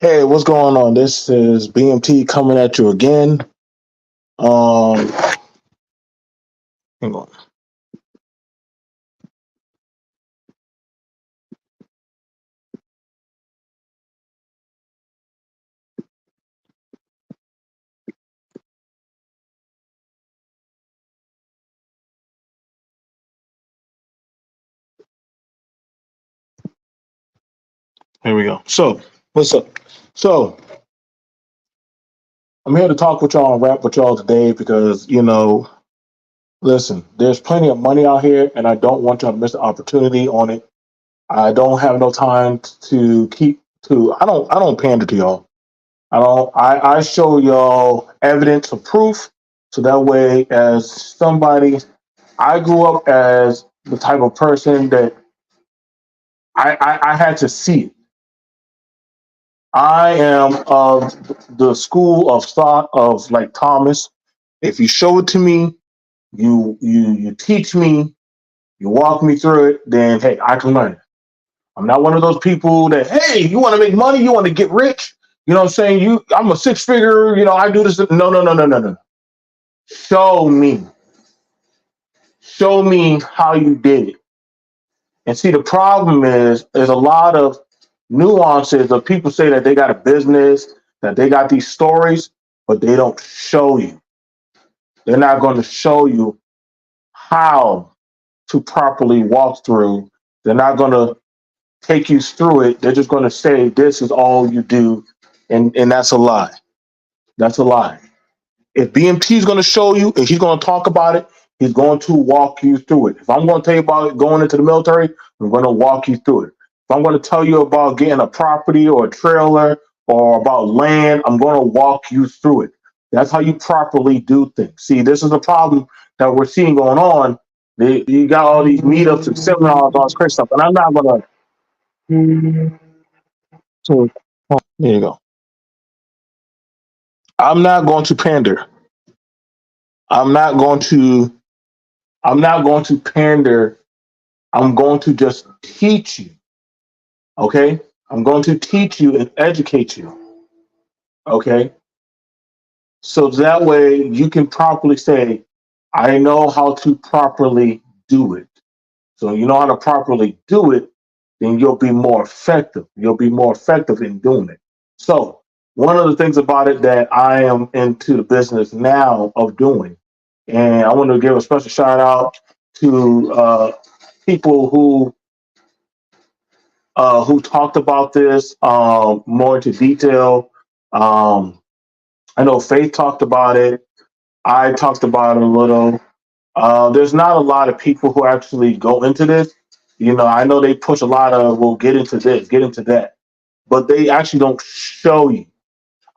Hey, what's going on? This is BMT coming at you again. Um, Hang on. Here we go. So, what's up? So, I'm here to talk with y'all and rap with y'all today because listen, there's plenty of money out here, and I don't want y'all to miss the opportunity on it. I don't have no time to keep to. I don't pander to y'all. I don't. I show y'all evidence of proof, so that way, as somebody, I grew up as the type of person that I had to see it. I am of the school of thought of like Thomas. If you show it to me, you teach me, you walk me through it, then hey, I can learn it. I'm not one of those people that, hey, you want to make money, you want to get rich. You know what I'm saying? I'm a six figure, I do this. No, no, no, no, no, no. Show me. Show me how you did it. And see, the problem is there's a lot of nuances of people say that they got a business, that they got these stories, but they don't show you. They're not going to show you how to properly walk through. They're not going to take you through it. They're just going to say this is all you do, and that's a lie. That's a lie. If BMT is going to show you, if he's going to talk about it, he's going to walk you through it. If I'm going to tell you about going into the military, I'm going to walk you through it. If I'm going to tell you about getting a property or a trailer or about land, I'm going to walk you through it. That's how you properly do things. See, this is the problem that we're seeing going on. You got all these meetups and seminars, all this crazy stuff, and I'm not going to. So, there you go. I'm not going to pander. I'm not going to. I'm not going to pander. I'm going to just teach you. Okay. I'm going to teach you and educate you. Okay. So that way you can properly say, I know how to properly do it. So you know how to properly do it, then you'll be more effective. You'll be more effective in doing it. So one of the things about it that I am into the business now of doing, and I want to give a special shout out to people who talked about this more into detail. Um, I know Faith talked about it. I talked about it a little. There's not a lot of people who actually go into this. I know they push a lot of, well, get into this, get into that, but they actually don't show you.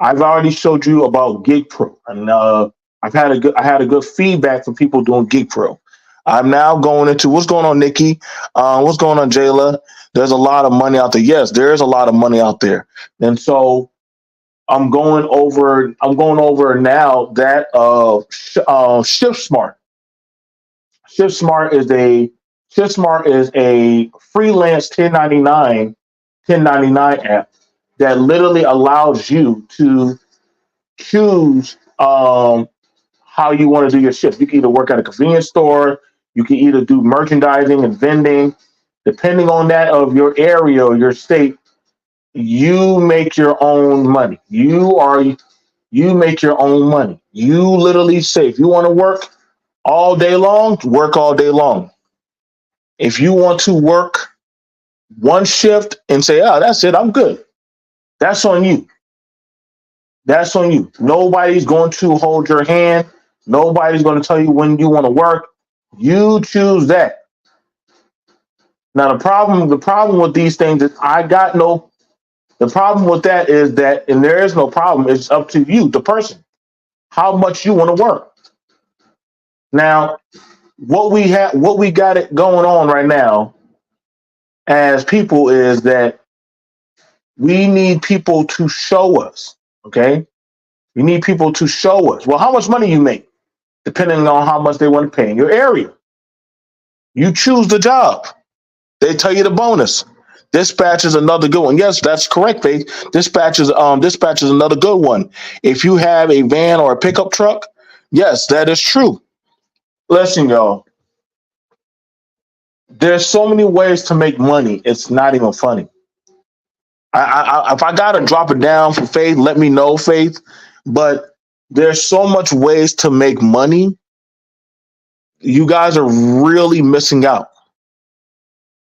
I've already showed you about Gig Pro, and I had a good feedback from people doing Gig Pro. I'm now going into what's going on, Nikki. What's going on, Jayla? There's a lot of money out there. Yes, there is a lot of money out there, and so I'm going over. I'm going over now that Shift Smart. Shift Smart is a freelance 1099 app that literally allows you to choose how you want to do your shift. You can either work at a convenience store, you can either do merchandising and vending, depending on that of your area or your state. You make your own money. You make your own money. You literally say if you want to work all day long. If you want to work one shift and say, oh, that's it, I'm good. That's on you. That's on you. Nobody's going to hold your hand. Nobody's going to tell you when you want to work. You choose that. Now the problem with these things is the problem with that is that, and there is no problem, it's up to you, the person, how much you want to work. Now, what we got it going on right now as people is that we need people to show us, okay? We need people to show us. Well, how much money you make, depending on how much they want to pay in your area. You choose the job. They tell you the bonus. Dispatch is another good one. Yes, that's correct, Faith. Dispatch is another good one. If you have a van or a pickup truck, yes, that is true. Listen, y'all, there's so many ways to make money. It's not even funny. If I gotta drop it down for Faith, let me know, Faith. But there's so much ways to make money. You guys are really missing out.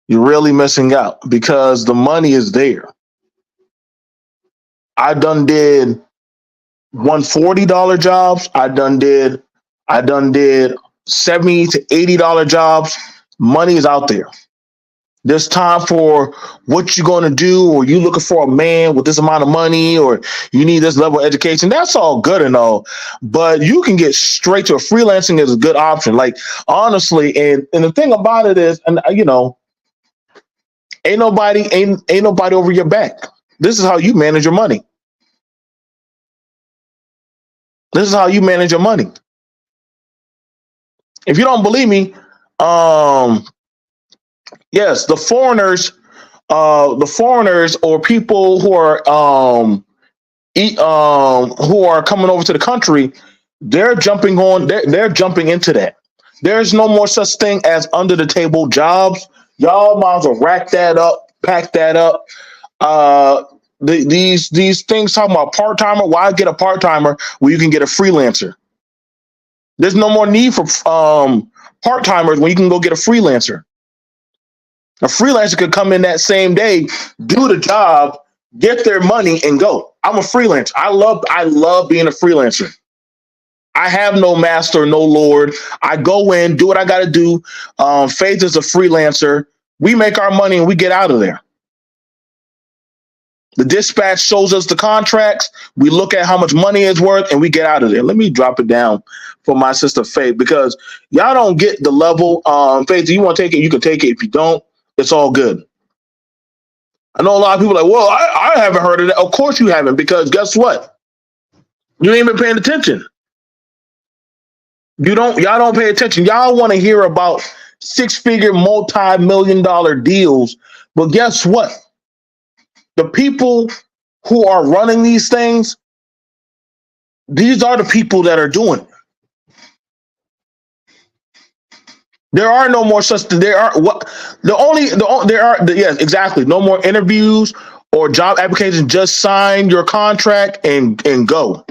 You're really missing out because the money is there. I done did $140 jobs. I done did $70 to $80 jobs. Money is out there. There's time for what you're going to do, or you looking for a man with this amount of money, or you need this level of education. That's all good and all, but you can get straight to a freelancing is a good option. Like honestly, and the thing about it is, and ain't nobody over your back. This is how you manage your money. This is how you manage your money. If you don't believe me, um, yes, the foreigners or people who are coming over to the country, they're jumping into that. There's no more such thing as under the table jobs. Y'all might as well rack that up, pack that up. Uh, these things talking about part timer. Why get a part timer when you can get a freelancer? There's no more need for part timers when you can go get a freelancer. A freelancer could come in that same day, do the job, get their money, and go. I'm a freelancer. I love being a freelancer. I have no master, no lord. I go in, do what I got to do. Faith is a freelancer. We make our money and we get out of there. The dispatch shows us the contracts. We look at how much money it's worth and we get out of there. Let me drop it down for my sister Faith because y'all don't get the level. Faith, if you want to take it, you can take it. If you don't, it's all good. I know a lot of people are like, well, I haven't heard of that. Of course you haven't, because guess what? You ain't been paying attention. Y'all don't pay attention. Y'all want to hear about six-figure, multi-million dollar deals. But guess what? The people who are running these things, these are the people that are doing it. There are no more such. There are what the only there are yes, exactly, no more interviews or job applications. Just sign your contract and go.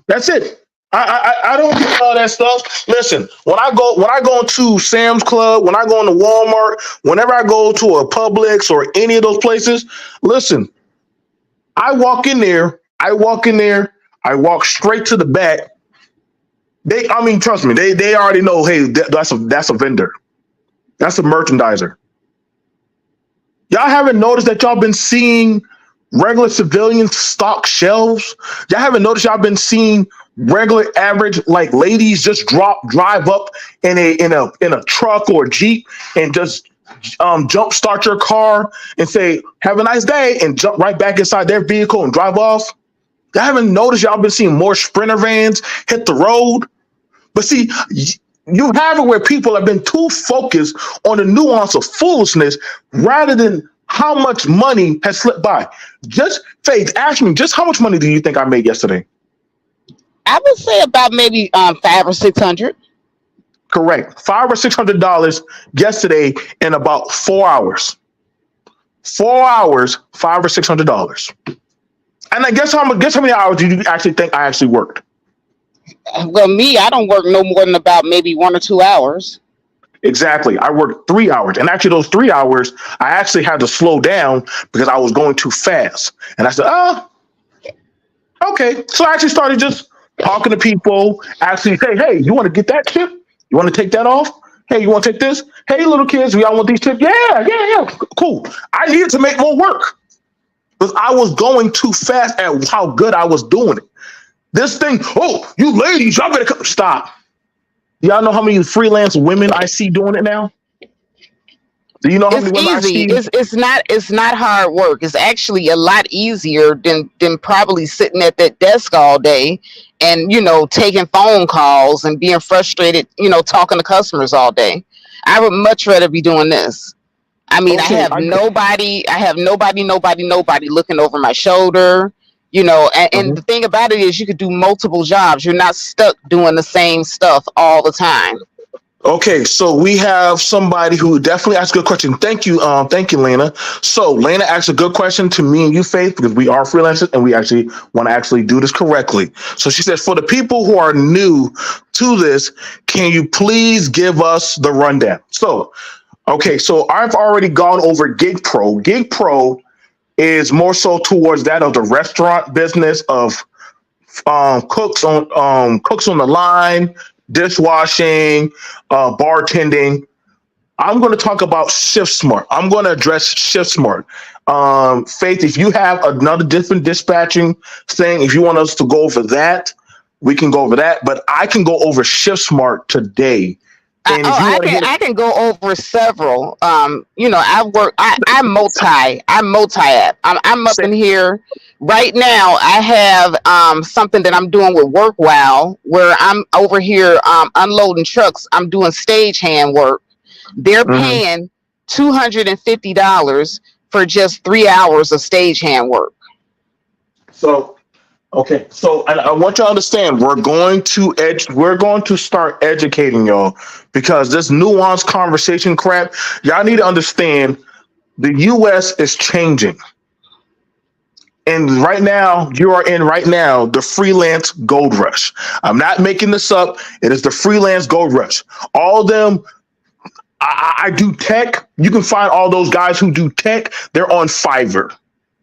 That's it. I don't do all that stuff. Listen, when I go to Sam's Club, when I go into Walmart, whenever I go to a Publix or any of those places, listen, I walk in there, I walk straight to the back. I mean, trust me, they already know. Hey, that's a vendor, that's a merchandiser. Y'all haven't noticed that y'all been seeing regular civilians stock shelves? Y'all haven't noticed y'all been seeing regular average like ladies just drive up in a truck or a Jeep and just jump start your car and say have a nice day and jump right back inside their vehicle and drive off? Y'all haven't noticed y'all been seeing more Sprinter vans hit the road? But see, you have it where people have been too focused on the nuance of foolishness rather than how much money has slipped by. Just Faith, ask me, just how much money do you think I made yesterday? I would say about maybe 5 or 600. Correct. $500 or $600 yesterday in about 4 hours. 4 hours, $500 or $600. And I guess how many hours do you actually think I actually worked? Well, me, I don't work no more than about maybe 1 or 2 hours. Exactly. I worked 3 hours. And actually, those 3 hours, I actually had to slow down because I was going too fast. And I said, okay. So I actually started just talking to people, actually say, hey, you want to get that chip? You want to take that off? Hey, you want to take this? Hey, little kids, y'all want these chips? Yeah. Cool. I needed to make more work because I was going too fast at how good I was doing it. This thing, oh, you ladies, y'all better come. Stop. Y'all know how many freelance women I see doing it now? Do you know how It's many women I easy. see? It's not hard work. It's actually a lot easier than probably sitting at that desk all day and taking phone calls and being frustrated, talking to customers all day. I would much rather be doing this. I mean, Okay, I have nobody looking over my shoulder, and mhm. the thing about it is you could do multiple jobs. You're not stuck doing the same stuff all the time. Okay, so we have somebody who definitely asked a good question. Thank you, Lena. So Lena asked a good question to me and you, Faith, because we are freelancers and we actually want to actually do this correctly. So she says, for the people who are new to this, can you please give us the rundown? So, okay, so I've already gone over Gig Pro. Gig Pro is more so towards that of the restaurant business of cooks on the line, dishwashing, bartending. I'm going to talk about Shift Smart. I'm going to address Shift Smart. Faith, if you have another different dispatching thing, if you want us to go over that, we can go over that. But I can go over Shift Smart today. And if you want to hear, I can go over several. I work. I'm multi app. I'm up say, in here right now. I have something that I'm doing with WorkWow where I'm over here unloading trucks. I'm doing stagehand work. They're mhm. paying $250 for just 3 hours of stagehand work. So okay, so I want you to understand we're going to start educating y'all because this nuanced conversation crap, y'all need to understand the US is changing. And you are in right now the freelance gold rush. I'm not making this up. It is the freelance gold rush. All of them, I do tech. You can find all those guys who do tech. They're on Fiverr.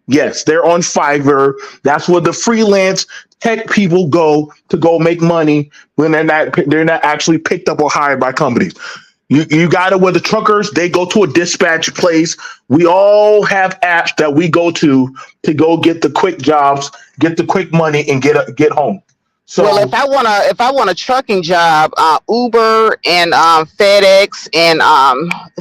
Yes, they're on Fiverr. That's where the freelance tech people go make money when they're not actually picked up or hired by companies. You got it with the truckers, they go to a dispatch place. We all have apps that we go to go get the quick jobs, get the quick money, and get home. Well, So if I want a trucking job, Uber and FedEx and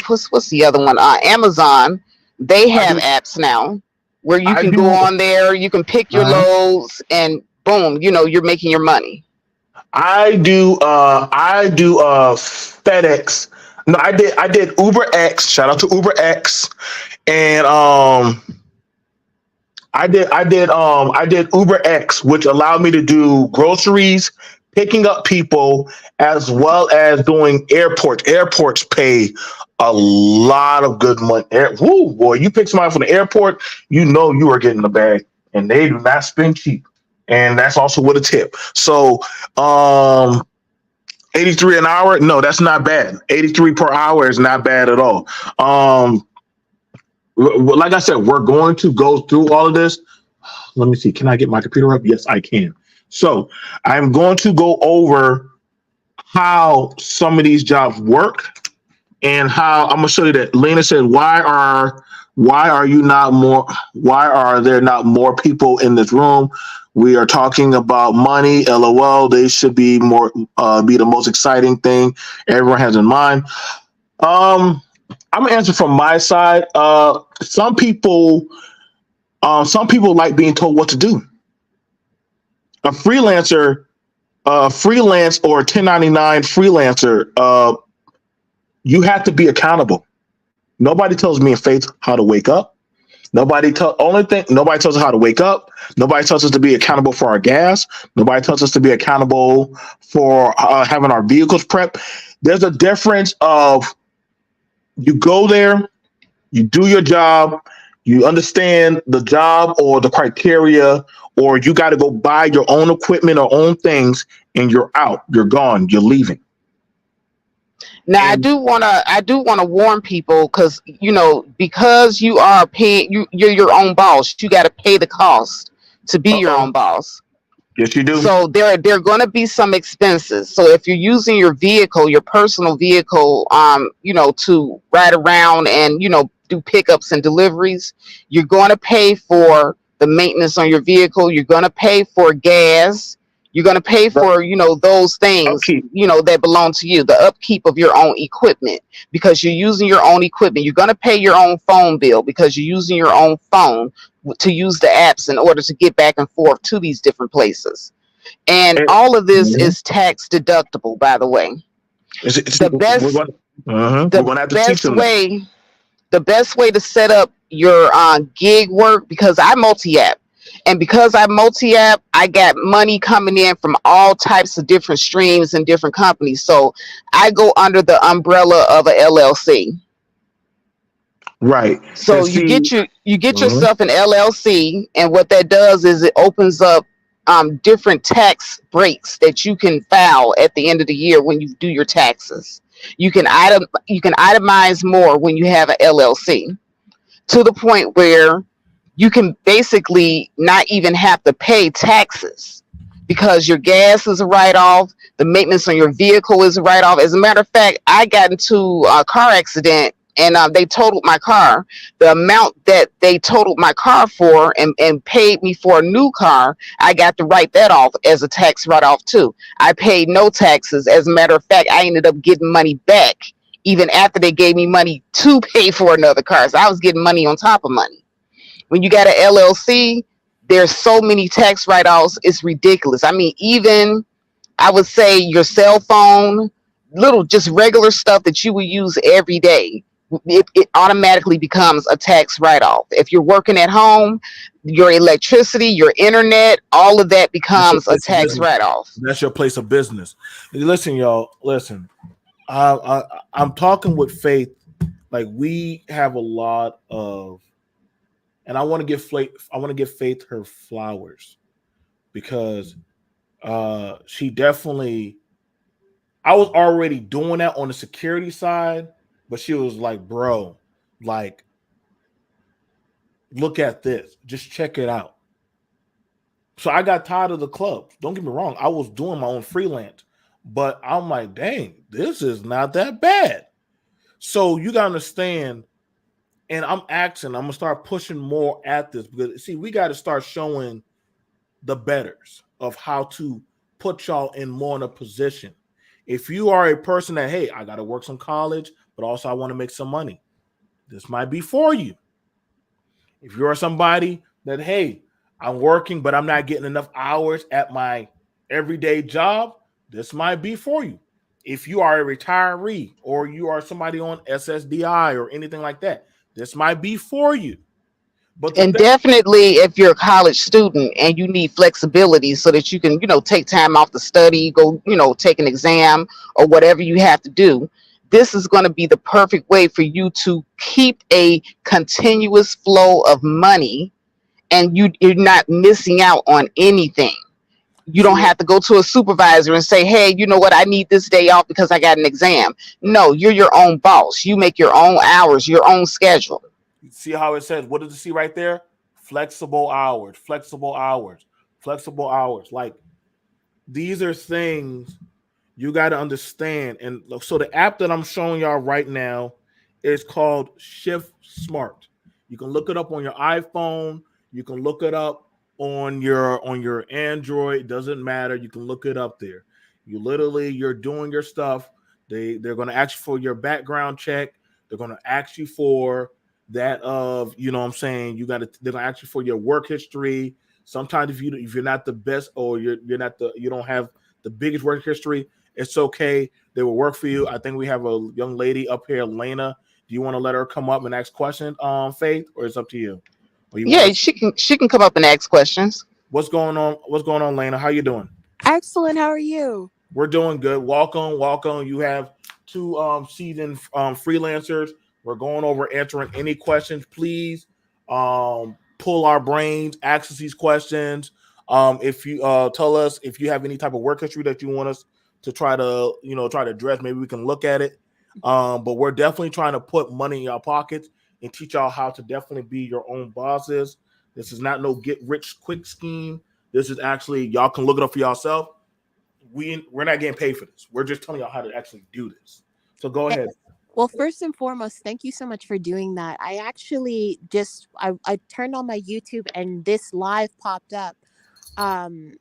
what's the other one? Amazon. They I have do apps now where you I can go do on there, you can pick your uh loads, and boom, you're making your money. I do FedEx. No, I did Uber X. Shout out to Uber X. And I did Uber X, which allowed me to do groceries, picking up people, as well as doing airports. Airports pay a lot of good money. Woo, boy, you pick somebody from the airport, you know you are getting the bag, and they do not spend cheap. And that's also with a tip. So, 83 an hour, no, that's not bad. 83 per hour is not bad at all. Um, like I said, we're going to go through all of this. Let me see. Can I get my computer up? Yes, I can. So I'm going to go over how some of these jobs work and how I'm gonna show you that. Lena said, why are there not more people in this room? We are talking about money. LOL. They should be be the most exciting thing everyone has in mind. Um, I'm gonna answer from my side. Some people like being told what to do. A freelancer, freelance or 1099 freelancer, you have to be accountable. Nobody tells me and Faith how to wake up. Nobody tells us how to wake up. Nobody tells us to be accountable for our gas. Nobody tells us to be accountable for having our vehicles prepped. There's a difference of you go there, you do your job, you understand the job or the criteria, or you got to go buy your own equipment or own things, and you're out, you're gone, you're leaving. Now And I do wanna warn people because you are paying you're your own boss. You got to pay the cost to be uh your oh, own boss. yes, you do. So there are going to be some expenses. So if you're using your vehicle, your personal vehicle, to ride around and do pickups and deliveries, you're going to pay for the maintenance on your vehicle. You're going to pay for gas. You're going to pay The for those things upkeep. that belong to you, the upkeep of your own equipment because you're using your own equipment. You're going to pay your own phone bill because you're using your own phone to use the apps in order to get back and forth to these different places. And And, all of this mhm. is tax deductible, by the way. It's- The we're best going. We're the going to have to teach best them that. way the best way to set up your gig work, because I multi-app, and because I multi-app, I got money coming in from all types of different streams and different companies. So I go under the umbrella of a LLC. Right. And So see, you get mhm. yourself an LLC, and what that does is it opens up different tax breaks that you can file at the end of the year when you do your taxes. You can itemize more when you have an LLC, to the point where you can basically not even have to pay taxes, because your gas is a write off, the maintenance on your vehicle is a write off. As a matter of fact, I got into a car accident, and they totaled my car. The amount that they totaled my car for, and paid me for a new car, I got to write that off as a tax write off too. I paid no taxes. As a matter of fact, I ended up getting money back even after they gave me money to pay for another car. So I was getting money on top of money. When you got an LLC, there's so many tax write-offs, it's ridiculous. I mean, even I would say your cell phone, little just regular stuff that you would use every day, it automatically becomes a tax write-off. If you're working at home, your electricity, your internet, all of that That's your becomes a place of tax business. write-off. That's your place of business. Listen, y'all. Listen. I'm talking with Faith. Like we have a lot of, and I want to give Faith her flowers because she definitely. I was already doing that on the security side, but she was like, "Bro, like, look at this. Just check it out." So I got tired of the clubs. Don't get me wrong. I was doing my own freelance, but I'm like, dang, this is not that bad. So you gotta understand, and I'm gonna start pushing more at this because see, we got to start showing the betters of how to put y'all in more in a position. If you are a person that, hey, I gotta work some college, but also I want to make some money, this might be for you. If you're somebody that, hey, I'm working, but I'm not getting enough hours at my everyday job, this might be for you. If you are a retiree or you are somebody on SSDI or anything like that, this might be for you. But the And thing, definitely if you're a college student and you need flexibility so that you can, take time off to study, go, take an exam or whatever you have to do, this is going to be the perfect way for you to keep a continuous flow of money, and you're not missing out on anything. You don't see, have to go to a supervisor and say, hey, you know what, I need this day off because I got an exam. No, you're your own boss. You make your own hours, your own schedule. see how it says, what does it see right there? Flexible hours, flexible hours, flexible hours. Like these are things you got to understand. And so the app that I'm showing y'all right now is called Shift Smart. You can look it up on your iPhone. You can look it up on your Android. It doesn't matter. You can look it up there. You're doing your stuff. They're going to ask you for your background check. They're going to ask you for that of, what I'm saying, they're going to ask you for your work history. Sometimes if you're not the best or you don't have the biggest work history, it's okay. They will work for you. I think we have a young lady up here, Lena. Do you want to let her come up and ask questions, Faith, or it's up to you? Or you want Yeah, to? she can come up and ask questions. What's going on? What's going on, Lena? How you doing? Excellent. How are you? We're doing good. Welcome, welcome. You have two seasoned freelancers. We're going over answering any questions. Please pull our brains, ask us these questions. If you tell us if you have any type of work history that you want us to try to address, maybe we can look at it. But we're definitely trying to put money in your pockets and teach y'all how to definitely be your own bosses. This is not no get rich quick scheme. This is actually y'all can look it up for yourself. We're not getting paid for this. We're just telling y'all how to actually do this. So go Eh, ahead. Well, first and foremost, thank you so much for doing that. I actually I turned on my YouTube and this live popped up. I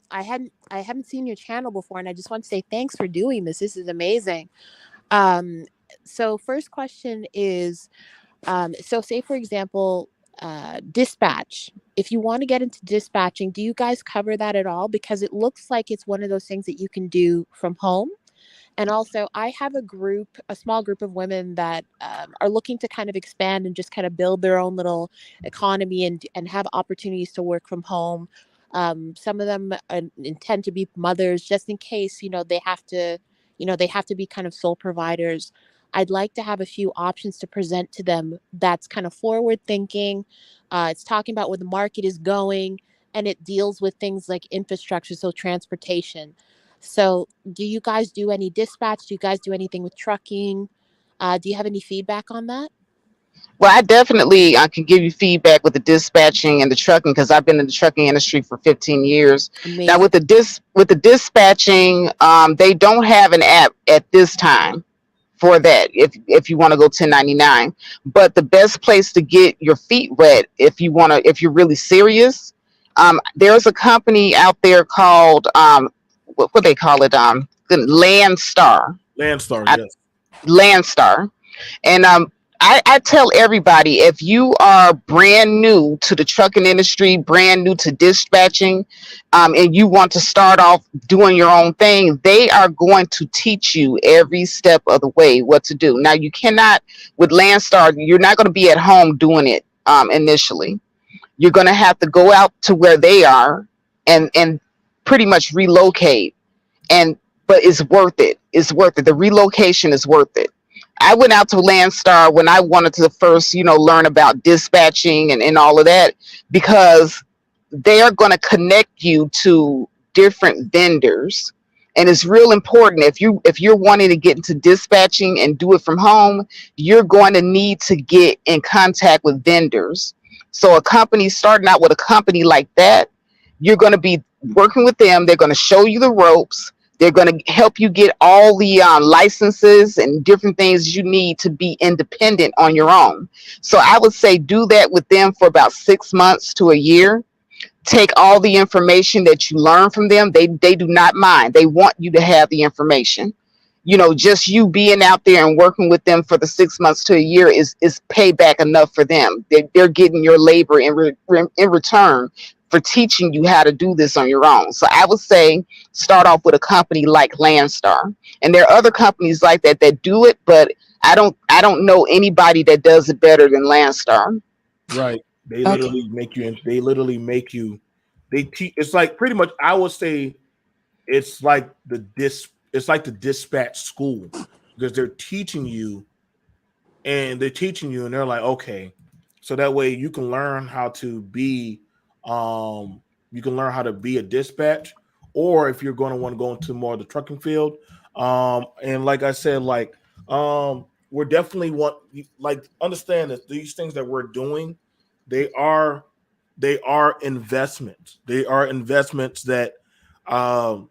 haven't seen your channel before, and I just want to say thanks for doing this. This is amazing. Um, so first question is, so say for example, dispatch. If you want to get into dispatching, do you guys cover that at all? Because it looks like it's one of those things that you can do from home. And also, I have a small group of women that are looking to kind of expand and just kind of build their own little economy and have opportunities to work from home. Some of them intend to be mothers just in case, they have to be kind of sole providers. I'd like to have a few options to present to them that's kind of forward thinking. It's talking about where the market is going, and it deals with things like infrastructure, so transportation. So, do you guys do any dispatch? Do you guys do anything with trucking? Do you have any feedback on that? Well, I can give you feedback with the dispatching and the trucking because I've been in the trucking industry for 15 years. Now Amazing. with the dispatching, they don't have an app at this time for that if you want to go 1099. But the best place to get your feet wet if you're really serious, there's a company out there called what they call it, Landstar. Landstar, I, yes. Landstar. And I tell everybody, if you are brand new to the trucking industry, brand new to dispatching, and you want to start off doing your own thing, they are going to teach you every step of the way what to do. Now, you cannot, with Landstar, you're not going to be at home doing it initially. You're going to have to go out to where they are and pretty much relocate. But it's worth it. It's worth it. The relocation is worth it. I went out to Landstar when I wanted to first, learn about dispatching and all of that, because they are going to connect you to different vendors. And it's real important if you're wanting to get into dispatching and do it from home, you're going to need to get in contact with vendors. So a company starting out with a company like that, you're going to be working with them. They're going to show you the ropes. They're going to help you get all the licenses and different things you need to be independent on your own. So I would say do that with them for about 6 months to a year. Take all the information that you learn from them. They do not mind. They want you to have the information. Just you being out there and working with them for the 6 months to a year is payback enough for them. They're getting your labor in return for teaching you how to do this on your own. So I would say start off with a company like Landstar. And there are other companies like that do it, but I don't know anybody that does it better than Landstar. Right. They Okay. literally make you they teach. It's like pretty much, I would say it's like the dispatch school, because they're teaching you and they're like, okay, so that way you can learn how to be a dispatch, or if you're going to want to go into more of the trucking field. And like I said, we're definitely understand that these things that we're doing, they are investments. They are investments that no,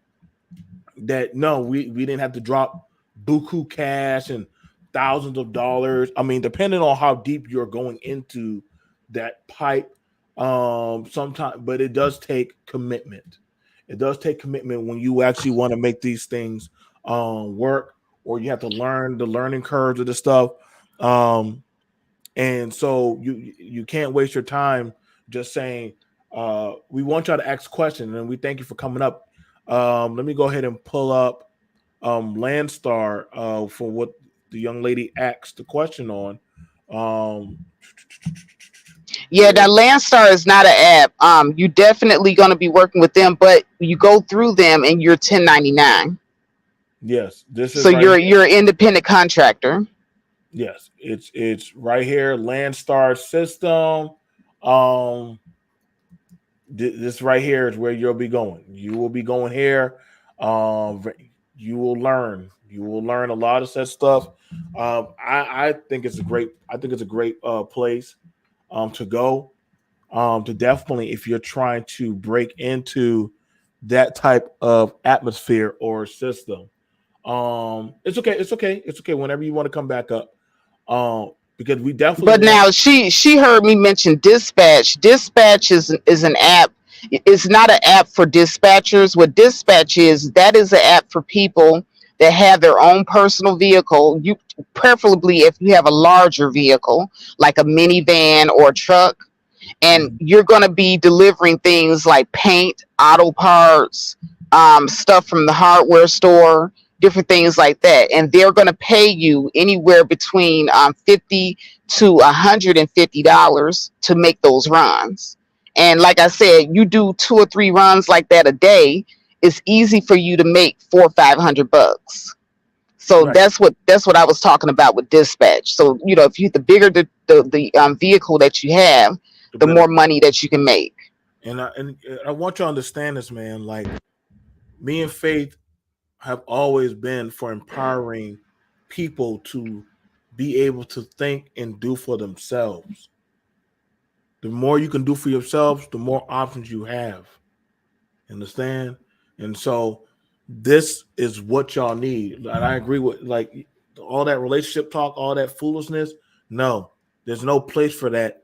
we didn't have to drop buku cash and thousands of dollars. I mean, depending on how deep you're going into that pipe, sometimes, but it does take commitment. It does take commitment when you actually want to make these things work, or you have to learn the learning curves of the stuff. And so you can't waste your time just saying, we want y'all to ask questions, and we thank you for coming up. Let me go ahead and pull up Landstar for what the young lady asked the question on. Yeah, that Landstar is not an app. You definitely going to be working with them, but you go through them and you're 1099. Yes, this is So right you're an independent contractor. Yes, it's right here, Landstar system. This right here is where you'll be going. You will be going here. You will learn. You will learn a lot of such stuff. I think it's a great. Place to go. To definitely, if you're trying to break into that type of atmosphere or system. It's okay. It's okay. It's okay. Whenever you want to come back up. Because we definitely. But now she heard me mention dispatch. Dispatch is an app. It's not an app for dispatchers. What dispatch is, that is an app for people that have their own personal vehicle. You preferably if you have a larger vehicle like a minivan or a truck, and you're going to be delivering things like paint, auto parts, stuff from the hardware store, different things like that, and they're going to pay you anywhere between $50 to $150 to make those runs. And like I said, you do 2 or 3 runs like that a day, it's easy for you to make $400-500. So Right. that's what I was talking about with dispatch. So if you the bigger the vehicle that you have, the better. more money that you can make. And I want you to understand this, man. Like, me and Faith have always been for empowering people to be able to think and do for themselves. The more you can do for yourselves, the more options you have. Understand? And so this is what y'all need. And I agree with, like, all that relationship talk, all that foolishness. No, there's no place for that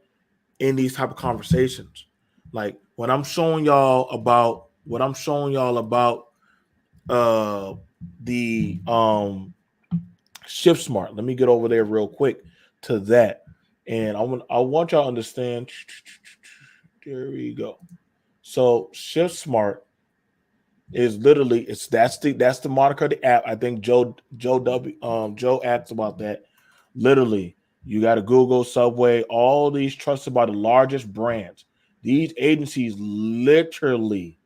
in these type of conversations. Like, when I'm showing y'all about the Shift Smart. Let me get over there real quick to that. And I want y'all to understand. There we go. So Shift Smart is literally that's the moniker of the app. I think Joe asked about that. Literally, you got to Google, Subway, all these trusted by the largest brands. These agencies literally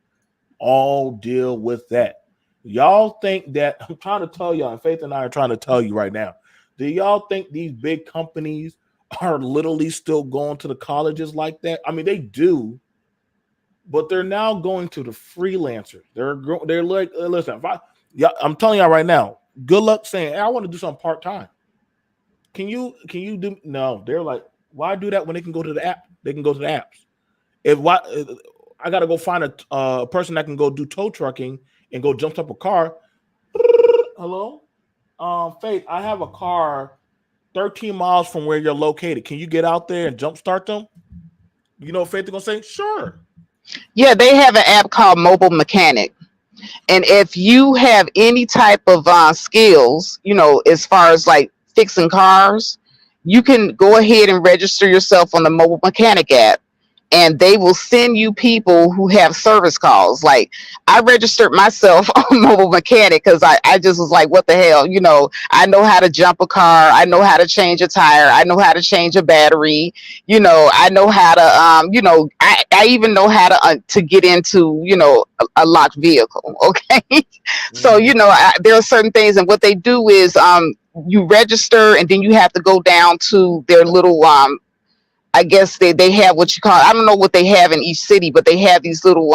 all deal with that. Y'all think that, I'm trying to tell y'all, and Faith and I are trying to tell you right now, do y'all think these big companies are literally still going to the colleges like that? I mean, they do, but they're now going to the freelancers. They're like, listen, I'm telling y'all right now, good luck saying, hey, I want to do something part-time. Can you do? No, they're like, why do that when they can go to the app? They can go to the apps. I got to go find a person that can go do tow trucking and go jump up a car. Hello? Faith, I have a car 13 miles from where you're located. Can you get out there and jumpstart them? You know what Faith is going to say? Sure. Yeah, they have an app called Mobile Mechanic. And if you have any type of skills, as far as like fixing cars, you can go ahead and register yourself on the Mobile Mechanic app. And they will send you people who have service calls. Like, I registered myself on Mobile Mechanic because I just was like, what the hell? I know how to jump a car. I know how to change a tire. I know how to change a battery. I know how to, I even know how to get into, a locked vehicle. Okay. So, there are certain things. And what they do is you register and then you have to go down to their little, I guess they have what you call, I don't know what they have in each city, but they have these little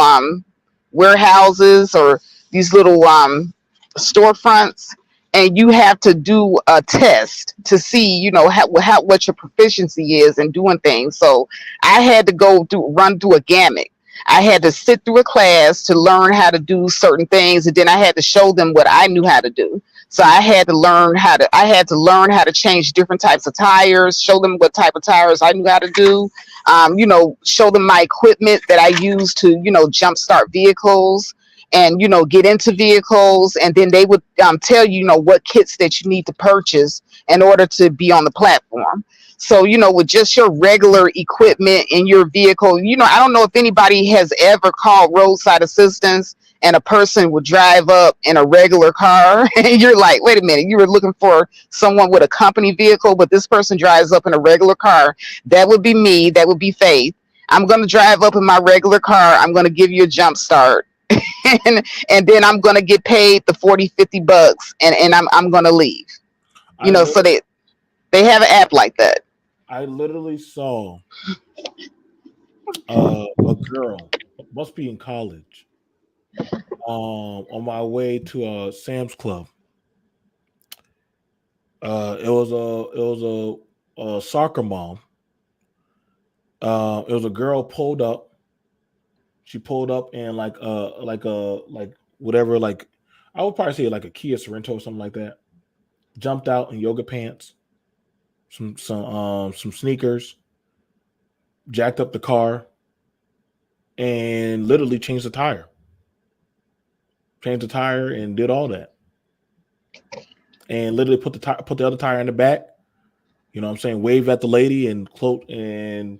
warehouses or these little storefronts, and you have to do a test to see, what your proficiency is in doing things. So I had to run through a gamut. I had to sit through a class to learn how to do certain things, and then I had to show them what I knew how to do. So I had to learn how to change different types of tires, show them what type of tires I knew how to do, show them my equipment that I use to, jumpstart vehicles and, get into vehicles. And then they would tell you, what kits that you need to purchase in order to be on the platform. So, with just your regular equipment in your vehicle, I don't know if anybody has ever called roadside assistance and a person would drive up in a regular car and you're like, wait a minute, you were looking for someone with a company vehicle, but this person drives up in a regular car. That would be me. That would be Faith. I'm going to drive up in my regular car. I'm going to give you a jump start. and then I'm going to get paid the $40-50 and I'm going to leave. So they have an app like that. I literally saw a girl, must be in college, on my way to Sam's Club. It was a soccer mom. It was a girl pulled up. She pulled up in like whatever, like I would probably say like a Kia Sorento or something like that. Jumped out in yoga pants, some sneakers, jacked up the car, and literally changed the tire. Changed the tire and did all that. And literally put the other tire in the back. You know what I'm saying? Waved at the lady and cloaked, and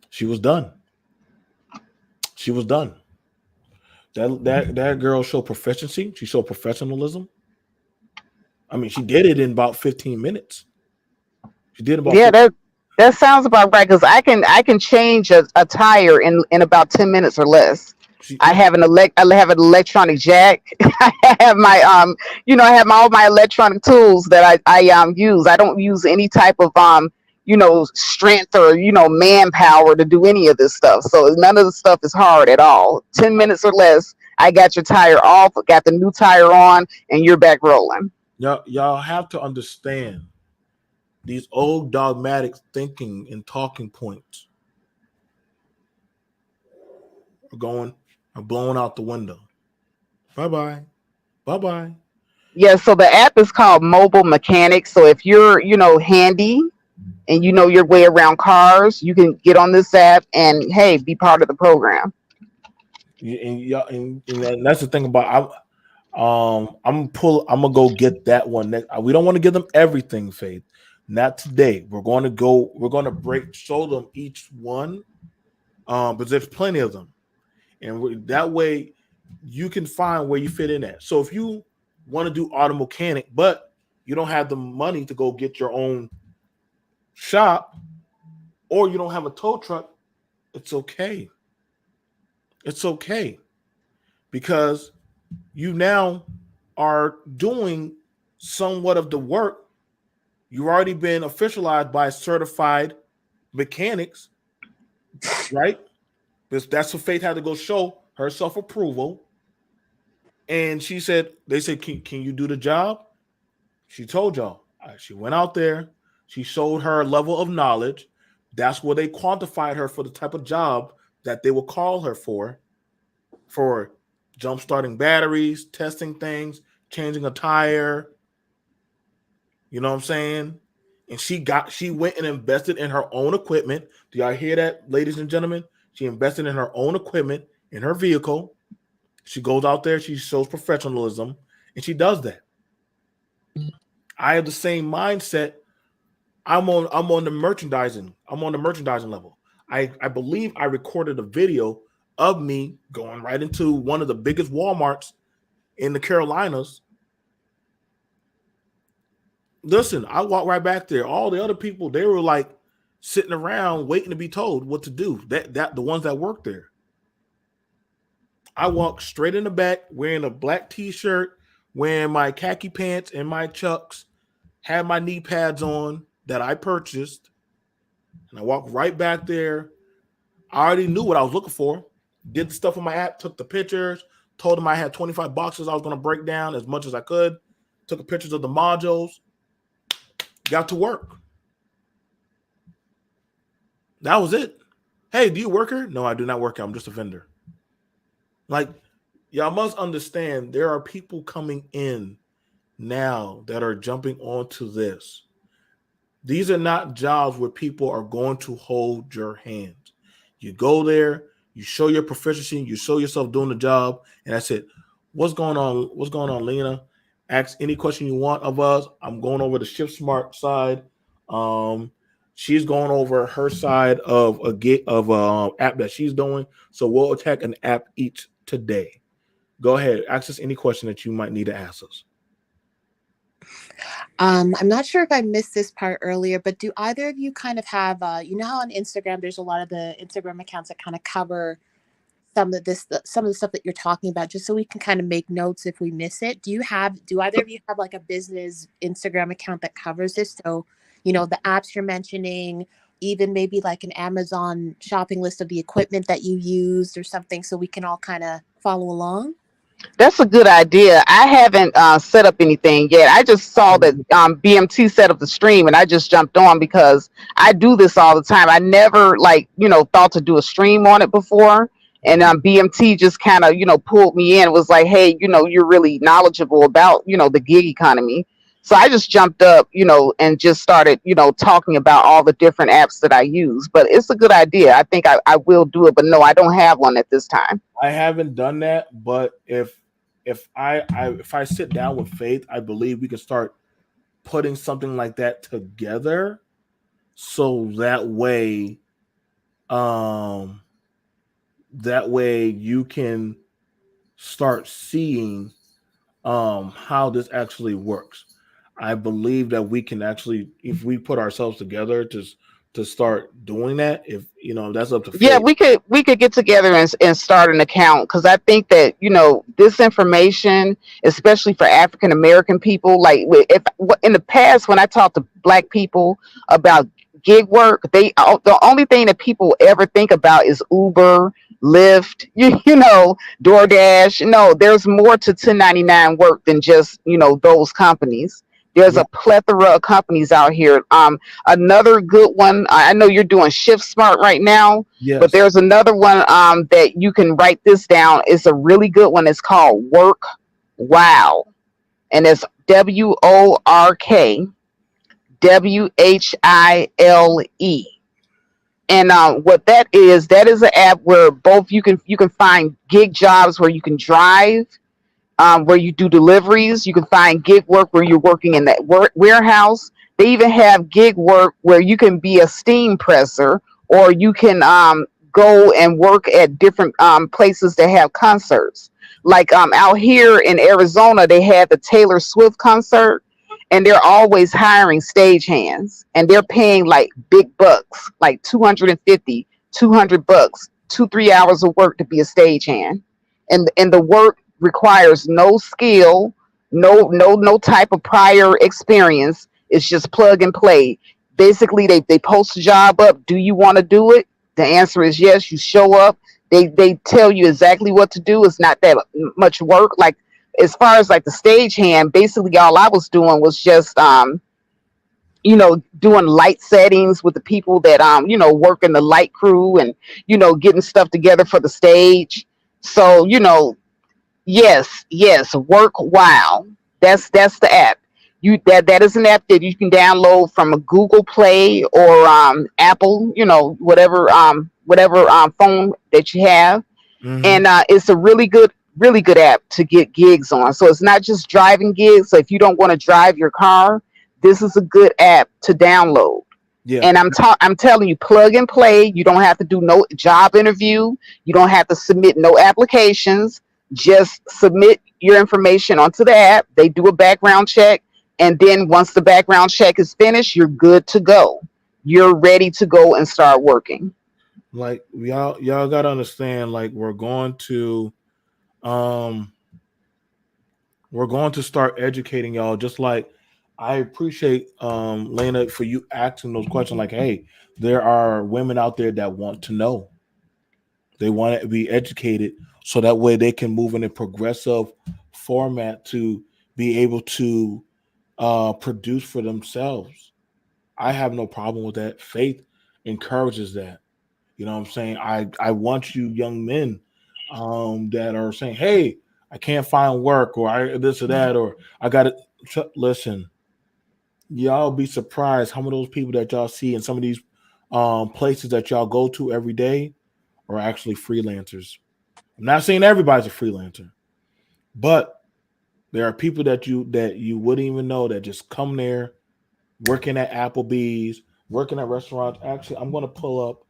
she was done. She was done. That girl showed proficiency. She showed professionalism. I mean, she did it in about 15 minutes. She did about Yeah, 15. that sounds about right because I can change a tire in about 10 minutes or less. I Yeah. have I have an electronic jack. I have my I have all my electronic tools that I use. I don't use any type of strength or manpower to do any of this stuff. So none of the stuff is hard at all. 10 minutes or less, I got your tire off, got the new tire on, and you're back rolling. Y'all have to understand these old dogmatic thinking and talking points are blowing out the window. Bye bye. Bye bye. Yeah, so the app is called Mobile Mechanics. So if you're, handy and you know your way around cars, you can get on this app and hey, be part of the program. And that's the thing about I'm gonna go get that one next. We don't want to give them everything, Faith. Not today. We're going to show them each one. But there's plenty of them. And that way you can find where you fit in at. So if you want to do auto mechanic, but you don't have the money to go get your own shop, or you don't have a tow truck, it's okay. It's okay because you now are doing somewhat of the work. You've already been officialized by certified mechanics, right? Because that's what Faith had to go show her self-approval. And they said, can you do the job? She told y'all. She went out there. She showed her level of knowledge. That's where they quantified her for the type of job that they will call her for jump starting batteries, testing things, changing a tire. You know what I'm saying? And she went and invested in her own equipment. Do y'all hear that, ladies and gentlemen? She invested in her own equipment in her vehicle. She goes out there, she shows professionalism, and she does that. I have the same mindset. I'm on the merchandising. I'm on the merchandising level. I believe I recorded a video of me going right into one of the biggest Walmarts in the Carolinas. Listen, I walked right back there. All the other people, they were like sitting around waiting to be told what to do. That the ones that work there. I walked straight in the back wearing a black t-shirt, wearing my khaki pants and my chucks, had my knee pads on that I purchased, and I walked right back there. I already knew what I was looking for. Did the stuff on my app, took the pictures, told them I had 25 boxes I was going to break down as much as I could, took pictures of the modules, got to work. That was it. Hey, do you work here? No, I do not work here. I'm just a vendor. Like, y'all must understand there are people coming in now that are jumping onto this. These are not jobs where people are going to hold your hand. You go there, you show your proficiency, you show yourself doing the job, and that's it. What's going on? What's going on, Lena? Ask any question you want of us. I'm going over the Shift Smart side. She's going over her side of app that she's doing. So we'll attack an app each today. Go ahead. Ask us any question that you might need to ask us. I'm not sure if I missed this part earlier, but do either of you kind of have, how on Instagram, there's a lot of the Instagram accounts that kind of cover some of the stuff that you're talking about, just so we can kind of make notes if we miss it. Do either of you have like a business Instagram account that covers this? So, the apps you're mentioning, even maybe like an Amazon shopping list of the equipment that you used or something, so we can all kind of follow along? That's a good idea. I haven't set up anything yet. I just saw that BMT set up the stream, and I just jumped on because I do this all the time. I never thought to do a stream on it before, and BMT just kind of pulled me in. It was like, hey, you're really knowledgeable about the gig economy. So I just jumped up, and just started talking about all the different apps that I use. But it's a good idea. I think I will do it, but no, I don't have one at this time. I haven't done that, but if I sit down with Faith, I believe we can start putting something like that together, so that way you can start seeing how this actually works. I believe that we can actually, if we put ourselves together to start doing that, if that's up to Yeah, faith. we could get together and start an account, because I think that this information, especially for African American people, like if in the past when I talked to Black people about gig work, the only thing that people ever think about is Uber, Lyft, DoorDash. No, there's more to 1099 work than just those companies. There's Yeah. a plethora of companies out here. Another good one, I know you're doing Shift Smart right now, but Yes. there's another one that you can write this down. It's a really good one. It's called Work Wow, and it's WORKWHILE. And what that is an app where both you can find gig jobs where you can drive, where you do deliveries. You can find gig work where you're working in that warehouse. They even have gig work where you can be a steam presser, or you can go and work at different places that have concerts. Like out here in Arizona, they had the Taylor Swift concert, and they're always hiring stagehands, and they're paying like big bucks, like 250, 200 bucks, 2-3 hours of work to be a stagehand. And the work requires no skill, no type of prior experience. It's just plug and play. Basically, they post a job up. Do you want to do it? The answer is yes. You show up. They tell you exactly what to do. It's not that much work. Like as far as like the stagehand, basically all I was doing was just doing light settings with the people that work in the light crew, and getting stuff together for the stage. So yes, Work Wow. That's the app. That is an app that you can download from a Google Play or Apple, whatever phone that you have. Mhm. And it's a really good app to get gigs on. So it's not just driving gigs. So if you don't want to drive your car, this is a good app to download. Yeah. And I'm telling you, plug and play. You don't have to do no job interview. You don't have to submit no applications. Just submit your information onto the app. They do a background check, and then once the background check is finished, you're good to go. You're ready to go and start working. Like y'all gotta understand, like um we're going to start educating y'all. Just like I appreciate Lena for you asking those questions, like, hey, there are women out there that want to know. They want to be educated so that way they can move in a progressive format to be able to produce for themselves. I have no problem with that. Faith encourages that. You know what I'm saying? I want you young men that are saying, hey, I can't find work, or I this or that, or I got to listen. Y'all be surprised how many of those people that y'all see in some of these places that y'all go to every day are actually freelancers. I'm not saying everybody's a freelancer, but there are people that you wouldn't even know that just come there, working at Applebee's, working at restaurants. Actually, I'm gonna pull up.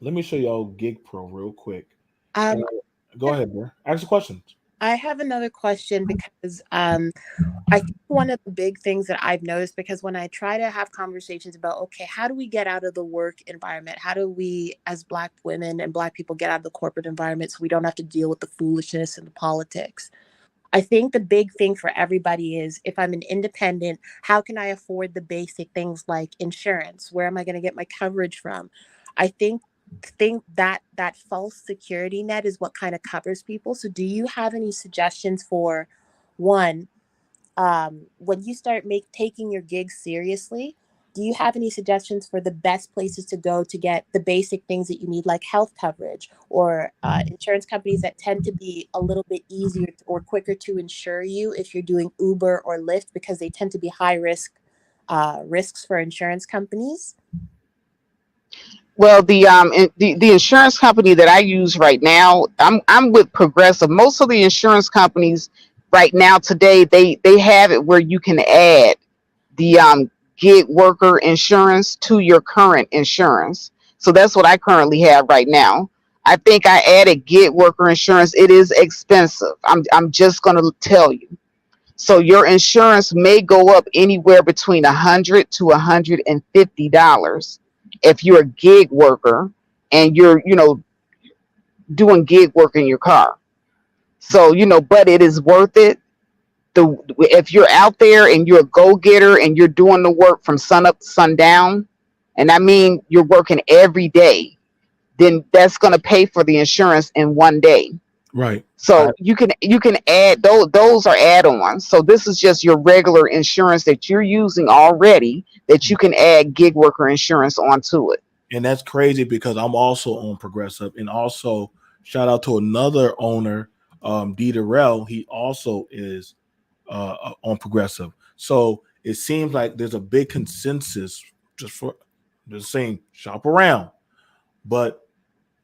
Let me show y'all Gig Pro real quick. Uh, Um, Go ahead, bro. Ask the questions. I have another question because I think one of the big things that I've noticed, because when I try to have conversations about, okay, how do we get out of the work environment? How do we, as Black women and Black people, get out of the corporate environment so we don't have to deal with the foolishness and the politics? I think the big thing for everybody is, if I'm an independent, how can I afford the basic things like insurance? Where am I going to get my coverage from? I think that false security net is what kind of covers people. So do you have any suggestions for, one, when you start taking your gigs seriously, do you have any suggestions for the best places to go to get the basic things that you need, like health coverage, or insurance companies that tend to be a little bit easier or quicker to insure you if you're doing Uber or Lyft, because they tend to be high risks for insurance companies? Well, the insurance company that I use right now, I'm with Progressive. Most of the insurance companies right now today, they have it where you can add the gig worker insurance to your current insurance. So that's what I currently have right now. I think I added gig worker insurance. It is expensive. I'm just gonna tell you. So your insurance may go up anywhere between $100 to $150 if you're a gig worker and you're, doing gig work in your car. So, but it is worth it. If you're out there and you're a go-getter and you're doing the work from sun up to sundown, and I mean you're working every day, then that's going to pay for the insurance in one day. Right. So you can add those are add-ons. So this is just your regular insurance that you're using already that you can add gig worker insurance onto it. And that's crazy because I'm also on Progressive, and also shout out to another owner, D. Durrell. He also is on Progressive. So it seems like there's a big consensus just for the same shop around. But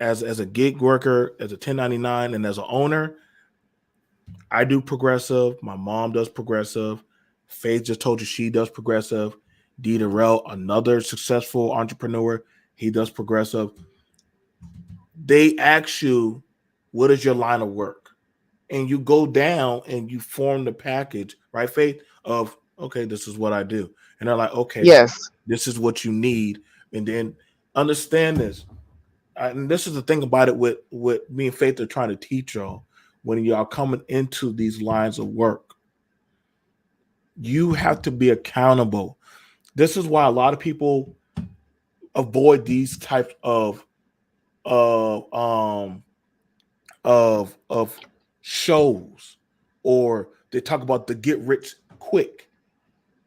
as a gig worker, as a 1099, and as an owner, I do Progressive. My mom does Progressive. Faith just told you she does Progressive. D. Durrell, another successful entrepreneur, he does Progressive. They ask you, what is your line of work? And you go down and you form the package, right, Faith, of, okay, this is what I do. And they're like, okay, yes, this is what you need. And then understand this. And this is the thing about it with me and Faith are trying to teach y'all when y'all coming into these lines of work. You have to be accountable. This is why a lot of people avoid these types of shows, or they talk about the get rich quick.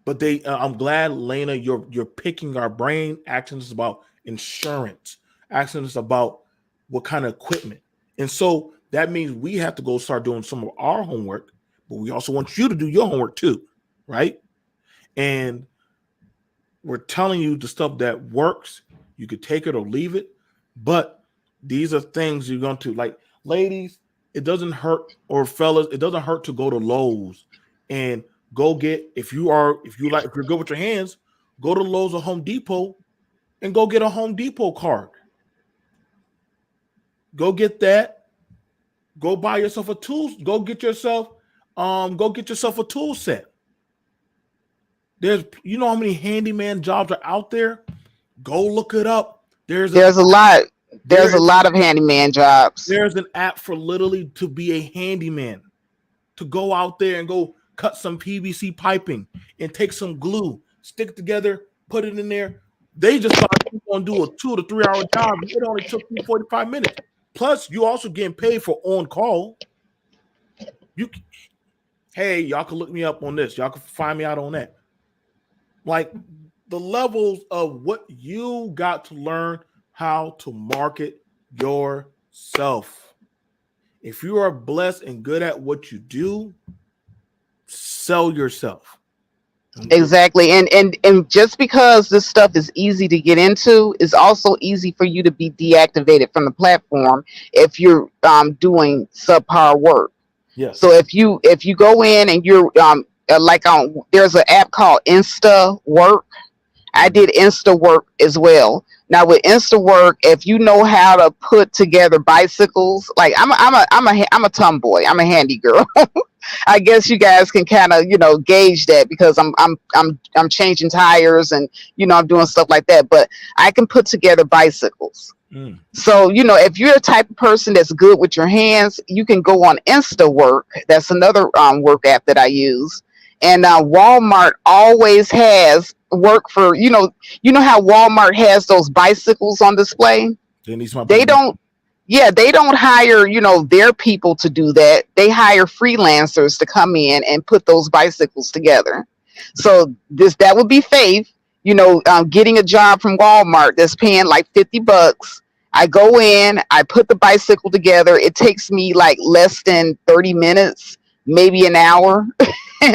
But I'm glad, Lena, you're picking our brain. Actions is about insurance. Actions is about what kind of equipment. And so that means we have to go start doing some of our homework, but we also want you to do your homework too, right? And we're telling you the stuff that works. You could take it or leave it, but these are things you're going to, like, ladies, it doesn't hurt, or fellas, it doesn't hurt to go to Lowe's and go get, if you're good with your hands, go to Lowe's or Home Depot and go get a Home Depot card. Go get that. Go buy yourself a tool. Go get yourself a tool set. There's, how many handyman jobs are out there? Go look it up. There's a lot. There's a lot of handyman jobs. There's an app for literally to be a handyman, to go out there and go cut some PVC piping and take some glue, stick it together, put it in there. They just thought you were going to do a 2 to 3 hour job. It only took you 45 minutes. Plus, you also getting paid for on call. Hey, y'all can look me up on this. Y'all can find me out on that. Like, the levels of what you got to learn how to market yourself. If you are blessed and good at what you do, sell yourself. Exactly. And just because this stuff is easy to get into, it's also easy for you to be deactivated from the platform if you're doing subpar work. Yes. So if you go in and you're there's an app called Insta Work. I did Insta Work as well. Now with Insta Work, if you know how to put together bicycles, like I'm a tomboy, I'm a handy girl. I guess you guys can kind of gauge that because I'm changing tires and I'm doing stuff like that. But I can put together bicycles. So if you're the type of person that's good with your hands, you can go on Insta Work. That's another work app that I use. And Walmart always has work for how Walmart has those bicycles on display. They don't hire their people to do that. They hire freelancers to come in and put those bicycles together. So that would be Faith, getting a job from Walmart that's paying like $50. I go in, I put the bicycle together. It takes me like less than 30 minutes, maybe an hour,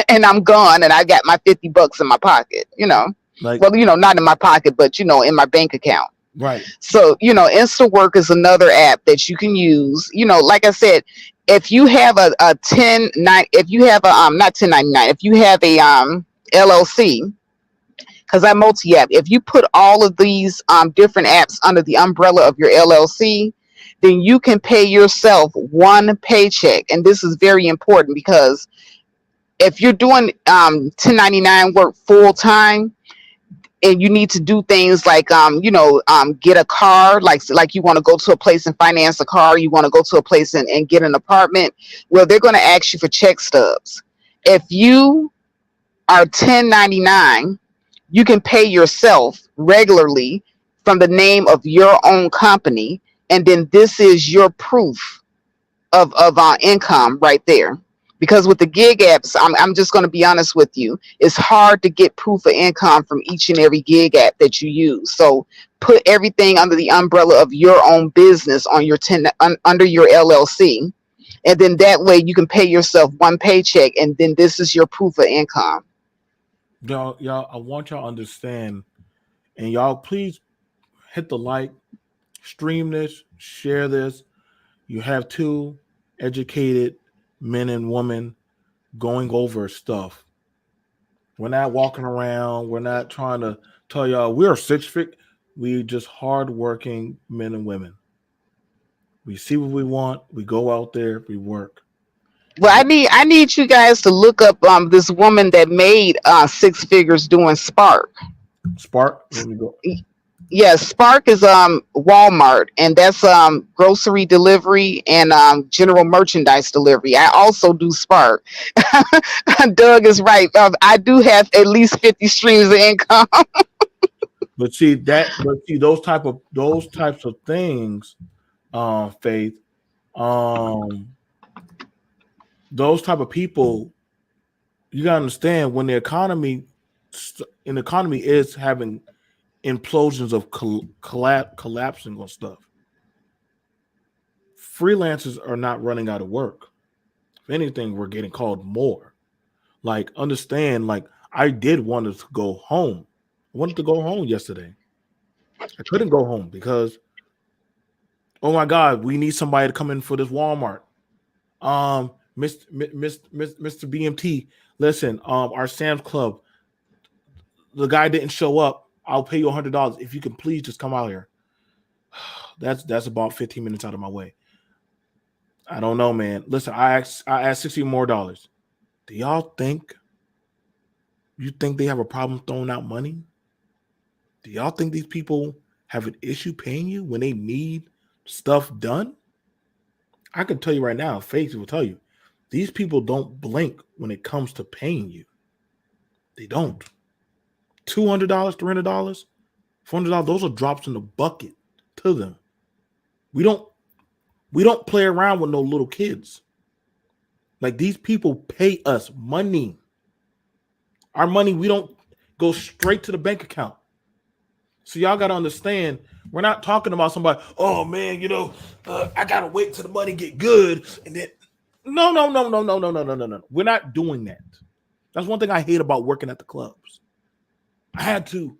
and I'm gone. And I got my $50 in my pocket, not in my pocket, but, in my bank account. Right. So, Insta Work is another app that you can use. Like I said, if you have not 1099, if you have a LLC, because I'm multi-app, if you put all of these different apps under the umbrella of your LLC, then you can pay yourself one paycheck. And this is very important because if you're doing 1099 work full time, and you need to do things like get a car, like you want to go to a place and finance a car, you want to go to a place and get an apartment, well, they're going to ask you for check stubs. If you are 1099, you can pay yourself regularly from the name of your own company, and then this is your proof of income right there. Because with the gig apps, I'm just going to be honest with you, it's hard to get proof of income from each and every gig app that you use. So put everything under the umbrella of your own business on your under your LLC, and then that way you can pay yourself one paycheck, and then this is your proof of income. Y'all, I want y'all to understand, and y'all please hit the like, stream this, share this. You have two educated men and women going over stuff. We're not walking around. We're not trying to tell y'all we're we're just hardworking men and women. We see what we want. We go out there. We work. Well, I need you guys to look up this woman that made 6 figures doing Spark. Spark. Let me go. Yes, Spark is Walmart, and that's grocery delivery and general merchandise delivery. I also do Spark. Doug is right. I do have at least 50 streams of income. But see those types of things, Faith, those type of people, you gotta understand when the economy is having implosions of collapsing on stuff. Freelancers are not running out of work. If anything, we're getting called more. Like, understand, like, I did want to go home. I wanted to go home yesterday. I couldn't go home because, oh my God, we need somebody to come in for this Walmart. Mr. BMT, listen, our Sam's Club, the guy didn't show up. I'll pay you $100 if you can please just come out here. That's about 15 minutes out of my way. I don't know, man. Listen, I asked $60 more. Do y'all think they have a problem throwing out money? Do y'all think these people have an issue paying you when they need stuff done? I can tell you right now, Faith will tell you, these people don't blink when it comes to paying you. They don't. $200, $300, $400, those are drops in the bucket to them. We don't play around with no little kids. Like, these people pay us money. Our money, we don't go straight to the bank account. So y'all got to understand, we're not talking about somebody, oh man, I got to wait till the money get good. And then, no. We're not doing that. That's one thing I hate about working at the clubs. I had to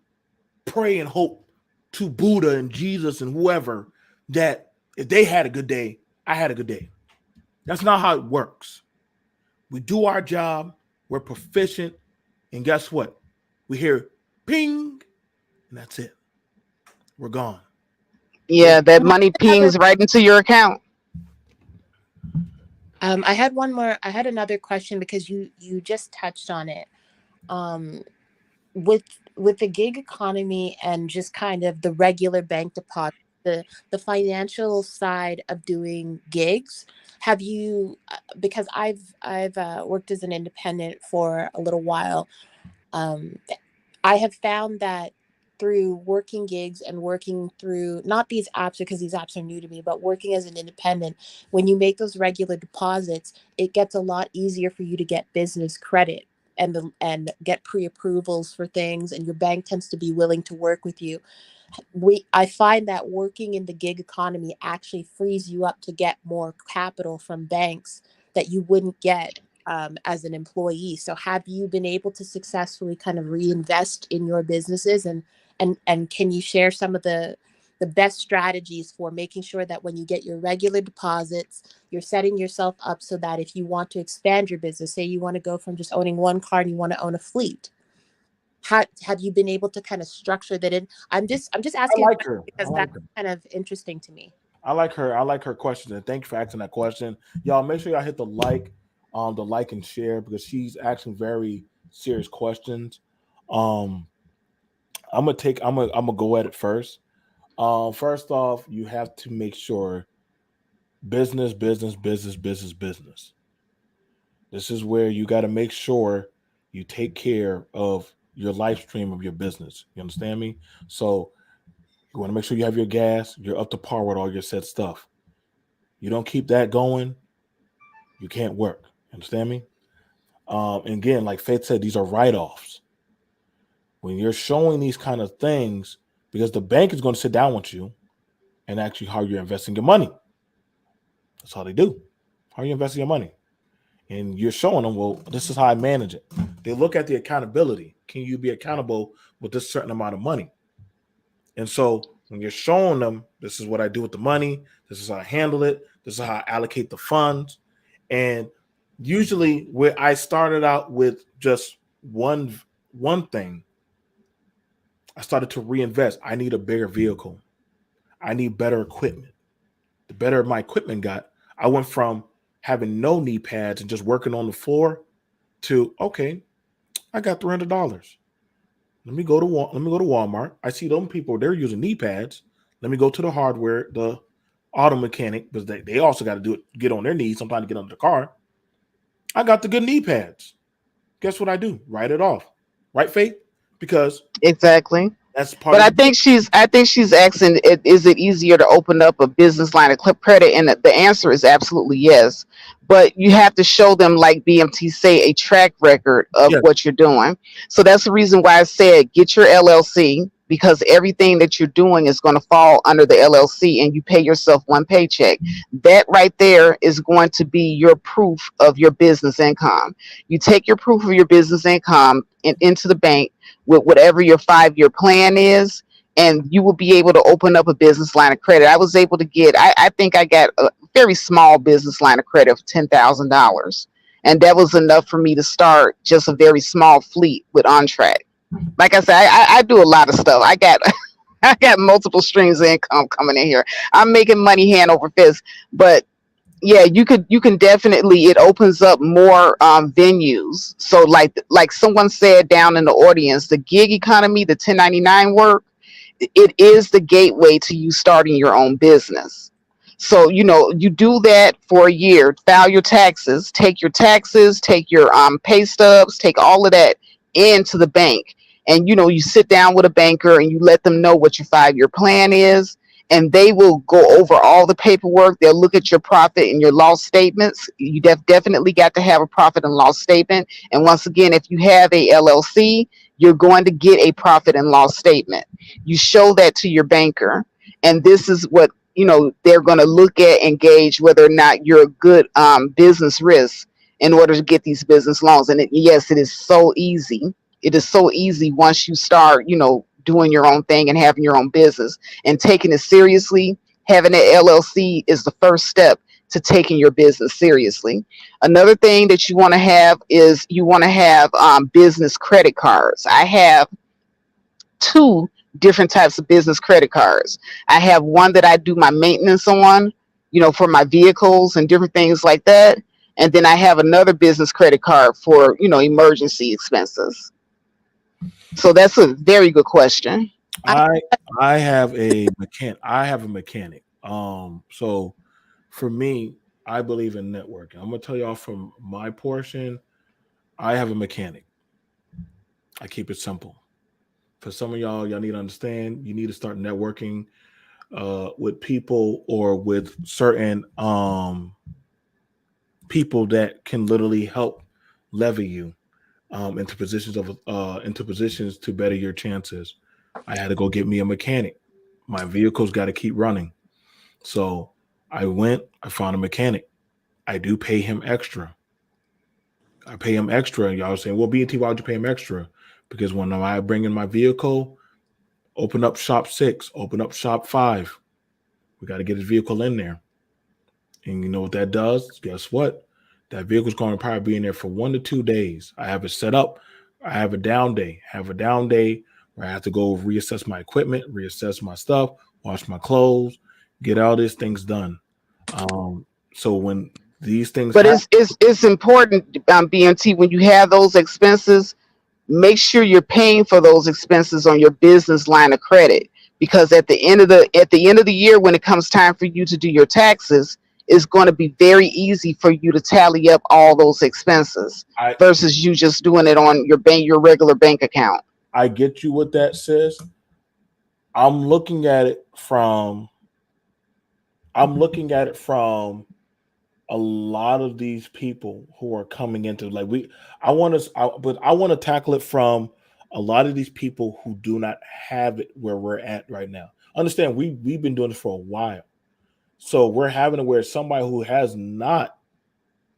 pray and hope to Buddha and Jesus and whoever that if they had a good day, I had a good day. That's not how it works. We do our job. We're proficient. And guess what? We hear ping, and that's it. We're gone. Yeah, that money pings right into your account. I had one more. I had another question because you just touched on it. With the gig economy and just kind of the regular bank deposit, the financial side of doing gigs, have you? Because I've worked as an independent for a little while. I have found that through working gigs and working through not these apps because these apps are new to me, but working as an independent, when you make those regular deposits, it gets a lot easier for you to get business credit and get pre-approvals for things, and your bank tends to be willing to work with you. I find that working in the gig economy actually frees you up to get more capital from banks that you wouldn't get as an employee. So have you been able to successfully kind of reinvest in your businesses, and can you share some of the best strategies for making sure that when you get your regular deposits, you're setting yourself up so that if you want to expand your business, say you want to go from just owning one car and you want to own a fleet, how have you been able to kind of structure that in? I'm just asking I like her because that's kind of interesting to me. I like her question, and thank you for asking that question. Y'all make sure y'all hit the like. to like and share because she's asking very serious questions. Um, I'm gonna go at it first. First off, you have to make sure business, business, business, business, business. This is where you got to make sure you take care of your live stream of your business. You understand me? So you want to make sure you have your gas, you're up to par with all your said stuff. You don't keep that going, you can't work. Understand me? And again, like Faith said, these are write-offs. When you're showing these kind of things, because the bank is going to sit down with you and ask you how you're investing your money. That's how they do. How are you investing your money? And you're showing them, well, this is how I manage it. They look at the accountability. Can you be accountable with this certain amount of money? And so when you're showing them, this is what I do with the money, this is how I handle it, this is how I allocate the funds. And usually where I started out with just one thing, I started to reinvest. I need a bigger vehicle. I need better equipment. The better my equipment got, I went from having no knee pads and just working on the floor to, okay, I got $300. Let me go to Walmart. I see them people, they're using knee pads. Let me go to the hardware, the auto mechanic, because they also got to do it, get on their knees sometimes to get under the car. I got the good knee pads. Guess what I do? Write it off. Right, Faith? Because Exactly. that's part But of I think she's asking, is it easier to open up a business line of credit? And the answer is absolutely yes. But you have to show them, like BMT say, a track record of Yes. what you're doing. So that's the reason why I said get your LLC, because everything that you're doing is going to fall under the LLC and you pay yourself one paycheck. That right there is going to be your proof of your business income. You take your proof of your business income into the bank with whatever your 5-year plan is, and you will be able to open up a business line of credit. I was able to get, I think I got a very small business line of credit of $10,000. And that was enough for me to start just a very small fleet with OnTrack. Like I said, I do a lot of stuff. I got I got multiple streams of income coming in here. I'm making money hand over fist. But yeah, you can definitely, it opens up more venues. So like someone said down in the audience, the gig economy, the 1099 work, it is the gateway to you starting your own business. So you do that for a year, file your taxes, take your pay stubs, take all of that into the bank. And you sit down with a banker and you let them know what your 5-year plan is, and they will go over all the paperwork. They'll look at your profit and your loss statements. You definitely got to have a profit and loss statement. And once again, if you have a LLC, you're going to get a profit and loss statement. You show that to your banker, and this is what they're going to look at and gauge whether or not you're a good business risk in order to get these business loans. And yes, it is so easy. It is so easy once you start, doing your own thing and having your own business and taking it seriously. Having an LLC is the first step to taking your business seriously. Another thing that you want to have is you want to have business credit cards. I have 2 different types of business credit cards. I have one that I do my maintenance on, for my vehicles and different things like that. And then I have another business credit card for, emergency expenses. So that's a very good question. I have a mechanic. So for me, I believe in networking. I'm gonna tell y'all from my portion, I have a mechanic. I keep it simple. For some of y'all need to understand, you need to start networking with people or with certain people that can literally help lever you into positions to better your chances. I had to go get me a mechanic. My vehicle's got to keep running. So I found a mechanic. I do pay him extra. I pay him extra. Y'all are saying, well, BT, why would you pay him extra? Because when I bring in my vehicle, open up shop 6, open up shop 5. We got to get his vehicle in there. And you know what that does? Guess what? That vehicle's going to probably be in there for 1 to 2 days. I have it set up. I have a down day. Where I have to go reassess my equipment, reassess my stuff, wash my clothes, get all these things done. So when These things But happen. it's important, BMT, when you have those expenses, make sure you're paying for those expenses on your business line of credit, because at the end of the year, when it comes time for you to do your taxes, it's going to be very easy for you to tally up all those expenses I versus you just doing it on your regular bank account. I get you what that says. I'm looking at it from I'm looking at it from a lot of these people who are coming into like we but I want to tackle it from a lot of these people who do not have it where we're at right now. Understand, we've been doing this for a while. So we're having it where somebody who has not,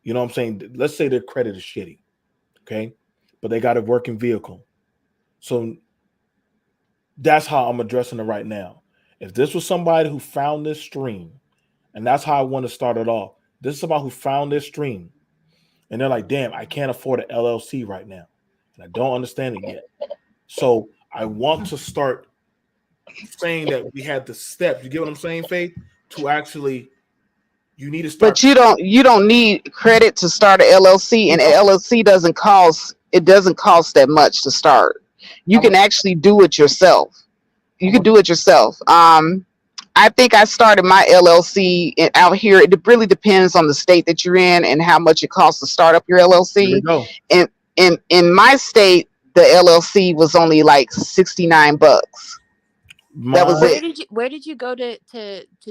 you know what I'm saying, let's say their credit is shitty, okay? But they got a working vehicle. So that's how I'm addressing it right now. If this was somebody who found this stream, and that's how I want to start it off. This is somebody who found this stream, and they're like, damn, I can't afford an LLC right now. And I don't understand it yet. So I want to start saying that we had the steps. You get what I'm saying, Faith? To actually, you need to start. But you don't need credit to start an LLC, and an LLC doesn't cost that much to start. You can actually do it yourself. You can do it yourself. I think I started my LLC out here. It really depends on the state that you're in and how much it costs to start up your There we LLC. go. And in my state, the LLC was only like $69. That was Mine it. Where did you go to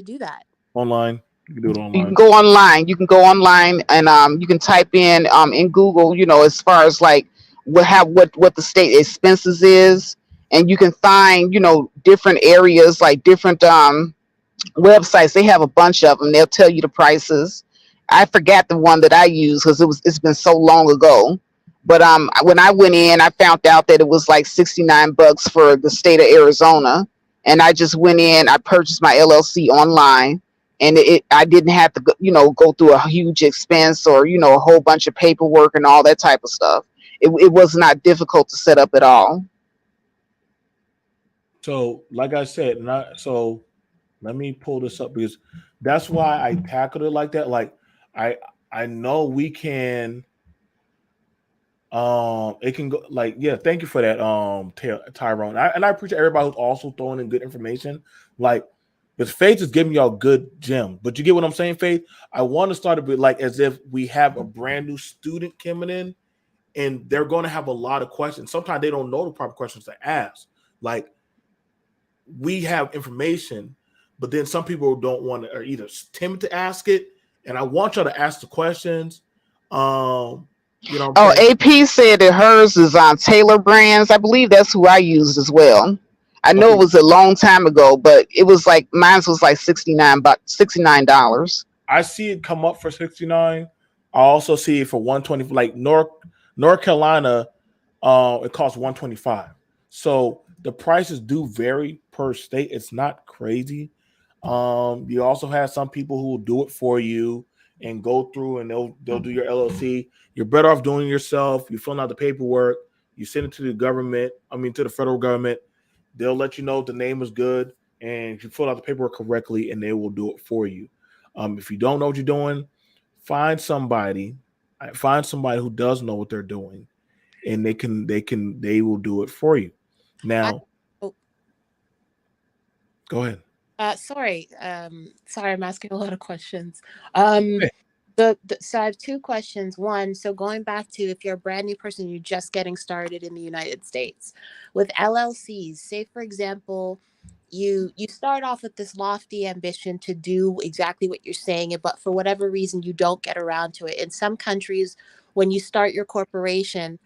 do that? online. You can do it You can online. go online. You can go online and you can type in Google, as far as like what the state expenses is, and you can find different areas, like different websites. They have a bunch of them. They'll tell you the prices. I forgot the one that I used because it's been so long ago. But when I went in, I found out that it was like $69 for the state of Arizona, and I just went in. I purchased my LLC online, and I didn't have to go through a huge expense or a whole bunch of paperwork and all that type of stuff. It was not difficult to set up at all. So, like I said, so let me pull this up because that's why I tackled it like that. Like I I know we can it can go like yeah, thank you for that Tyrone. And I appreciate everybody who's also throwing in good information. Like because Faith is giving y'all good gems. But you get what I'm saying, Faith? I want to start a bit like as if we have a brand new student coming in and they're going to have a lot of questions. Sometimes they don't know the proper questions to ask. Like we have information, but then some people don't want to, are either timid to ask it. And I want y'all to ask the questions. You know what I'm Oh, saying? AP said that hers is on Taylor Brands. I believe that's who I used as well. I know Okay. it was a long time ago, but it was like mine was like $69. I see it come up for 69. I also see it for 120. Like North Carolina, it costs 125. So the prices do vary per state. It's not crazy. You also have some people who will do it for you and go through and they'll do your LLC. You're better off doing it yourself. You fill out the paperwork. You send it to the government. I mean, to the federal government. They'll let you know if the name is good and if you fill out the paperwork correctly, and they will do it for you. If you don't know what you're doing, find somebody who does know what they're doing, and they will do it for you. Now, oh, go ahead. sorry, I'm asking a lot of questions. Um, so I have two questions. One, so going back to if you're a brand new person, you're just getting started in the United States with LLCs. Say, for example, you start off with this lofty ambition to do exactly what you're saying, but for whatever reason, you don't get around to it. In some countries, when you start your corporation,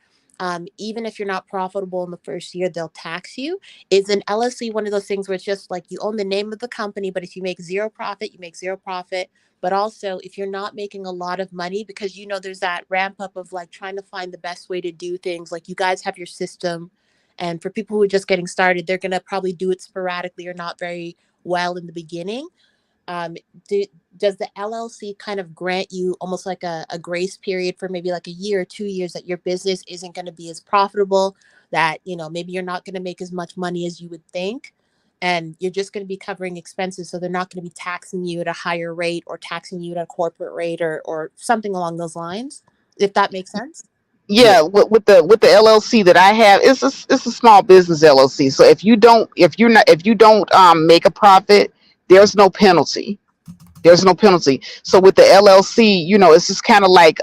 even if you're not profitable in the first year, they'll tax you. Is an LLC one of those things where it's just like you own the name of the company, but if you make zero profit, you make zero profit. But also, if you're not making a lot of money, because there's that ramp up of like trying to find the best way to do things. Like you guys have your system, and for people who are just getting started, they're gonna probably do it sporadically or not very well in the beginning. Um, does the LLC kind of grant you almost like a grace period for maybe like a year or 2 years that your business isn't going to be as profitable, that maybe you're not going to make as much money as you would think? and you're just going to be covering expenses. So they're not going to be taxing you at a higher rate or taxing you at a corporate rate or something along those lines, if that makes sense. Yeah, with the LLC that I have, it's a small business LLC. So if you don't make a profit, there's no penalty. There's no penalty. So with the LLC, it's just kind of like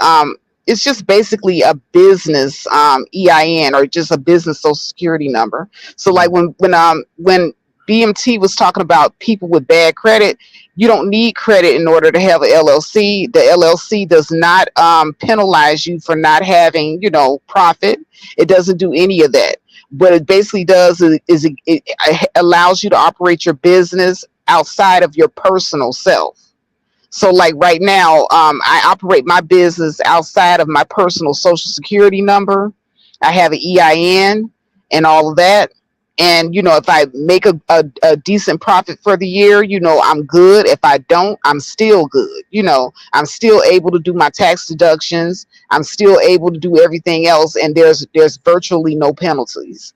it's just basically a business EIN, or just a business social security number. So like when BMT was talking about people with bad credit, you don't need credit in order to have an LLC. The LLC does not penalize you for not having, profit. It doesn't do any of that. What it basically does is it allows you to operate your business outside of your personal self. So like right now, I operate my business outside of my personal social security number. I have an EIN and all of that. And, if I make a decent profit for the year, I'm good. If I don't, I'm still good. I'm still able to do my tax deductions. I'm still able to do everything else. And there's virtually no penalties.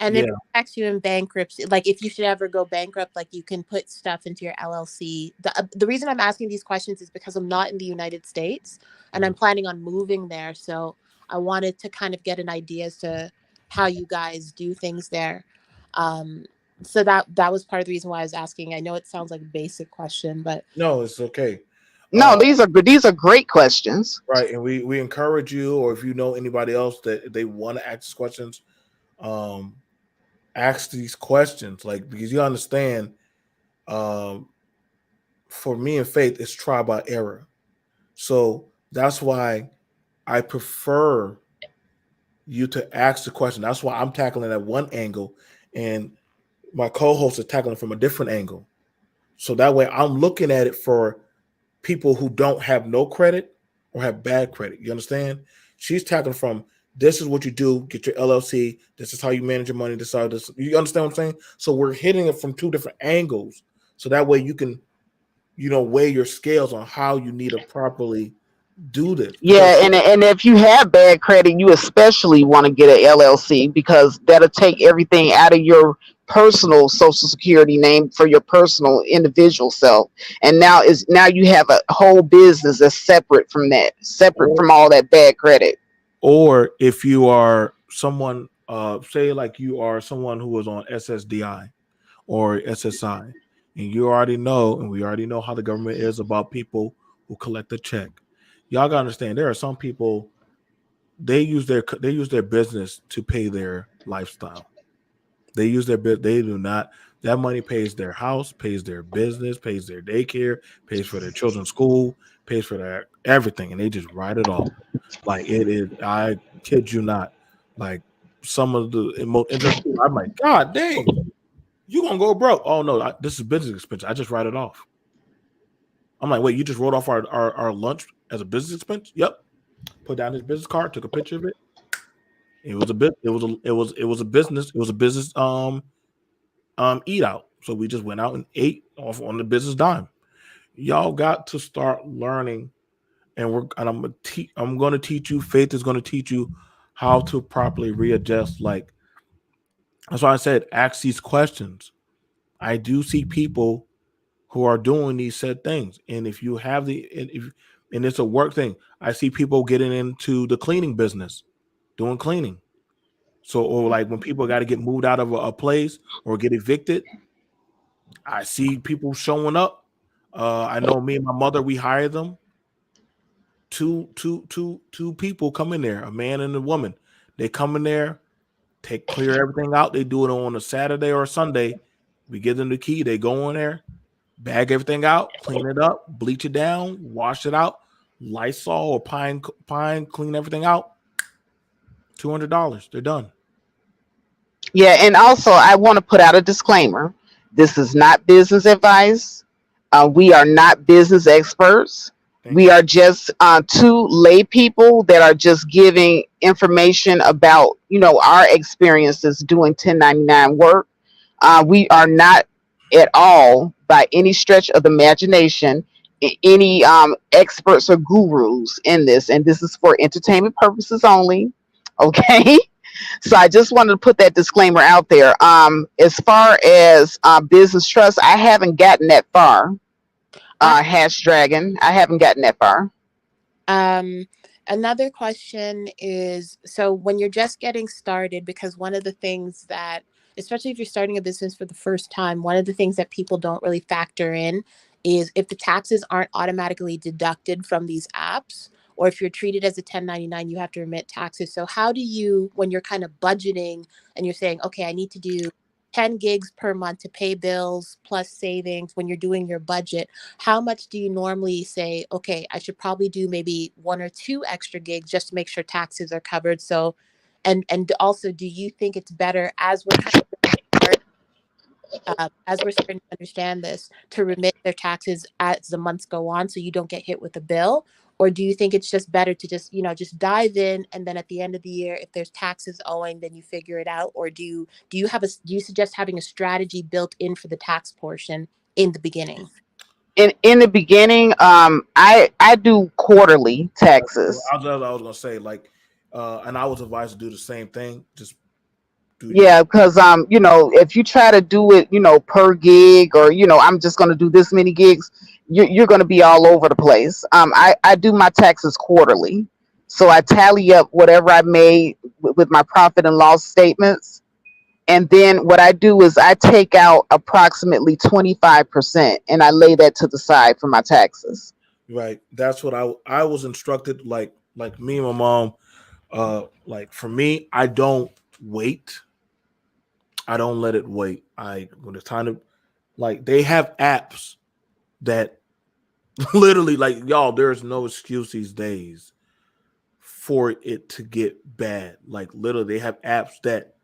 And if it affects you in bankruptcy, like if you should ever go bankrupt, like you can put stuff into your LLC. The reason I'm asking these questions is because I'm not in the United States and I'm planning on moving there. So I wanted to kind of get an idea as to how you guys do things there. So that was part of the reason why I was asking. I know it sounds like a basic question, but No, it's okay. No, these are great questions. Right, and we encourage you, or if you know anybody else that they want to ask questions, ask these questions, like, because you understand, for me and Faith, it's trial by error. So that's why I prefer you to ask the question. That's why I'm tackling at one angle, and my co-host is tackling from a different angle. So that way I'm looking at it for people who don't have no credit or have bad credit. You understand? She's tackling from, this is what you do, get your LLC. This is how you manage your money. This is how this. You understand what I'm saying? So we're hitting it from two different angles. So that way you can, weigh your scales on how you need to properly do this. Yeah, and if you have bad credit, you especially want to get an LLC, because that'll take everything out of your personal social security name for your personal individual self. And now you have a whole business that's separate from that, separate from all that bad credit. Or if you are someone, say like you are someone who was on SSDI or SSI, and you already know, and we already know how the government is about people who collect a check. Y'all gotta understand, there are some people, they use their business to pay their lifestyle. They use their bit. They do not. That money pays their house, pays their business, pays their daycare, pays for their children's school, pays for their everything, and they just write it off. Like, it is. I kid you not. Like, some of the most interesting. I'm like, God dang, you gonna go broke? Oh no, this is business expense. I just write it off. I'm like, wait, you just wrote off our lunch as a business expense? Yep. Put down his business card, took a picture of it. It was a bit. It was a business. It was a business eat out. So we just went out and ate off on the business dime. Y'all got to start learning, and I'm going to teach you. Faith is going to teach you how to properly readjust. Like, that's why I said, ask these questions. I do see people who are doing these said things, and if you have and it's a work thing. I see people getting into the cleaning business, doing cleaning. So, or like when people got to get moved out of a place or get evicted, I see people showing up. I know me and my mother, we hired them. Two people come in there, a man and a woman. They come in there, clear everything out. They do it on a Saturday or a Sunday. We give them the key. They go in there, bag everything out, clean it up, bleach it down, wash it out, Lysol or pine, clean everything out. $200. They're done. Yeah, and also I want to put out a disclaimer. This is not business advice. We are not business experts. We are just two lay people that are just giving information about, our experiences doing 1099 work. We are not at all, by any stretch of the imagination, any experts or gurus in this. And this is for entertainment purposes only. Okay. So I just wanted to put that disclaimer out there. As far as business trust, I haven't gotten that far. Hash Dragon, I haven't gotten that far. Another question is, so when you're just getting started, because one of the things that, especially if you're starting a business for the first time, one of the things that people don't really factor in is if the taxes aren't automatically deducted from these apps, or if you're treated as a 1099, you have to remit taxes. So how do you, when you're kind of budgeting and you're saying, okay, I need to do 10 gigs per month to pay bills plus savings, when you're doing your budget, how much do you normally say, okay, I should probably do maybe 1 or 2 extra gigs just to make sure taxes are covered? So, and also, do you think it's better as we're kind of as we're starting to understand this, to remit their taxes as the months go on so you don't get hit with a bill? Or do you think it's just better to just, just dive in, and then at the end of the year, if there's taxes owing, then you figure it out? Or do you suggest having a strategy built in for the tax portion in the beginning? In the beginning, I do quarterly taxes. I was gonna say, like, and I was advised to do the same thing. Just do Yeah, because if you try to do it, per gig, or I'm just gonna do this many gigs, you're gonna be all over the place. I do my taxes quarterly, so I tally up whatever I made with my profit and loss statements, and then what I do is I take out approximately 25%, and I lay that to the side for my taxes. right. That's what I was instructed. Like me and my mom. Like for me, I don't wait. I don't let it wait. When it's time to, like, they have apps that literally, like, y'all, there's no excuse these days for it to get bad. Like, literally, they have apps that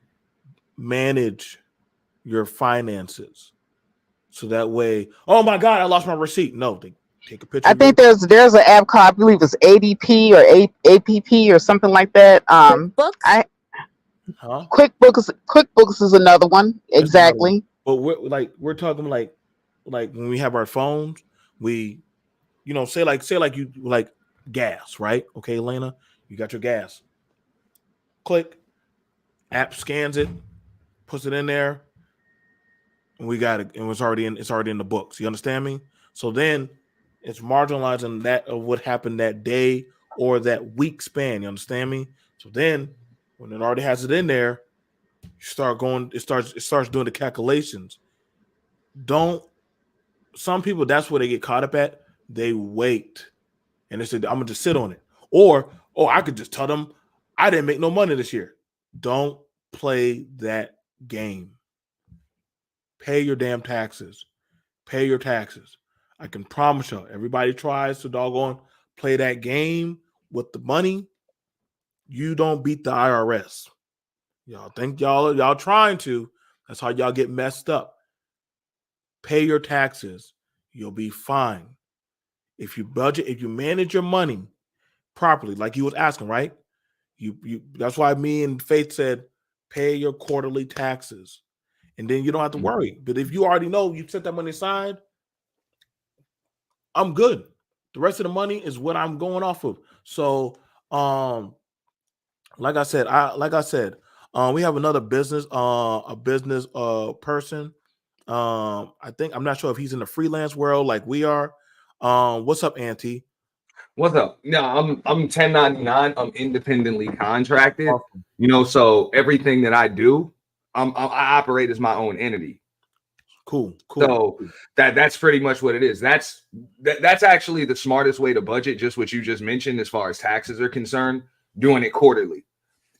manage your finances. So that way, oh my God, I lost my receipt. No, they take a picture. I think there's an app called, I believe it's ADP or APP or something like that. Books? QuickBooks is another one. Exactly. But we're talking like when we have our phones, we, say like you like gas, right? Okay, Elena, you got your gas. Click, app scans it, puts it in there, and we got it, and it's already in the books. You understand me? So then it's marginalizing that of what happened that day or that week span. You understand me? So then when it already has it in there, you start going, it starts doing the calculations. Some people, that's where they get caught up at. They wait and they said, I'm gonna just sit on it. Or I could just tell them I didn't make no money this year. Don't play that game. Pay your damn taxes. Pay your taxes. I can promise you, everybody tries to doggone play that game with the money. You don't beat the IRS. Y'all think y'all trying to. That's how y'all get messed up. Pay your taxes. You'll be fine. If you budget, if you manage your money properly, like you was asking, right? You that's why me and Faith said pay your quarterly taxes. And then you don't have to worry. But if you already know you set that money aside, I'm good. The rest of the money is what I'm going off of. So like I said, we have another business, a business person. I think, I'm not sure if he's in the freelance world like we are. What's up, Auntie? What's up? No, I'm 1099. I'm independently contracted. Awesome. So everything that I do, I operate as my own entity. Cool. So that's pretty much what it is. That's actually the smartest way to budget. Just what you just mentioned, as far as taxes are concerned, doing it quarterly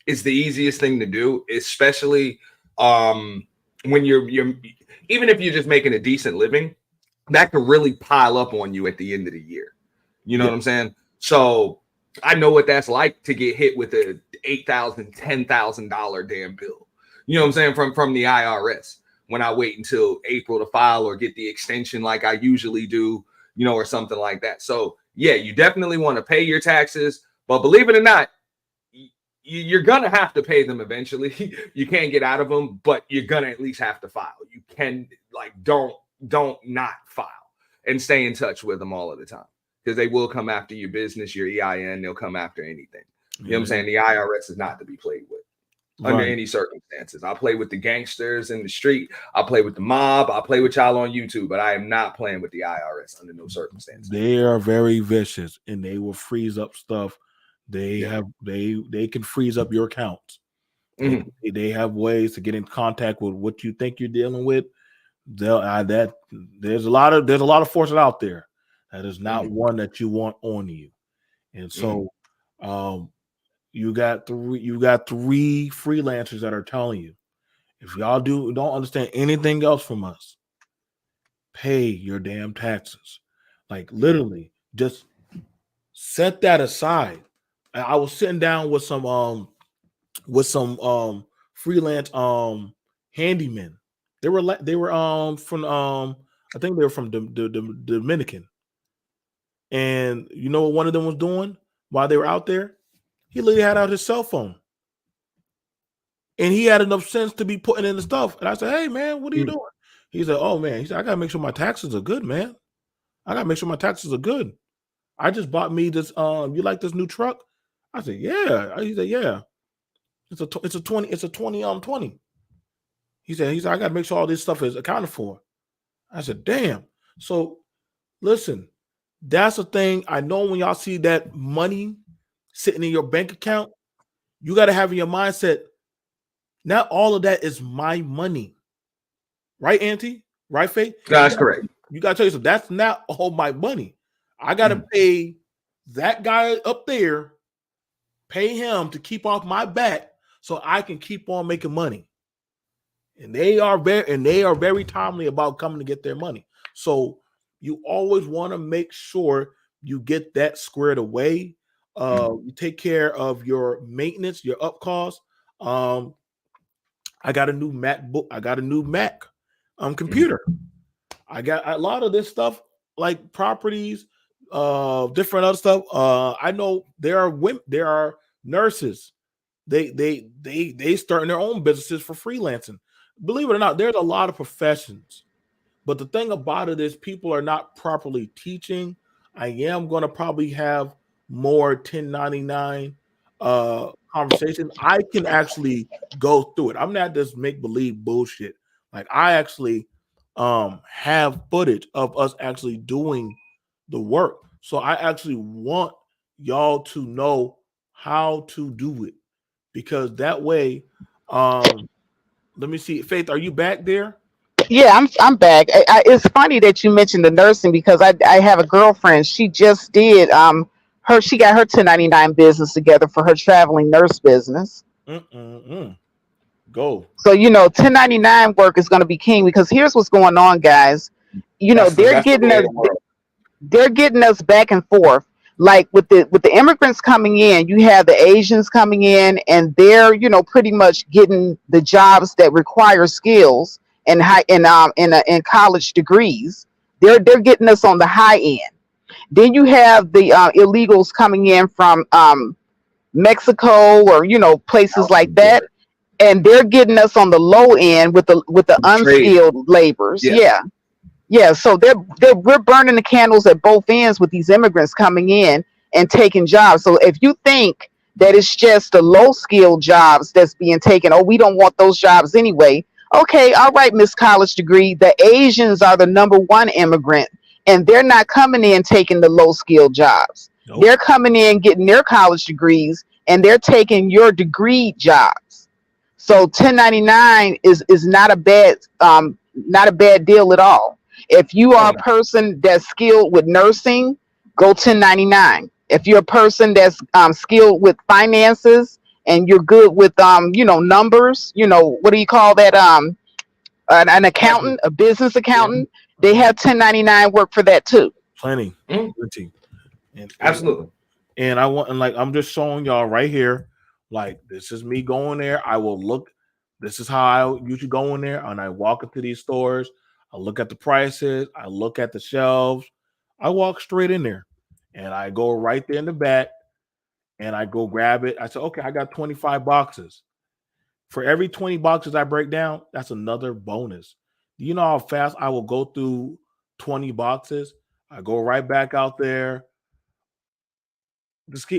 is the easiest thing to do, especially when you're even if you're just making a decent living, that could really pile up on you at the end of the year. You know what I'm saying? So I know what that's like to get hit with a $8,000, $10,000 damn bill. You know what I'm saying? From the IRS, when I wait until April to file or get the extension like I usually do, or something like that. So yeah, you definitely want to pay your taxes, but believe it or not, you're going to have to pay them eventually. You can't get out of them, but you're going to at least have to file. You can, don't not file, and stay in touch with them all of the time, because they will come after your business, your EIN. They'll come after anything. You know what I'm saying? The IRS is not to be played with. under Right. any circumstances. I play with the gangsters in the street. I play with the mob. I play with y'all on YouTube, but I am not playing with the IRS under no circumstances. They are very vicious, and they will freeze up stuff. They Yeah. have they can freeze up your accounts. Mhm. They have ways to get in contact with what you think you're dealing with. They'll that there's a lot of forces out there. That is not Mhm. one that you want on you. And so you got three freelancers that are telling you, if y'all don't understand anything else from us, pay your damn taxes. Like literally, just set that aside. I was sitting down with some freelance handymen. They were from I think they were from the Dominican. And you know what one of them was doing while they were out there? He literally had out his cell phone. And he had enough sense to be putting in the stuff. And I said, "Hey man, what are you doing?" He said, "Oh man," he said, "I gotta make sure my taxes are good, man. I gotta make sure my taxes are good. I just bought me this. You like this new truck?" I said, "Yeah." He said, "Yeah. It's a 20. It's a 20. He said, I gotta make sure all this stuff is accounted for." I said, "Damn." So listen, that's the thing. I know when y'all see that money sitting in your bank account, you got to have in your mindset, not all of that is my money. Right, Auntie? Right, Faith? That's correct. You got to tell yourself, that's not all my money. I got to pay that guy up there, pay him to keep off my back so I can keep on making money. And they are very timely about coming to get their money. So you always want to make sure you get that squared away. You take care of your maintenance, your up costs. I got a new MacBook. I got a new Mac computer. I got a lot of this stuff like properties, different other stuff. I know there are nurses. They starting their own businesses for freelancing. Believe it or not, there's a lot of professions. But the thing about it is people are not properly teaching. I am going to probably have more 1099 conversation. I can actually go through it. I'm not just make believe bullshit. Like I actually have footage of us actually doing the work. So I actually want y'all to know how to do it, because that way let me see. Faith, are you back there? Yeah, I'm back. It's funny that you mentioned the nursing because I have a girlfriend. She just did she got her 1099 business together for her traveling nurse business. Go. So 1099 work is going to be king because here's what's going on, guys. That's the way of the world. They're getting us back and forth. Like with the immigrants coming in, you have the Asians coming in, and they're pretty much getting the jobs that require skills and high in college degrees. They're getting us on the high end. Then you have the illegals coming in from Mexico or places like that, and they're getting us on the low end with the Trade. unskilled laborers. Yeah. Yeah, so we're burning the candles at both ends with these immigrants coming in and taking jobs. So if you think that it's just the low skilled jobs that's being taken, oh, we don't want those jobs anyway. Okay, all right, Miss College Degree. The Asians are the number one immigrant, and they're not coming in taking the low skilled jobs. Nope. They're coming in getting their college degrees, and they're taking your degree jobs. So 1099 is not a bad deal at all. If you are a person that's skilled with nursing, go 1099. If you're a person that's skilled with finances and you're good with numbers, what do you call that? An accountant, a business accountant, they have 1099 work for that too. Plenty. Absolutely. And I'm just showing y'all right here. Like this is me going there. I will look. This is how I usually go in there, and I walk into these stores. I look at the prices. I look at the shelves. I walk straight in there, and I go right there in the back, and I go grab it. I say, okay, I got 25 boxes. For every 20 boxes I break down, that's another bonus. Do you know how fast I will go through 20 boxes? I go right back out there.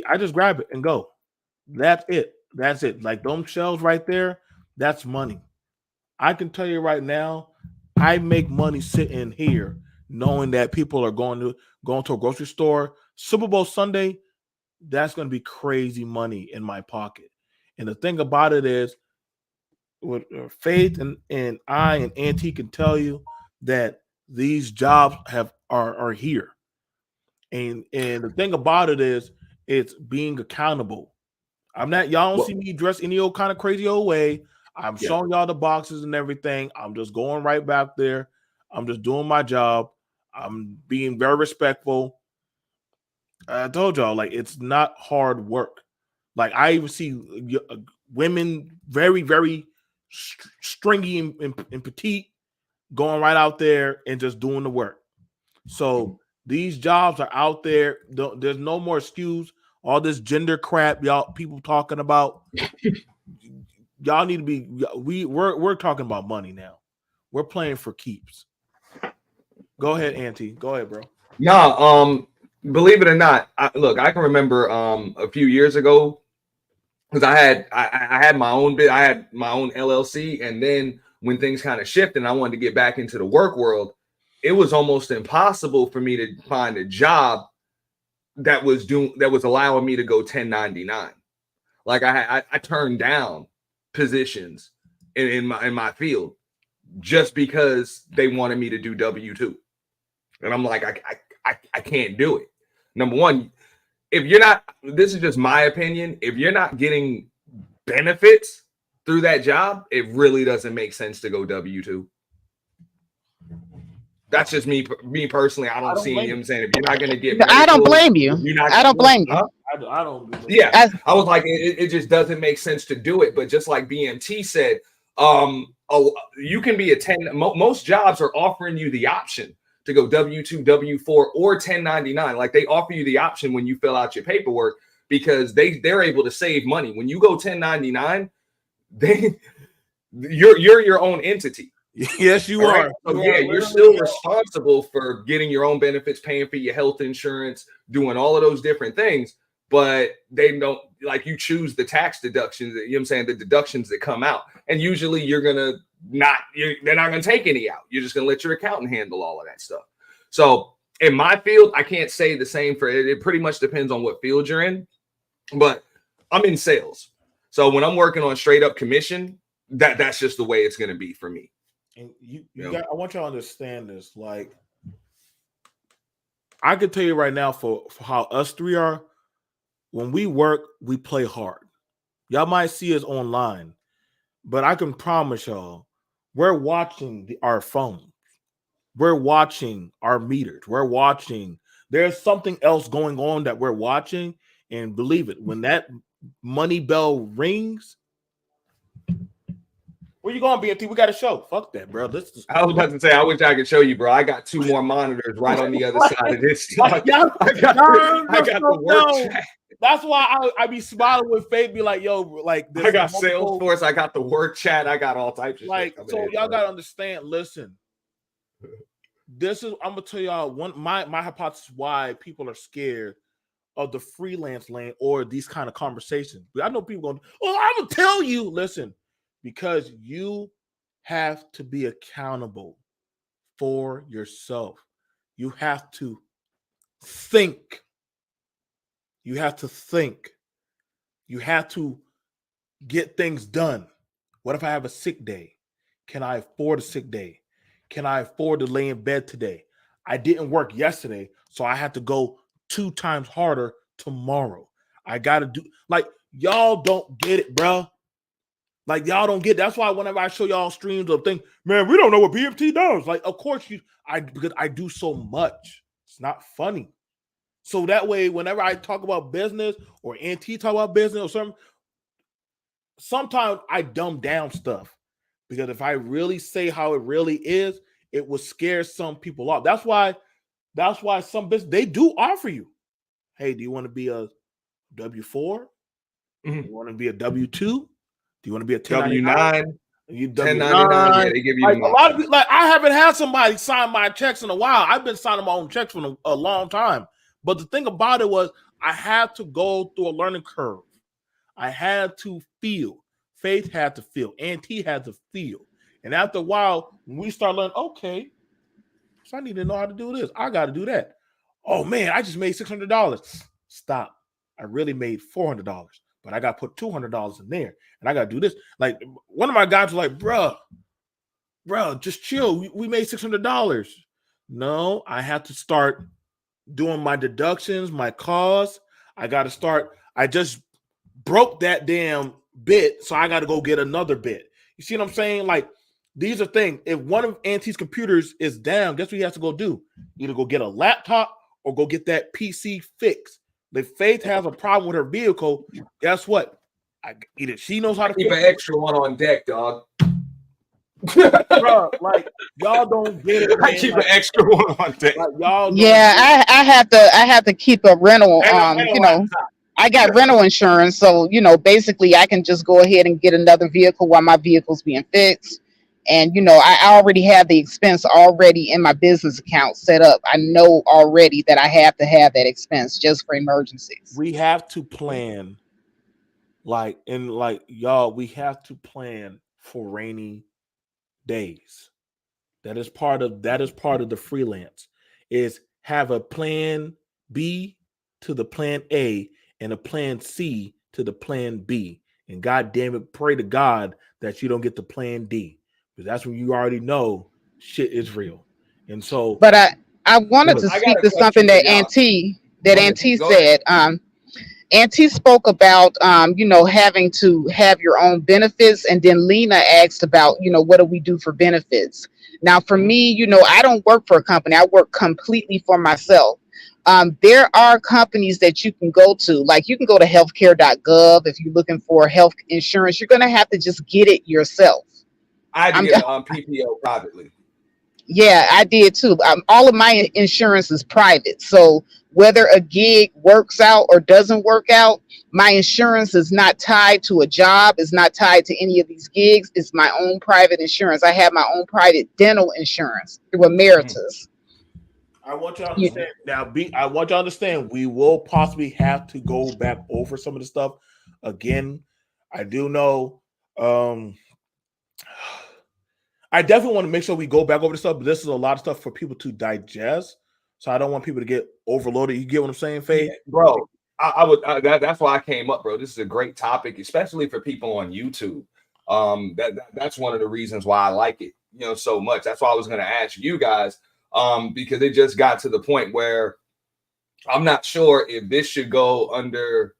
I just grab it and go. That's it. That's it. Like them shells right there, that's money. I can tell you right now, I make money sitting here knowing that people are going to a grocery store. Super Bowl Sunday, that's going to be crazy money in my pocket. And the thing about it is, with Faith and I and Auntie can tell you that these jobs are here. And the thing about it is, it's being accountable. I'm not, y'all don't see me dressed any old kind of crazy old way. I'm showing y'all the boxes and everything. I'm just going right back there. I'm just doing my job. I'm being very respectful. I told y'all, like, it's not hard work. Like, I even see women very, very stringy and petite going right out there and just doing the work. So these jobs are out there. There's no more excuse. All this gender crap y'all people talking about. Y'all need to be. We're talking about money now. We're playing for keeps. Go ahead, Auntie. Go ahead, bro. Nah, believe it or not, I can remember a few years ago, because I had my own bit. I had my own LLC, and then when things kind of shifted and I wanted to get back into the work world, it was almost impossible for me to find a job that was allowing me to go 1099. Like I turned down positions in my field just because they wanted me to do W-2. And I'm like, I can't do it. Number one, if you're not, this is just my opinion, if you're not getting benefits through that job, it really doesn't make sense to go W-2. That's just me personally. I don't see him saying, if you're not going to get I don't blame you. I don't blame you. I don't. Yeah, I was like, it just doesn't make sense to do it. But just like BMT said, you can be a 10. Most jobs are offering you the option to go W-2, W-4, or 1099. Like, they offer you the option when you fill out your paperwork, because they're able to save money. When you go 1099, you're your own entity. Yes, you are. So you're still responsible for getting your own benefits, paying for your health insurance, doing all of those different things. But they don't, like, you choose the tax deductions, you know what I'm saying, the deductions that come out. And usually they're not going to take any out. You're just going to let your accountant handle all of that stuff. So in my field, I can't say the same for it. It pretty much depends on what field you're in. But I'm in sales. So when I'm working on straight up commission, that's just the way it's going to be for me. And I want y'all to understand this. Like, I can tell you right now, for how us three are, when we work, we play hard. Y'all might see us online, but I can promise y'all, we're watching our phones. We're watching our meters. We're watching. There's something else going on that we're watching. And believe it, when that money bell rings, where you going, BMT? We got a show. Fuck that, bro. I was about to say, I wish I could show you, bro. I got 2 more monitors right on the other side of this. I got the work chat. That's why I be smiling with Faith, be like, yo, like, I got Salesforce, I got the work chat, I got all types of like, shit. So y'all gotta understand, listen. I'm gonna tell y'all my hypothesis why people are scared of the freelance lane or these kind of conversations. But I know people going, I'm gonna tell you, listen, because you have to be accountable for yourself. You have to think. You have to think. You have to get things done. What if I have a sick day? Can I afford a sick day? Can I afford to lay in bed today? I didn't work yesterday, so I have to go 2 times harder tomorrow. I got to do, like, y'all don't get it, bro. Like, y'all don't get it. That's why whenever I show y'all streams of things, man, we don't know what BMT does. Like, of course because I do so much. It's not funny. So that way, whenever I talk about business or Auntie talk about business or something, sometimes I dumb down stuff, because if I really say how it really is, it will scare some people off. That's why some business, they do offer you, hey, do you want to be a W-4? Mm-hmm. Do you want to be a W-2? Do you want to be a W-9? 1099, yeah, they give you like, a lot of people. Like, I haven't had somebody sign my checks in a while. I've been signing my own checks for a long time. But the thing about it was, I had to go through a learning curve. I had to feel. Faith had to feel. Auntie had to feel. And after a while, when we start learning, okay, so I need to know how to do this. I got to do that. Oh man, I just made $600. Stop. I really made $400, but I got to put $200 in there, and I got to do this. Like one of my guys was like, bro, just chill. We made $600. No, I have to start doing my deductions, my costs. I got to start. I just broke that damn bit, so I got to go get another bit. You see what I'm saying? Like, these are things. If one of Auntie's computers is down, guess what he has to go do? Either go get a laptop or go get that PC fixed. If Faith has a problem with her vehicle, guess what? Either she knows how to keep an extra one on deck, dog. Bro, like y'all don't get it. I keep an extra one on deck. Like, y'all Yeah, I have to keep a rental. I got rental insurance, so basically I can just go ahead and get another vehicle while my vehicle's being fixed. And I already have the expense already in my business account set up. I know already that I have to have that expense just for emergencies. We have to plan, y'all, we have to plan for rainy days. That is part of the freelance, is have a plan B to the plan A and a plan C to the plan B. And God damn it, pray to God that you don't get the plan D. Because that's when you already know shit is real. And so, but I wanted to speak to something that Auntie said. Auntie spoke about having to have your own benefits, and then Lena asked about what do we do for benefits. Now for me, I don't work for a company. I work completely for myself. There are companies that you can go to, like you can go to healthcare.gov. If you're looking for health insurance, you're going to have to just get it yourself. I did PPO privately. Yeah, I did too. All of my insurance is private. So whether a gig works out or doesn't work out, my insurance is not tied to a job. It's not tied to any of these gigs. It's my own private insurance. I have my own private dental insurance through Emeritus. I want y'all to understand I want y'all to understand we will possibly have to go back over some of the stuff again. I do know. I definitely want to make sure we go back over the stuff, but this is a lot of stuff for people to digest. So I don't want people to get overloaded. You get what I'm saying, Faye? Yeah, bro, I would. That's why I came up, bro. This is a great topic, especially for people on YouTube. That's one of the reasons why I like it, so much. That's why I was going to ask you guys, because it just got to the point where I'm not sure if this should go under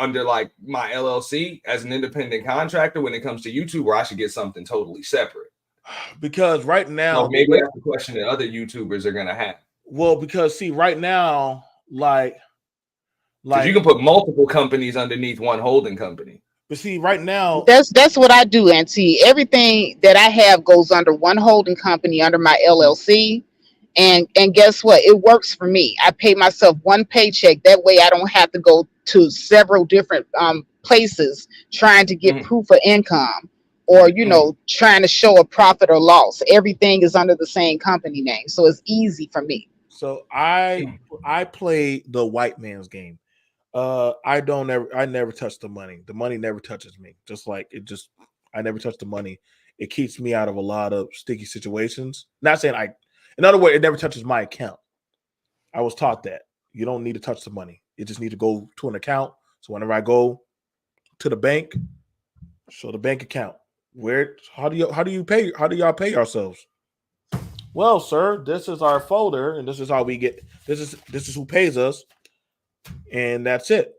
like my LLC as an independent contractor when it comes to YouTube, or I should get something totally separate. Because right now, maybe that's the question that other YouTubers are gonna have. Well, because see, right now, like you can put multiple companies underneath one holding company. But see, right now, that's what I do, Auntie. Everything that I have goes under one holding company under my LLC, and guess what? It works for me. I pay myself one paycheck. That way, I don't have to go to several different places trying to get proof of income. Or, trying to show a profit or loss. Everything is under the same company name. So it's easy for me. So I play the white man's game. I never touch the money. The money never touches me. I never touch the money. It keeps me out of a lot of sticky situations. Not saying in other words, it never touches my account. I was taught that you don't need to touch the money. You just need to go to an account. So whenever I go to the bank, show the bank account. How do y'all pay yourselves? Well, sir, this is our folder, and this is how we get. This is who pays us, and that's it.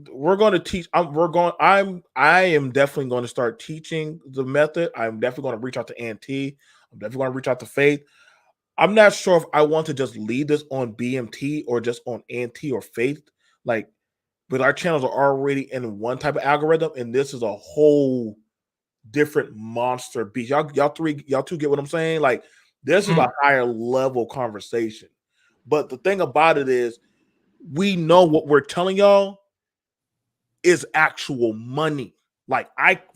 We're going to teach. I am definitely going to start teaching the method. I'm definitely going to reach out to Auntie. I'm definitely going to reach out to Faith. I'm not sure if I want to just leave this on BMT or just on Auntie or Faith. But our channels are already in one type of algorithm, and this is a whole different monster beast. Y'all two get what I'm saying? Like, this is a higher level conversation. But the thing about it is, we know what we're telling y'all is actual money.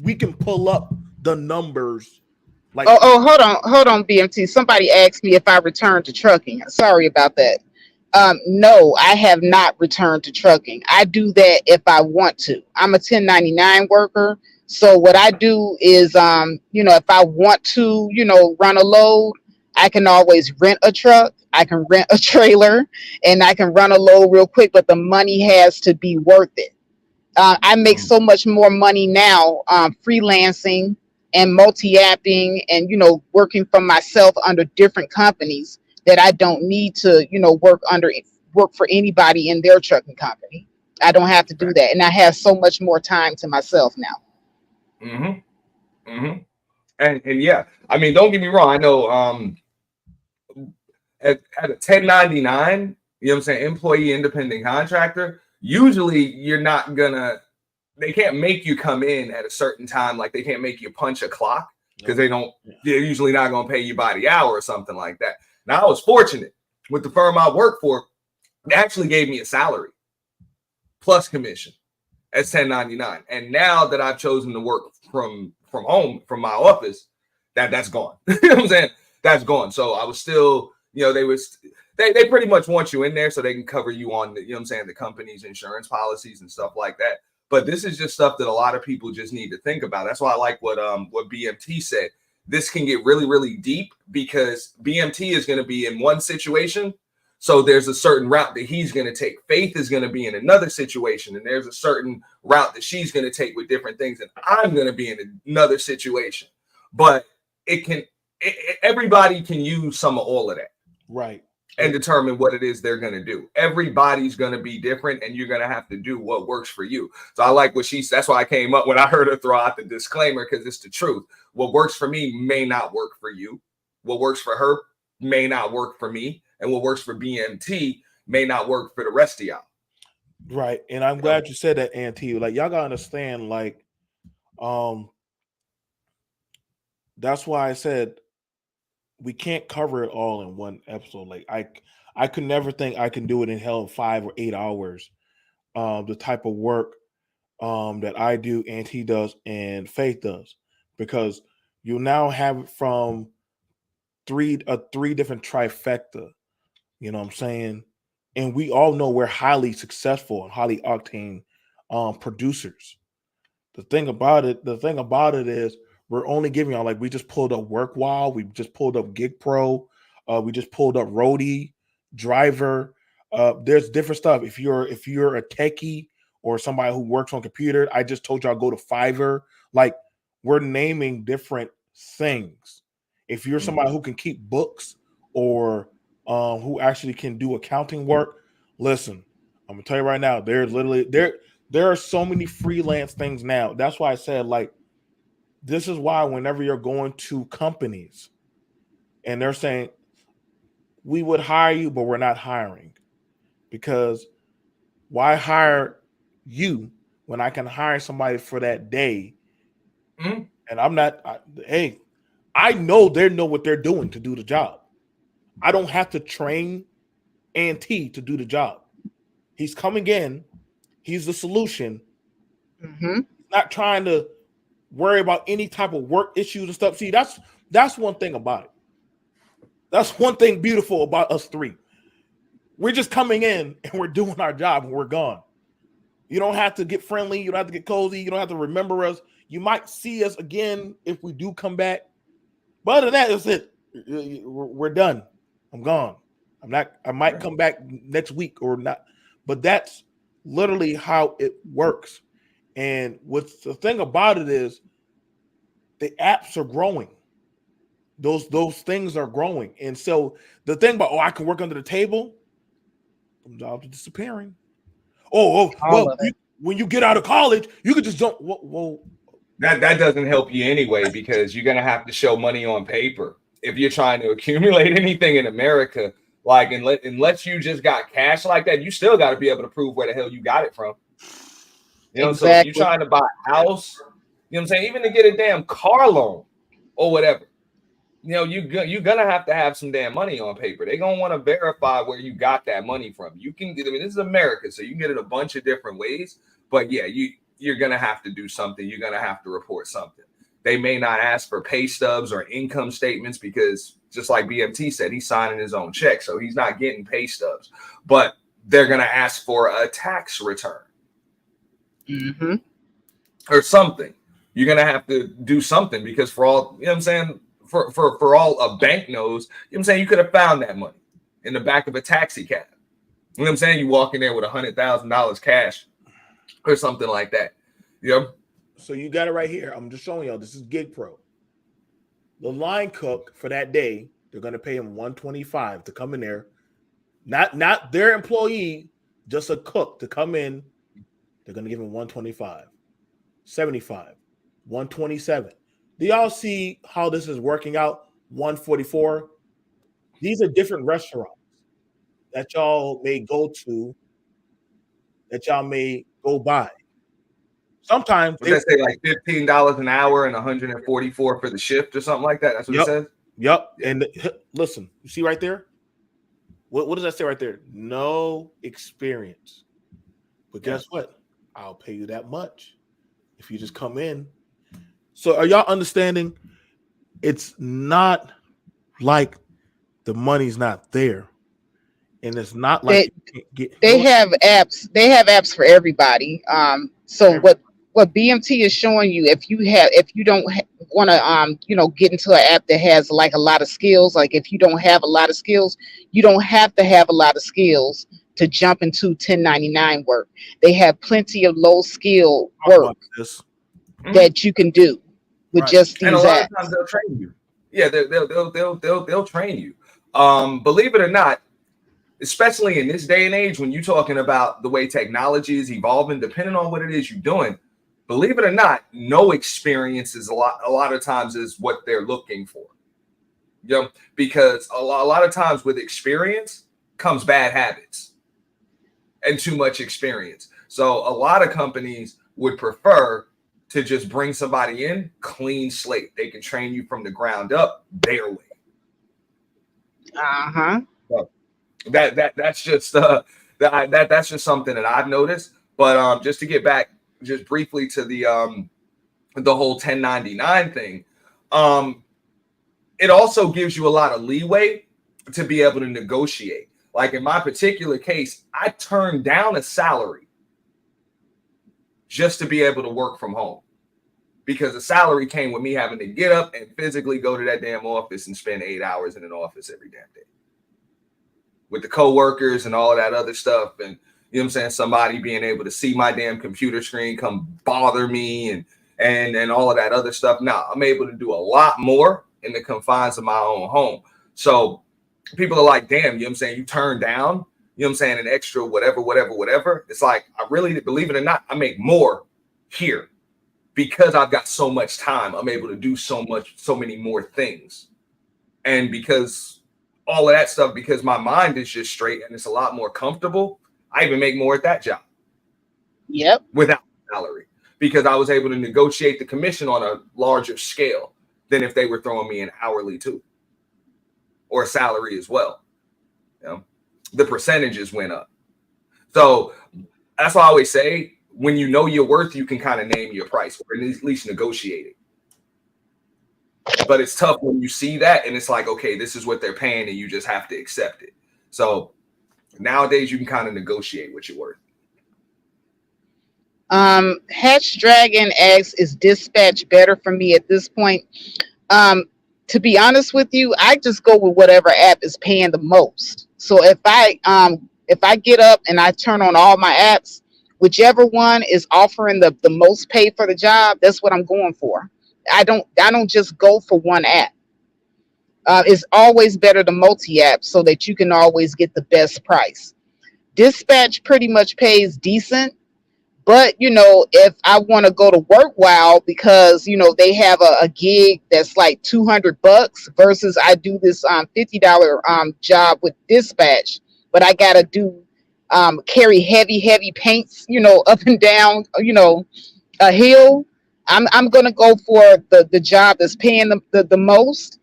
We can pull up the numbers. Hold on, BMT. Somebody asked me if I returned to trucking. Sorry about that. No, I have not returned to trucking. I do that if I want to. I'm a 1099 worker. So what I do is, if I want to, run a load, I can always rent a truck. I can rent a trailer and I can run a load real quick, but the money has to be worth it. I make so much more money now, freelancing and multi-apping and, working for myself under different companies that I don't need to, work for anybody in their trucking company. I don't have to do that. And I have so much more time to myself now. Mm-hmm. Mm-hmm. And yeah, I mean, don't get me wrong. I know at a 1099, you know what I'm saying, employee independent contractor, usually you're not gonna, they can't make you come in at a certain time. Like they can't make you punch a clock because they're usually not gonna pay you by the hour or something like that. Now I was fortunate with the firm I work for, they actually gave me a salary plus commission as 1099. And now that I've chosen to work from home, from my office, that's gone. You know what I'm saying? That's gone. So I was still, they pretty much want you in there so they can cover you on the, the company's insurance policies and stuff like that. But this is just stuff that a lot of people just need to think about. That's why I like what BMT said. This can get really, really deep because BMT is going to be in one situation. So there's a certain route that he's going to take. Faith is going to be in another situation, and there's a certain route that she's going to take with different things, and I'm going to be in another situation. But everybody can use some of all of that, right? And determine what it is they're going to do. Everybody's going to be different, and you're going to have to do what works for you. So I like what she said. That's why I came up when I heard her throw out the disclaimer, because it's the truth. What works for me may not work for you. What works for her may not work for me. And what works for BMT may not work for the rest of y'all. Right. And I'm glad you said that, Auntie. Like, y'all gotta understand, like, that's why I said we can't cover it all in one episode. Like, I could never think I can do it in 5 or 8 hours. The type of work that I do, Auntie does, and Faith does, because you now have it from three different trifecta. You know what I'm saying? And we all know we're highly successful and highly octane producers. The thing about it is we're only giving y'all, like, we just pulled up WorkWall, we just pulled up Gig Pro, we just pulled up Roadie, Driver. There's different stuff. If you're a techie or somebody who works on computer, I just told y'all go to Fiverr. Like, we're naming different things. If you're somebody who can keep books or who actually can do accounting work, listen, I'm gonna tell you right now, there are so many freelance things now. That's why I said, like, this is why whenever you're going to companies and they're saying we would hire you, but we're not hiring, because why hire you when I can hire somebody for that day? And I'm not. I know they know what they're doing to do the job. I don't have to train Auntie to do the job. He's coming in. He's the solution. Mm-hmm. Not trying to worry about any type of work issues and stuff. See, that's one thing about it. That's one thing beautiful about us three. We're just coming in and we're doing our job and we're gone. You don't have to get friendly. You don't have to get cozy. You don't have to remember us. You might see us again if we do come back. But other than that, that's it. We're done. I'm gone. I might come back next week or not. But that's literally how it works. And what's the thing about it is the apps are growing. Those things are growing. And so the thing about, I can work under the table, jobs are disappearing. When you get out of college, you could just don't. Whoa. That doesn't help you anyway, because you're gonna have to show money on paper if you're trying to accumulate anything in America. Like, unless you just got cash like that, you still got to be able to prove where the hell you got it from. You know, exactly. So if you're trying to buy a house, you know what I'm saying, even to get a damn car loan or whatever, you know, you're gonna have to have some damn money on paper. They're gonna want to verify where you got that money from. You can get, I mean, this is America, so you can get it a bunch of different ways. But yeah, you're gonna have to do something. You're gonna have to report something. They may not ask for pay stubs or income statements because just like BMT said, he's signing his own check, so he's not getting pay stubs. But they're going to ask for a tax return or something. You're going to have to do something, because for all, you know what I'm saying, for all a bank knows, you know what I'm saying, you could have found that money in the back of a taxi cab. You know what I'm saying? You walk in there with $100,000 cash or something like that. You know? So you got it right here. I'm just showing y'all. This is Gig Pro. The line cook for that day, they're going to pay him $125 to come in there. Not their employee, just a cook to come in. They're going to give him $125, $75, $127. Do y'all see how this is working out? $144. These are different restaurants that y'all may go to, that y'all may go by. Sometimes they say like $15 an hour and $144 for the shift or something like that. That's what it says. Yep. And listen, you see right there? What does that say right there? No experience. But guess what? I'll pay you that much if you just come in. So are y'all understanding? It's not like the money's not there. And it's not like they have apps. They have apps for everybody. So what BMT is showing you, if you don't want to get into an app that has like a lot of skills, like if you don't have a lot of skills, you don't have to have a lot of skills to jump into 1099 work. They have plenty of low skill work that you can do with just these and a lot apps. of times they'll train you. Yeah, they'll train you. Believe it or not, especially in this day and age, when you're talking about the way technology is evolving, depending on what it is you're doing, believe it or not, no experience is a lot of times is what they're looking for. You know, because a lot of times with experience comes bad habits and too much experience. So a lot of companies would prefer to just bring somebody in clean slate. They can train you from the ground up their way. So that's just that's just something that I've noticed. But just to get back just briefly to the whole 1099 thing, it also gives you a lot of leeway to be able to negotiate. Like in my particular case, I turned down a salary just to be able to work from home, because the salary came with me having to get up and physically go to that damn office and spend 8 hours in an office every damn day with the coworkers and all of that other stuff. And you know what I'm saying? Somebody being able to see my damn computer screen come bother me and all of that other stuff. Now I'm able to do a lot more in the confines of my own home. So people are like, damn, you know what I'm saying? You turn down, you know what I'm saying, an extra whatever. It's like, I really, believe it or not, I make more here because I've got so much time. I'm able to do so many more things. And because all of that stuff, because my mind is just straight and it's a lot more comfortable, I even make more at that job. Yep. Without salary, because I was able to negotiate the commission on a larger scale than if they were throwing me an hourly too, or a salary as well. You know, the percentages went up. So that's why I always say, when you know your worth, you can kind of name your price or at least negotiate it. But it's tough when you see that and it's like, okay, this is what they're paying and you just have to accept it. So nowadays you can kind of negotiate what you're worth. Hatch Dragon asks, is dispatch better for me at this point? To be honest with you, I just go with whatever app is paying the most. So if I get up and I turn on all my apps, whichever one is offering the most pay for the job, that's what I'm going for. I don't just go for one app. It's always better to multi-app so that you can always get the best price. Dispatch pretty much pays decent, but if I want to go to WorkWow because they have a gig that's like $200 versus I do this $50 job with Dispatch, but I gotta do carry heavy paints up and down a hill. I'm gonna go for the job that's paying the most,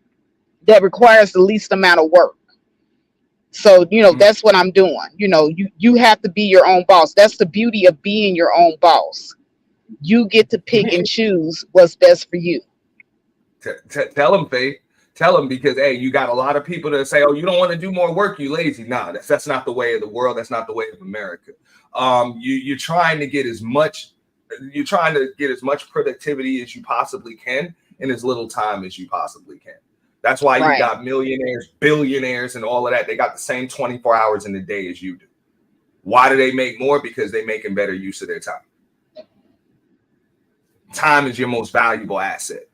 that requires the least amount of work. So that's what I'm doing. You have to be your own boss. That's the beauty of being your own boss. You get to pick and choose what's best for you. Tell them, Faye. Tell them, because hey, you got a lot of people that say, "Oh, you don't want to do more work, you lazy." Nah, that's not the way of the world. That's not the way of America. You're trying to get as much productivity as you possibly can in as little time as you possibly can. That's why you Right. got millionaires, billionaires, and all of that. They got the same 24 hours in the day as you do. Why do they make more? Because they're making better use of their time. Time is your most valuable asset.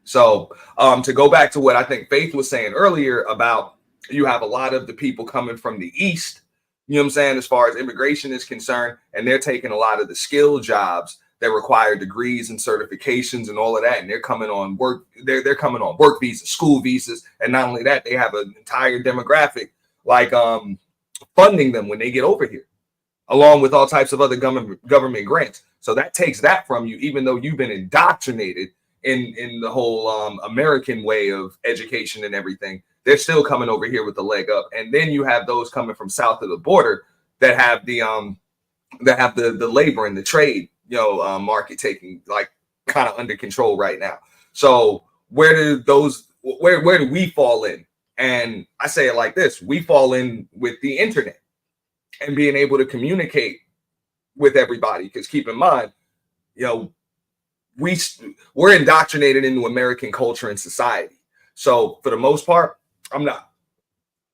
So to go back to what I think Faith was saying earlier about, you have a lot of the people coming from the East, you know what I'm saying, as far as immigration is concerned, and they're taking a lot of the skill jobs that require degrees and certifications and all of that, and they're coming on work. They're coming on work visas, school visas, and not only that, they have an entire demographic like funding them when they get over here, along with all types of other government grants. So that takes that from you, even though you've been indoctrinated in the whole American way of education and everything. They're still coming over here with the leg up. And then you have those coming from south of the border that have the labor and the trade, market taking like kind of under control right now. So where do we fall in? And I say it like this: we fall in with the internet and being able to communicate with everybody. Because keep in mind, we're indoctrinated into American culture and society. So for the most part, I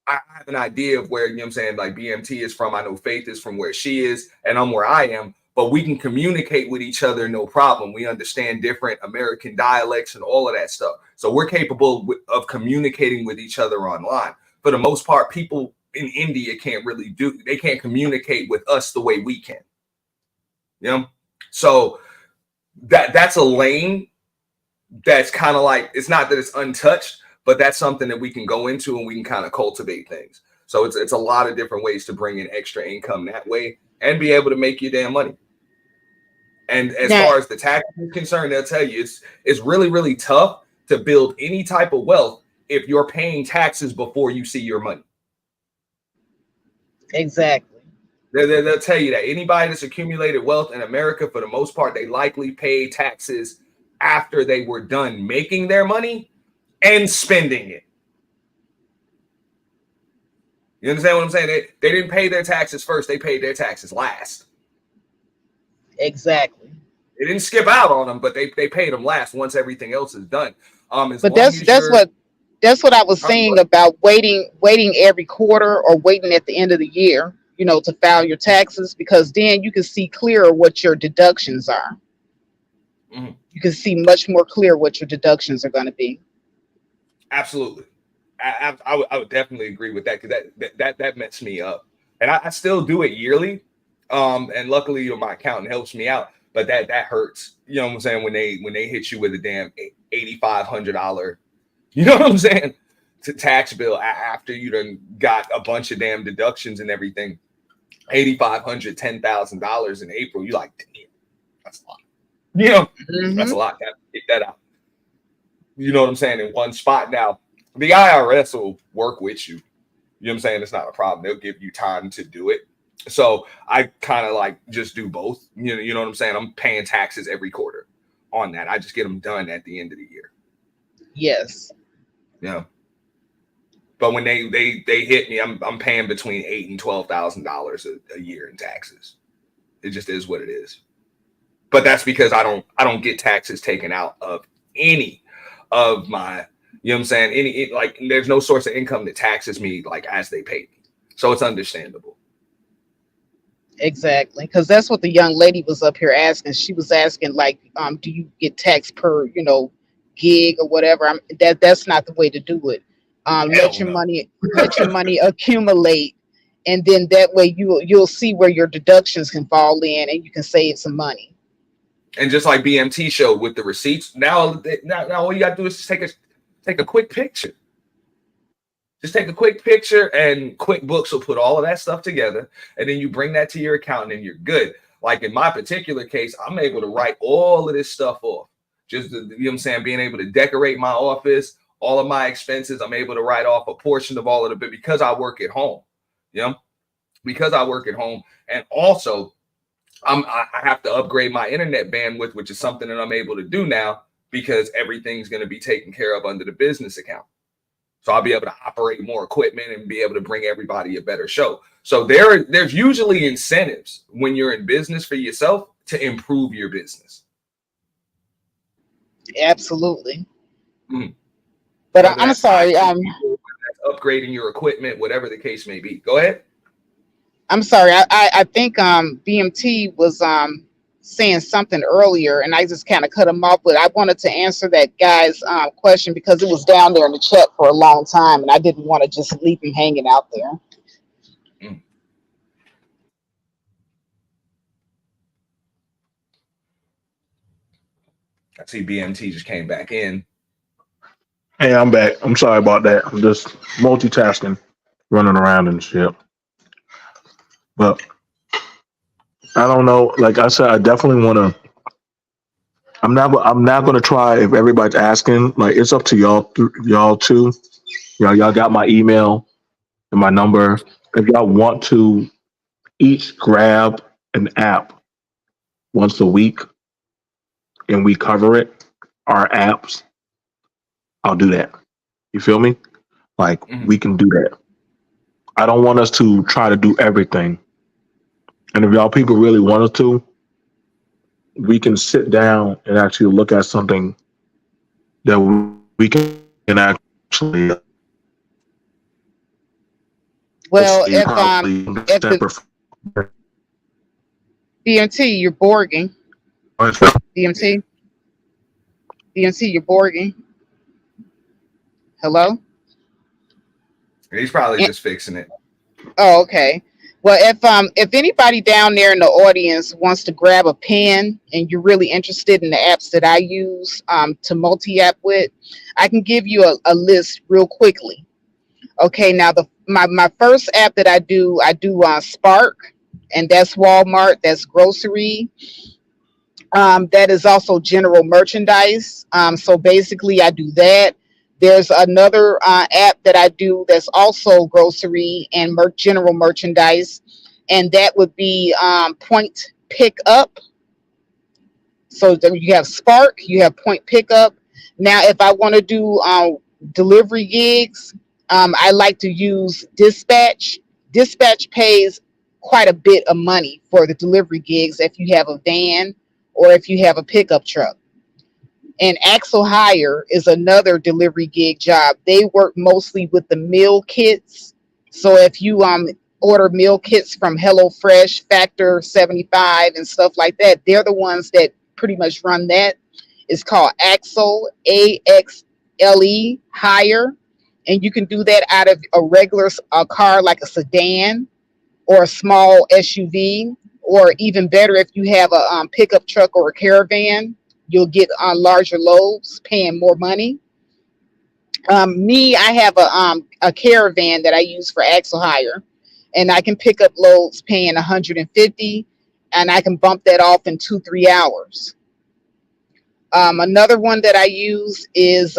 have an idea of where, like BMT is from. I know Faith is from where she is, and I'm where I am, but we can communicate with each other, no problem. We understand different American dialects and all of that stuff. So we're capable of communicating with each other online. For the most part, people in India they can't communicate with us the way we can. So that's a lane that's kind of like, it's not that it's untouched, but that's something that we can go into and we can kind of cultivate things. So it's a lot of different ways to bring in extra income that way and be able to make your damn money. And as far as the tax is concerned, they'll tell you it's really, really tough to build any type of wealth if you're paying taxes before you see your money. Exactly. They'll tell you that anybody that's accumulated wealth in America, for the most part, they likely pay taxes after they were done making their money and spending it. You understand what I'm saying? They didn't pay their taxes first. They paid their taxes last. Exactly. They didn't skip out on them, but they paid them last once everything else is done. But that's what I was saying about waiting every quarter or waiting at the end of the year, to file your taxes, because then you can see clearer what your deductions are. Mm-hmm. You can see much more clear what your deductions are going to be. Absolutely. I would definitely agree with that, because that messed me up. And I still do it yearly. And luckily, my accountant helps me out, but that hurts. You know what I'm saying? When they hit you with a damn $8,500, you know what I'm saying, to tax bill after you done got a bunch of damn deductions and everything. $8,500, $10,000 in April. You're like, damn, that's a lot. Mm-hmm. That's a lot. Get that out. You know what I'm saying? In one spot. Now, the IRS will work with you. You know what I'm saying? It's not a problem. They'll give you time to do it. So I kind of like just do both. You know what I'm saying? I'm paying taxes every quarter on that. I just get them done at the end of the year. Yes. Yeah. But when they hit me, I'm paying between $8,000 and $12,000 a year in taxes. It just is what it is. But that's because I don't get taxes taken out of any of my, you know what I'm saying? There's no source of income that taxes me like as they pay me. So it's understandable. Exactly. Because that's what the young lady was up here asking. She was asking, do you get taxed per, gig or whatever? That's not the way to do it. Let your money accumulate, and then that way you'll see where your deductions can fall in, and you can save some money. And just like BMT showed with the receipts, now all you gotta do is just take a quick picture. Just take a quick picture, and QuickBooks will put all of that stuff together, and then you bring that to your accountant, and you're good. Like in my particular case, I'm able to write all of this stuff off. Just you know what I'm saying, being able to decorate my office, all of my expenses, I'm able to write off a portion of all of it because I work at home. Because I work at home, and also I have to upgrade my internet bandwidth, which is something that I'm able to do now because everything's going to be taken care of under the business account. So I'll be able to operate more equipment and be able to bring everybody a better show. So there's usually incentives when you're in business for yourself to improve your business. Absolutely. Mhm. But Whether I'm that's sorry. hiring people, whether that's upgrading your equipment, whatever the case may be. Go ahead. I'm sorry. I think BMT was saying something earlier, and I just kind of cut him off. But I wanted to answer that guy's question because it was down there in the chat for a long time, and I didn't want to just leave him hanging out there. I see BMT just came back in. Hey, I'm back. I'm sorry about that. I'm just multitasking, running around and shit. But I don't know. Like I said, I definitely want to. I'm not going to try if everybody's asking. Like it's up to y'all too. Y'all got my email and my number. If y'all want to each grab an app once a week and we cover it, our apps, I'll do that. You feel me? Like we can do that. I don't want us to try to do everything. And if y'all people really want us to, we can sit down and actually look at something that we can actually. Well, if the BMT, you're borging. BMT, you're borging. Hello? He's probably just fixing it. Oh, okay. Well, if anybody down there in the audience wants to grab a pen and you're really interested in the apps that I use to multi-app with, I can give you a list real quickly. Okay, now my first app that I do Spark, and that's Walmart, that's grocery. That is also general merchandise. So basically I do that. There's another app that I do that's also grocery and general merchandise, and that would be Point Pickup. So you have Spark, you have Point Pickup. Now, if I want to do delivery gigs, I like to use Dispatch. Dispatch pays quite a bit of money for the delivery gigs if you have a van or if you have a pickup truck. And Axel Hire is another delivery gig job. They work mostly with the meal kits. So if you order meal kits from HelloFresh, Factor 75, and stuff like that, they're the ones that pretty much run that. It's called Axel, AXLE Hire. And you can do that out of a regular car like a sedan or a small SUV, or even better, if you have a pickup truck or a caravan, you'll get on larger loads, paying more money. I have a caravan that I use for Axel Hire, and I can pick up loads paying $150, and I can bump that off in 2-3 hours. Another one that I use is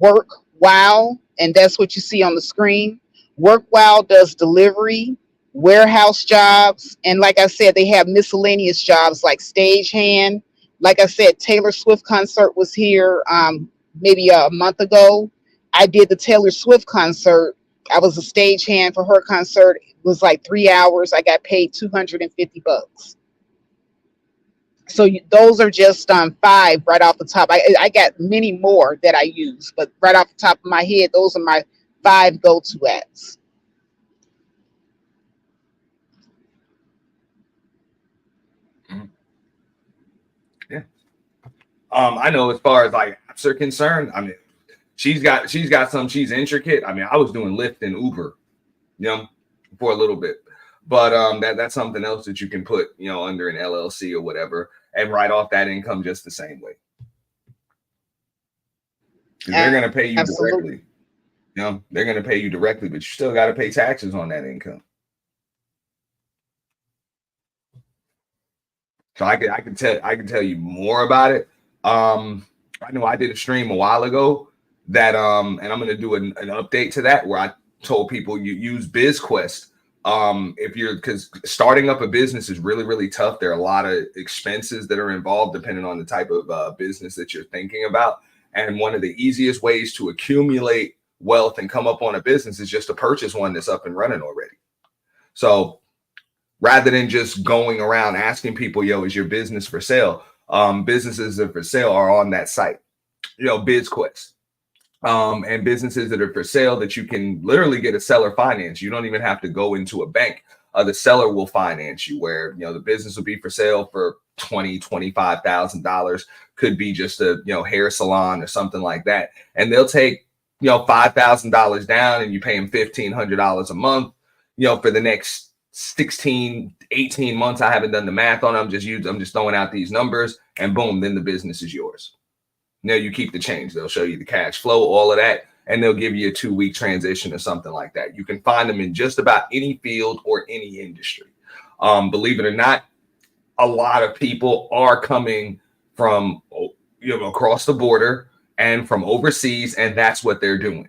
WorkWow, and that's what you see on the screen. WorkWow does delivery, warehouse jobs, and like I said, they have miscellaneous jobs like stagehand. Like I said, Taylor Swift concert was here maybe a month ago. I did the Taylor Swift concert. I was a stagehand for her concert. It was like 3 hours. I got paid $250. So those are just 5 right off the top. I got many more that I use, but right off the top of my head, those are my 5 go-to apps. Yeah. I know as far as like apps are concerned, I mean, she's got some, she's intricate. I mean, I was doing Lyft and Uber, for a little bit. But that's something else that you can put, under an LLC or whatever, and write off that income just the same way. They're going to pay you directly. They're going to pay you directly, but you still got to pay taxes on that income. So I can tell you more about it. I know I did a stream a while ago that and I'm going to do an update to that where I told people you use BizQuest. Because starting up a business is really, really tough. There are a lot of expenses that are involved depending on the type of business that you're thinking about. And one of the easiest ways to accumulate wealth and come up on a business is just to purchase one that's up and running already. So rather than just going around asking people, yo, is your business for sale? Businesses that are for sale are on that site, BizQuest. And businesses that are for sale that you can literally get a seller finance. You don't even have to go into a bank. The seller will finance you, where the business will be for sale for $25,000. Could be just a hair salon or something like that, and they'll take $5,000 down, and you pay them $1,500 a month. For the next 16, 18 months. I haven't done the math on them. I'm just throwing out these numbers, and boom, then the business is yours. Now you keep the change. They'll show you the cash flow, all of that, and they'll give you a 2-week transition or something like that. You can find them in just about any field or any industry. Believe it or not, a lot of people are coming from across the border and from overseas, and that's what they're doing.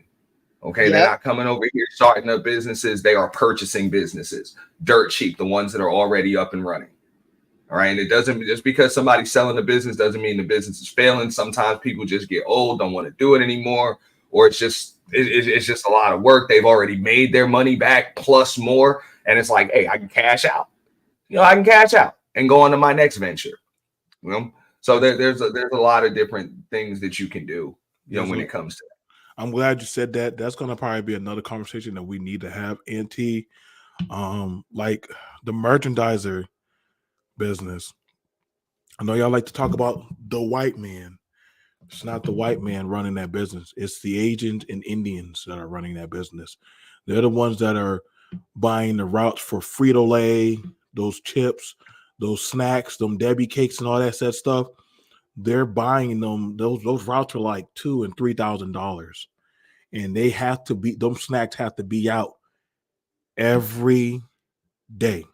Okay, They're not coming over here starting up businesses. They are purchasing businesses dirt cheap, the ones that are already up and running. All right. And it doesn't just because somebody's selling a business doesn't mean the business is failing. Sometimes people just get old, don't want to do it anymore, or it's just a lot of work. They've already made their money back plus more. And it's like, hey, I can cash out. I can cash out and go on to my next venture. So there's a lot of different things that you can do, when it comes to that. I'm glad you said that. That's going to probably be another conversation that we need to have. NT, like the merchandiser business. I know y'all like to talk about the white man. It's not the white man running that business. It's the Asians and Indians that are running that business. They're the ones that are buying the routes for Frito-Lay, those chips, those snacks, them Debbie cakes and all that stuff. They're buying them. Those routes are like $2,000 and $3,000. And they have to be, them snacks have to be out every day.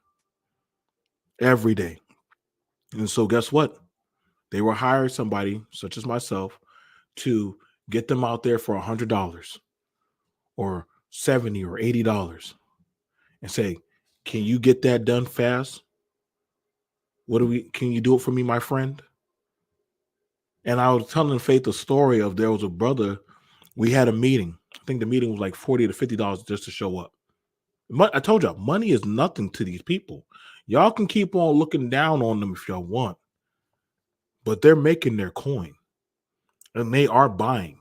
Every day. And so guess what? They will hire somebody such as myself to get them out there for $100 or $70 or $80 and say, can you get that done fast? Can you do it for me, my friend? And I was telling Faith a story of there was a brother, we had a meeting. I think the meeting was like $40 to $50 just to show up. I told y'all, money is nothing to these people. Y'all can keep on looking down on them if y'all want, but they're making their coin, and they are buying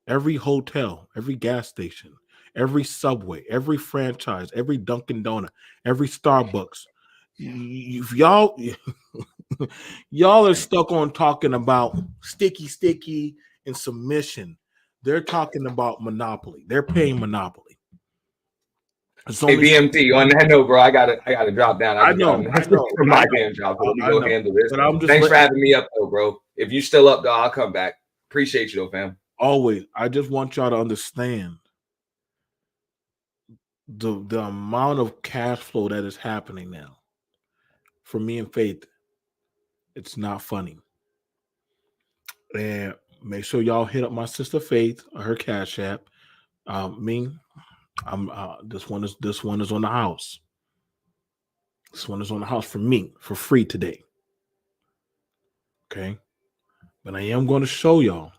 every hotel, every gas station, every Subway, every franchise, every Dunkin' Donut, every Starbucks. If y'all are stuck on talking about sticky and submission, they're talking about monopoly. They're paying monopoly. Hey, BMT, on that note, bro, I gotta drop down. I know. For my damn job, let me go handle this. Thanks for having me up, though, bro. If you still up, though, I'll come back. Appreciate you, though, fam. Always. I just want y'all to understand the amount of cash flow that is happening now. For me and Faith, it's not funny. And make sure y'all hit up my sister Faith or her Cash App. This one is on the house. This one is on the house for me for free today. Okay, but I am going to show y'all.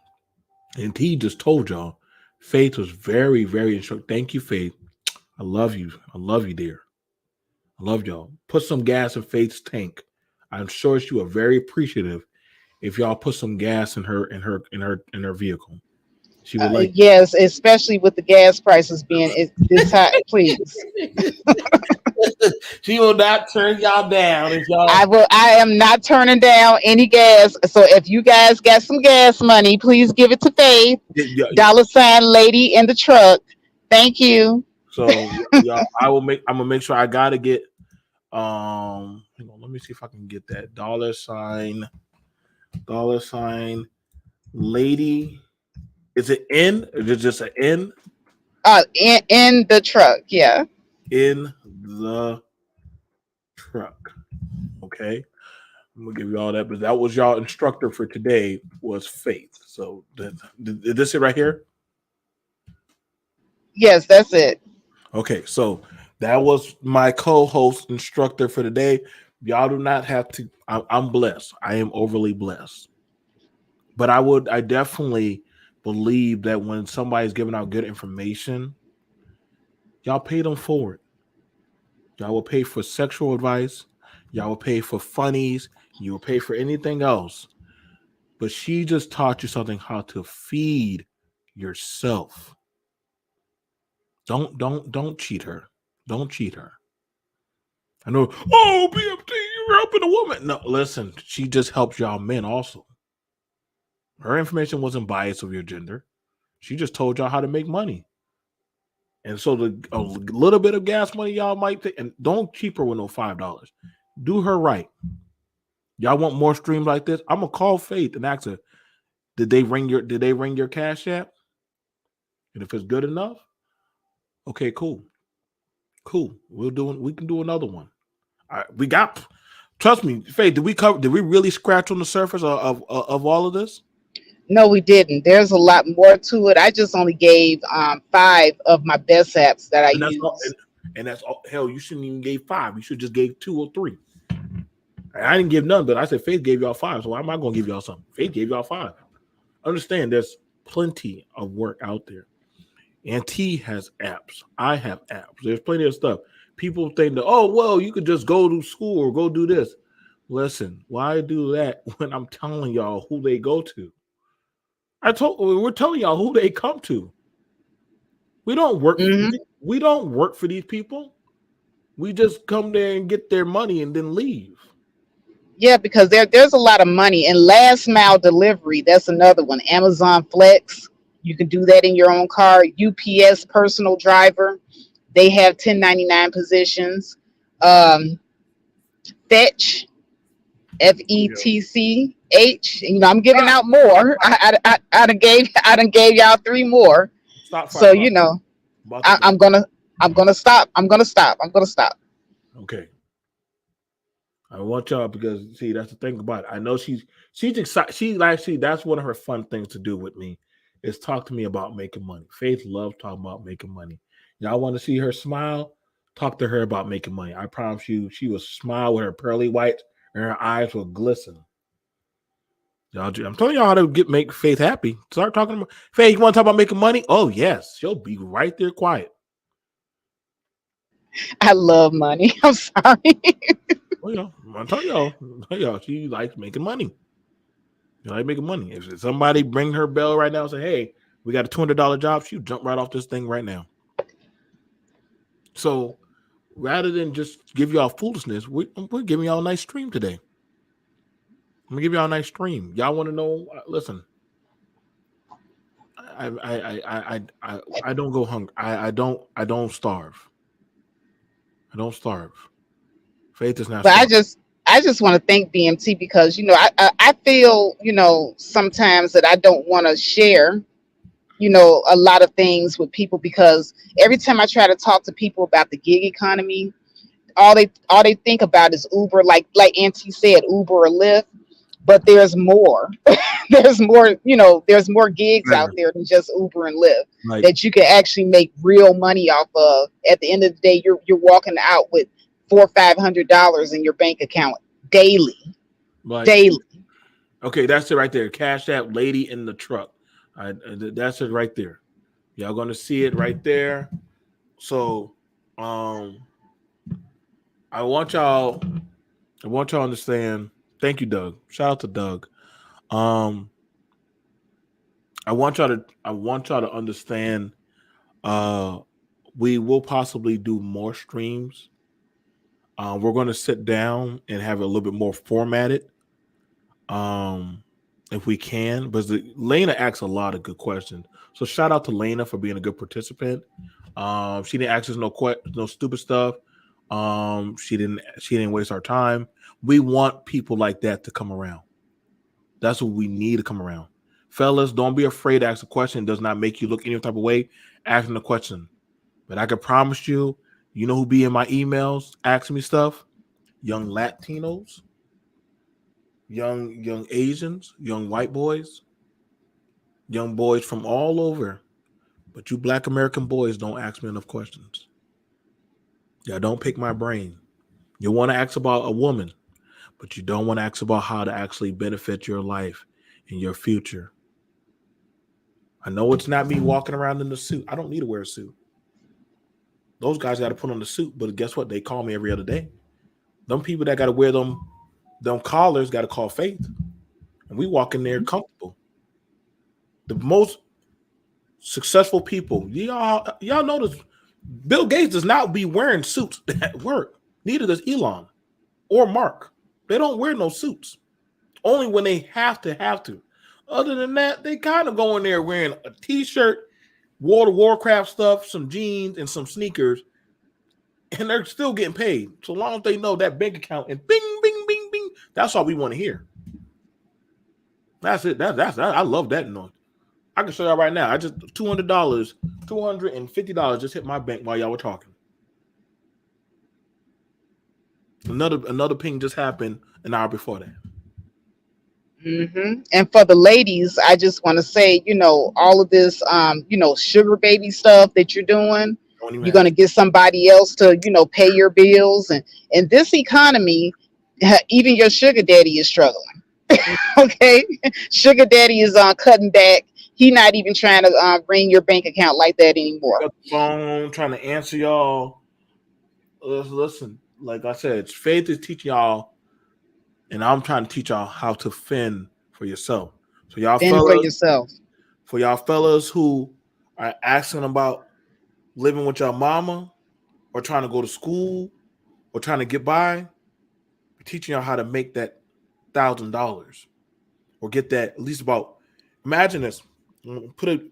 And he just told y'all, Faith was very, very instructive. Thank you, Faith. I love you. I love you, dear. I love y'all. Put some gas in Faith's tank. I'm sure she was very appreciative if y'all put some gas in her vehicle. She would like yes, especially with the gas prices being this high. Please, she will not turn y'all down if y'all. I am not turning down any gas. So if you guys got some gas money, please give it to Faith. $ lady in the truck. Thank you. So y'all, I'm gonna make sure I gotta get. Hang on, let me see if I can get that $ lady. Is it in? Is it just an N? In the truck, yeah. In the truck. Okay. I'm gonna give you all that, but that was y'all instructor for today was Faith. So did this it right here? Yes, that's it. Okay, so that was my co-host instructor for today. Y'all do not have to. I'm blessed. I am overly blessed. But I definitely believe that when somebody's giving out good information, y'all pay them for it. Y'all will pay for sexual advice. Y'all will pay for funnies. You will pay for anything else. But she just taught you something how to feed yourself. Don't cheat her. Don't cheat her. I know, oh, BMT, you're helping a woman. No, listen, she just helps y'all men also. Her information wasn't biased of your gender. She just told y'all how to make money. And so a little bit of gas money y'all might take, and don't cheap her with no $5. Do her right. Y'all want more streams like this? I'm gonna call Faith and ask her, did they ring your Cash App? And if it's good enough, okay, cool. We can do another one. All right, we got, trust me, Faith, did we really scratch on the surface of all of this? No, we didn't. There's a lot more to it. I just only gave 5 of my best apps that I And that's use. all, and that's all. Hell, you shouldn't even gave 5. You should just gave 2 or 3. I didn't give none, but I said Faith gave y'all 5. So why am I going to give y'all something? Faith gave y'all 5. Understand, there's plenty of work out there. And T has apps. I have apps. There's plenty of stuff. People think that, oh, well, you could just go to school or go do this. Listen, why do that when I'm telling y'all who they go to? We're telling y'all who they come to. We don't work. We don't work for these people. We just come there and get their money and then leave. Yeah, because there's a lot of money. And last mile delivery, that's another one. Amazon Flex, you can do that in your own car. UPS personal driver, they have 1099 positions. Fetch, FETCH. You know, I'm giving out more. I done gave y'all 3 more. Stop. So you know, I'm gonna stop. Okay. I want y'all, because see, that's the thing about it. I know she's excited. She actually, that's one of her fun things to do with me, is talk to me about making money. Faith loves talking about making money. Y'all want to see her smile? Talk to her about making money. I promise you, she will smile with her pearly whites and her eyes will glisten. Y'all, I'm telling y'all how to make Faith happy. Start talking about Faith. You want to talk about making money? Oh yes, she'll be right there, quiet. I love money. I'm sorry. Oh yeah, I'm telling y'all, she likes making money. You like making money. If somebody bring her bell right now and say, "Hey, we got a $200 job," she'll jump right off this thing right now. So rather than just give y'all foolishness, we're giving y'all a nice stream today. I'm gonna give y'all a nice stream. Y'all want to know? Listen, I don't go hungry. I don't starve. I don't starve. Faith is not. But starving. I just want to thank BMT, because you know I feel, you know, sometimes that I don't want to share, you know, a lot of things with people, because every time I try to talk to people about the gig economy, all they think about is Uber, like Auntie said, Uber or Lyft. But there's more. There's more, you know, there's more gigs out there than just Uber and Lyft that you can actually make real money off of. At the end of the day, you're walking out with $400 or $500 in your bank account daily. Daily. Okay, that's it right there. Cash App lady in the truck. That's it right there. Y'all gonna see it right there. So, I want y'all to understand. Thank you, Doug. Shout out to Doug. I want y'all to understand. We will possibly do more streams. We're going to sit down and have it a little bit more formatted, if we can. But Lena asks a lot of good questions, so shout out to Lena for being a good participant. She didn't ask us no stupid stuff. She didn't waste our time. We want people like that to come around. That's what we need to come around. Fellas, don't be afraid to ask a question. It does not make you look any type of way asking the question. But I can promise you, you know who be in my emails asking me stuff? Young Latinos, young Asians, young white boys, young boys from all over. But you Black American boys don't ask me enough questions. Yeah, don't pick my brain. You want to ask about a woman, but you don't want to ask about how to actually benefit your life in your future. I know it's not me walking around in the suit. I don't need to wear a suit. Those guys got to put on the suit, but guess what? They call me every other day. Them people that got to wear them collars got to call Faith, and we walk in there comfortable. The most successful people, y'all notice, Bill Gates does not be wearing suits at work. Neither does Elon or Mark. They don't wear no suits. Only when they have to. Other than that, they kind of go in there wearing a t-shirt, World of Warcraft stuff, some jeans, and some sneakers, and they're still getting paid. So long as they know that bank account and bing, bing, bing, bing, that's all we want to hear. That's it. That's I love that noise. I can show y'all right now. I just $250 just hit my bank while y'all were talking. Another ping just happened an hour before that. Mm-hmm. And for the ladies, I just want to say, all of this, sugar baby stuff that you're doing, you're going to get somebody else to, pay your bills. And in this economy, even your sugar daddy is struggling. Okay. Sugar daddy is cutting back. He not even trying to ring your bank account like that anymore. Got the phone trying to answer y'all. Listen, like I said, Faith is teaching y'all, and I'm trying to teach y'all how to fend for yourself. So y'all Fend fellas, for yourself. For y'all fellas who are asking about living with your mama, or trying to go to school, or trying to get by, we're teaching y'all how to make that $1,000, or get that at least about. Imagine this.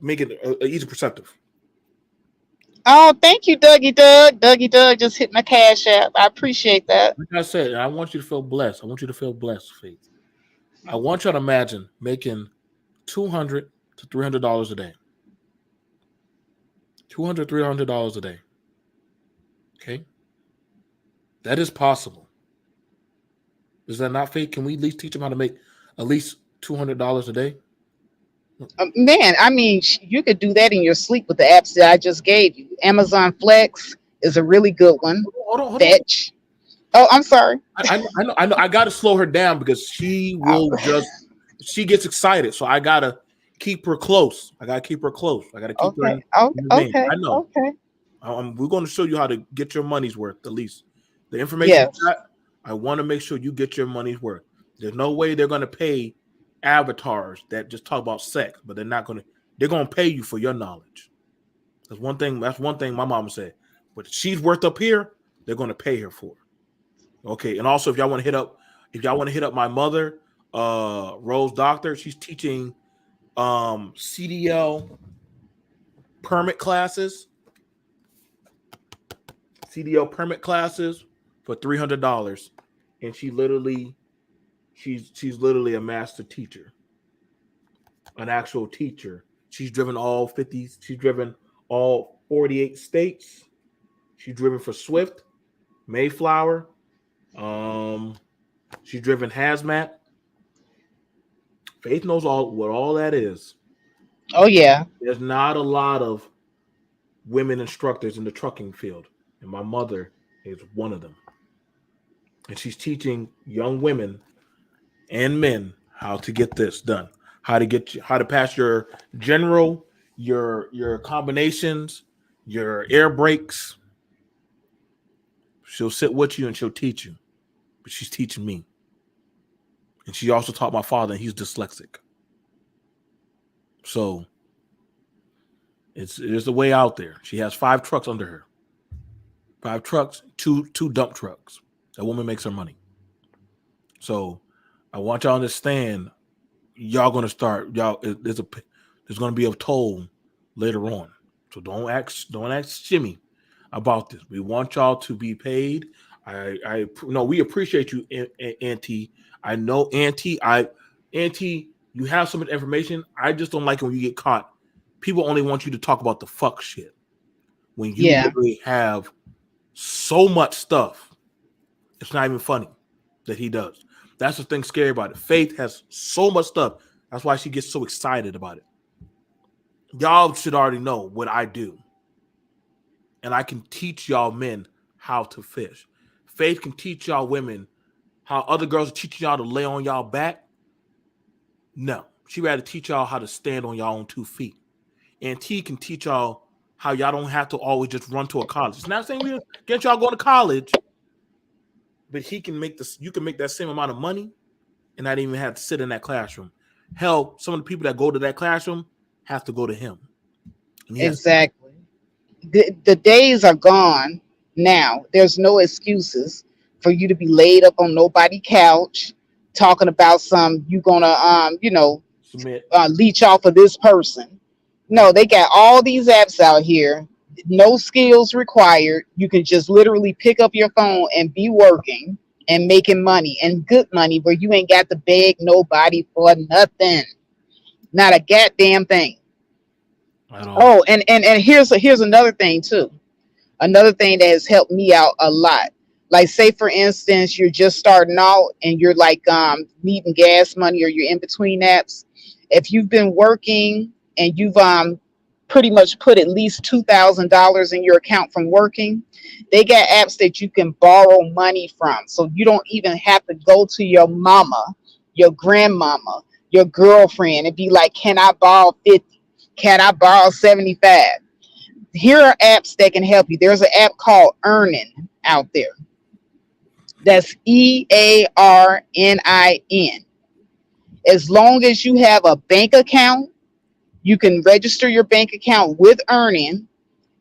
Make it easy perceptive. Oh, thank you, Dougie Doug. Dougie Doug just hit my cash app. I appreciate that. Like I said, I want you to feel blessed. I want you to feel blessed, Faith. I want you to imagine making $200 to $300 a day. $200, $300 a day. Okay? That is possible. Is that not, Faith? Can we at least teach them how to make at least $200 a day? Man, I mean, you could do that in your sleep with the apps that I just gave you. Amazon Flex is a really good one. Hold on. Fetch. Oh, I'm sorry. I know. I got to slow her down because she will she gets excited. So I got to keep her close. I got to keep her close. I got to keep her in the vein. I know. Okay. We're going to show you how to get your money's worth, at least. The information you got, I want to make sure you get your money's worth. There's no way they're going to pay avatars that just talk about sex, but they're going to pay you for your knowledge. That's one thing my mama said. But she's worth up here, they're going to pay her for it. Okay. And also if y'all want to hit up my mother, Rose Doctor, she's teaching CDL permit classes. CDL permit classes for $300. And she's literally a master teacher, an actual teacher. She's driven all 50, she's driven all 48 states. She's driven for Swift, Mayflower. She's driven Hazmat. Faith knows what all that is. Oh, yeah. There's not a lot of women instructors in the trucking field, and my mother is one of them. And she's teaching young women and men how to get this done, how to pass your general, your combinations, your air brakes. She'll sit with you and she'll teach you, but she's teaching me. And she also taught my father, and he's dyslexic. So there's a way out there. She has 5 trucks under her. 5 trucks, two dump trucks. That woman makes her money. So I want y'all to understand, y'all going to start, there's going to be a toll later on. So don't act shimmy about this. We want y'all to be paid. We appreciate you, Auntie. I know, Auntie, you have some information. I just don't like it when you get caught. People only want you to talk about the fuck shit. When you literally have so much stuff, it's not even funny that he does. That's the thing scary about it. Faith has so much stuff. That's why she gets so excited about it. Y'all should already know what I do. And I can teach y'all men how to fish. Faith can teach y'all women how other girls are teaching y'all to lay on y'all back. No, She rather teach y'all how to stand on y'all own 2 feet. And T can teach y'all how y'all don't have to always just run to a college. It's not saying we get y'all going to college, but he can make this. You can make that same amount of money and not even have to sit in that classroom. Hell, some of the people that go to that classroom have to go to him. And he has Exactly. The days are gone now. There's no excuses for you to be laid up on nobody's couch talking about you gonna submit. leech off of this person. No, they got all these apps out here. No skills required. You can just literally pick up your phone and be working and making money, and good money, where you ain't got to beg nobody for nothing. Not a goddamn thing. At all. Oh, and here's another thing too. Another thing that has helped me out a lot. Like, say for instance, you're just starting out and you're like needing gas money, or you're in between apps. If you've been working and you've pretty much put at least $2,000 in your account from working, they got apps that you can borrow money from. So you don't even have to go to your mama, your grandmama, your girlfriend and be like, can I borrow 50? Can I borrow 75? Here are apps that can help you. There's an app called Earnin out there. That's EARNIN. As long as you have a bank account, you can register your bank account with Earnin.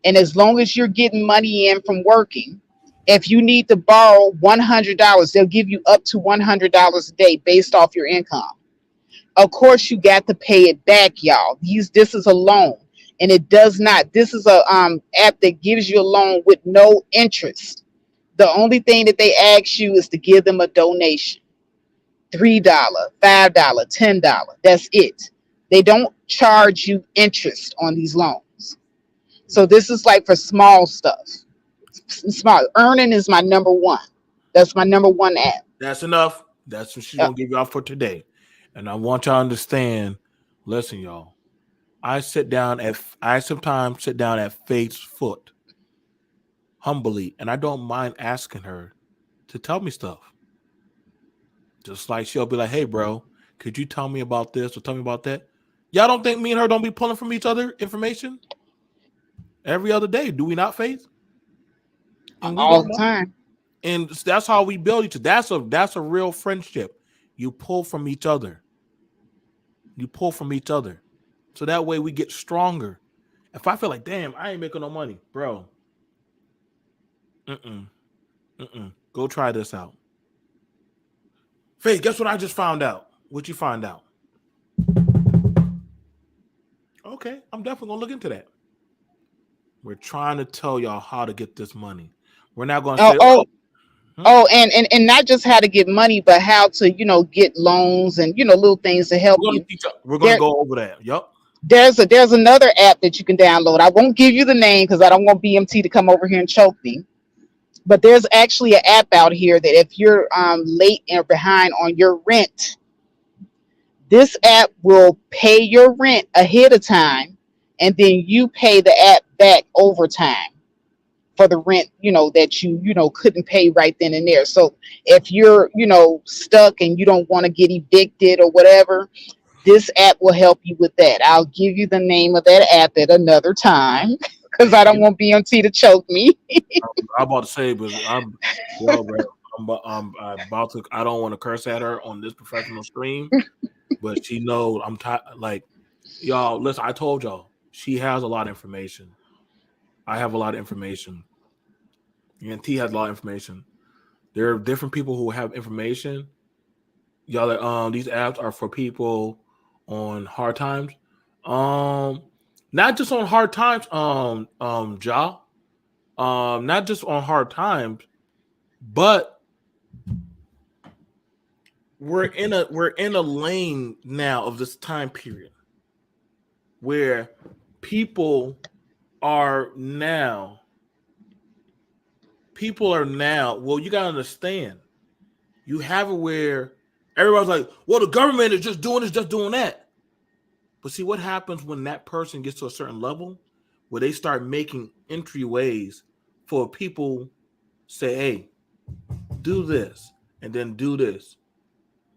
And as long as you're getting money in from working, if you need to borrow $100, they'll give you up to $100 a day based off your income. Of course, you got to pay it back, y'all. This is a loan, and it does not. This is a app that gives you a loan with no interest. The only thing that they ask you is to give them a donation. $3, $5, $10. That's it. They don't charge you interest on these loans. So this is like for small stuff. Small. Earnin is my number one. That's my number one app. That's enough. That's what she's gonna give y'all for today. And I want y'all to understand. Listen, y'all. I sometimes sit down at Faith's foot humbly, and I don't mind asking her to tell me stuff. Just like she'll be like, hey, bro, could you tell me about this or tell me about that? Y'all don't think me and her don't be pulling from each other information every other day? Do we not, Faith? And we All don't the know. time. And that's how we build each other. That's a real friendship. You pull from each other. You pull from each other. So that way we get stronger. If I feel like, damn, I ain't making no money, bro. Go try this out. Faith, guess what I just found out? What'd you find out? Okay, I'm definitely gonna look into that. We're trying to tell y'all how to get this money. We're not gonna say, And not just how to get money, but how to, get loans and, little things to help you. we're gonna go over that. Yup. There's another app that you can download. I won't give you the name because I don't want BMT to come over here and choke me. But there's actually an app out here that if you're late or behind on your rent, this app will pay your rent ahead of time, and then you pay the app back over time for the rent, that you couldn't pay right then and there. So if you're, stuck and you don't want to get evicted or whatever, this app will help you with that. I'll give you the name of that app at another time because I don't want BMT to choke me. I'm about to say, but I'm about to. I don't want to curse at her on this professional stream, but she knows I'm tired. Like, y'all, listen. I told y'all she has a lot of information. I have a lot of information, and T has a lot of information. There are different people who have information. Y'all, these apps are for people on hard times. Not just on hard times. Not just on hard times, but we're in a lane now of this time period where people are now. Well, you gotta understand. You have it where everybody's like, well, the government is just doing this, just doing that. But see what happens when that person gets to a certain level where they start making entryways for people say, hey, do this and then do this.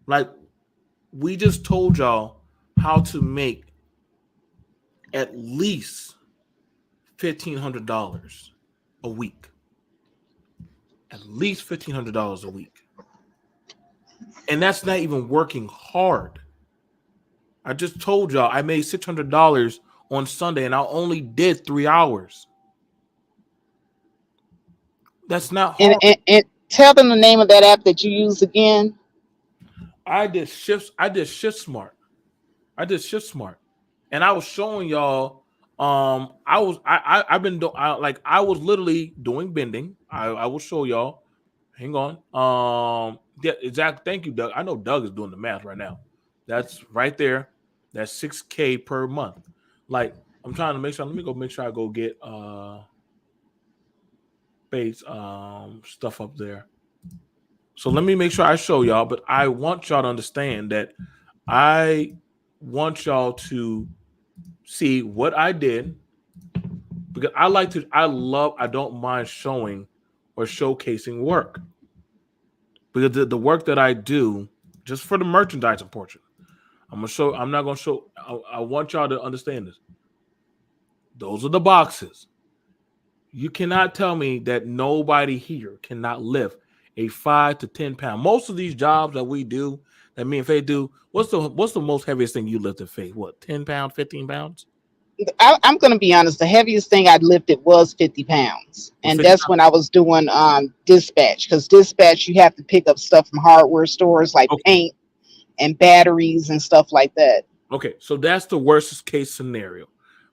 Like we just told y'all how to make at least $1,500 a week. At least $1,500 a week. And that's not even working hard. I just told y'all I made $600 on Sunday and I only did 3 hours. That's not hard. And tell them the name of that app that you use again. I did Shift Smart. And I was showing y'all I've been doing I was literally doing bending. I will show y'all. Hang on. Yeah, exactly. Thank you, Doug. I know Doug is doing the math right now. That's right there. That's $6,000 per month. Like, I'm trying to make sure. Let me go make sure I go get base stuff up there. So let me make sure I show y'all, but I want y'all to understand that I want y'all to see what I did, because I don't mind showing or showcasing work, because the work that I do just for the merchandising portion, I want y'all to understand this. Those are the boxes. You cannot tell me that nobody here cannot lift a 5 to 10 pound. Most of these jobs that we do, that me and Faith do, what's the most heaviest thing you lifted, Faith? What, 10 pounds, 15 pounds? I'm going to be honest. The heaviest thing I lifted was 50 pounds. And that's when I was doing dispatch. Because dispatch, you have to pick up stuff from hardware stores like paint and batteries and stuff like that. Okay, so that's the worst case scenario.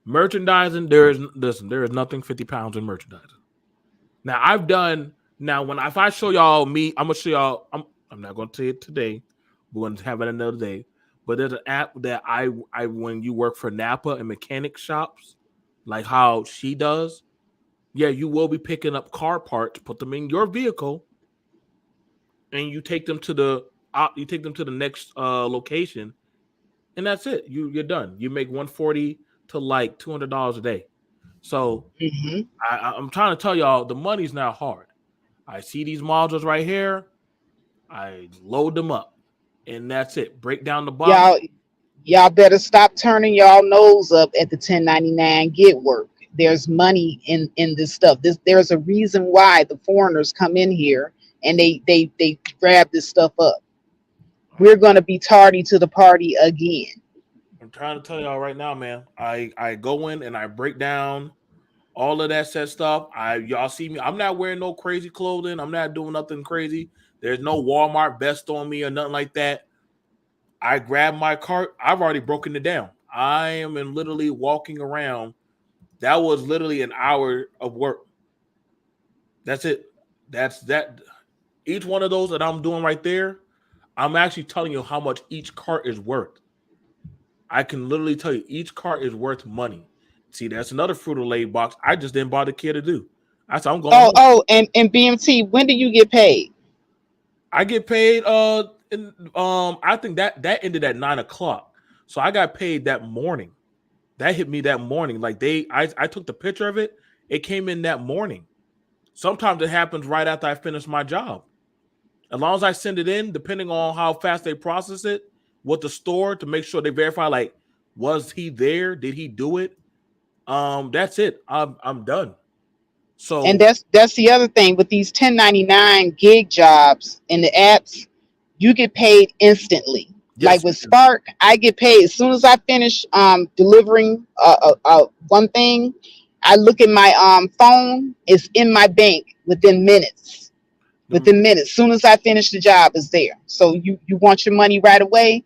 Merchandising, there is nothing 50 pounds in merchandising. Now if I show y'all me, I'm gonna show y'all. I'm not gonna say it today. We're gonna have it another day. But there's an app that I when you work for Napa and mechanic shops, like how she does, yeah, you will be picking up car parts, put them in your vehicle, and you take them to the next location, and that's it. You're done. You make $140 to like $200 a day. So I'm trying to tell y'all, the money's not hard. I see these modules right here. I load them up, and that's it. Break down the box. Y'all better stop turning y'all nose up at the 1099 gig work. There's money in this stuff. There's a reason why the foreigners come in here and they grab this stuff up. We're gonna be tardy to the party again. I'm trying to tell y'all right now, man. I go in and I break down all of that set stuff. Y'all see me. I'm not wearing no crazy clothing. I'm not doing nothing crazy. There's no Walmart vest on me or nothing like that. I grab my cart. I've already broken it down. I am literally walking around. That was literally an hour of work. That's it. That's that. Each one of those that I'm doing right there, I'm actually telling you how much each cart is worth. I can literally tell you each cart is worth money. See, that's another Fruit-of-Lay box I just didn't bother kid to do. I said I'm going. And BMT, when do you get paid? I get paid. I think that ended at 9:00, so I got paid that morning. That hit me that morning. Like I took the picture of it. It came in that morning. Sometimes it happens right after I finish my job. As long as I send it in, depending on how fast they process it with the store to make sure they verify, like, was he there? Did he do it? That's it. I'm done. So, and that's the other thing with these 1099 gig jobs in the apps, you get paid instantly. Yes. Like with Spark, I get paid as soon as I finish delivering one thing. I look at my phone, it's in my bank within minutes. Within minutes, as soon as I finish the job, it's there. So you want your money right away,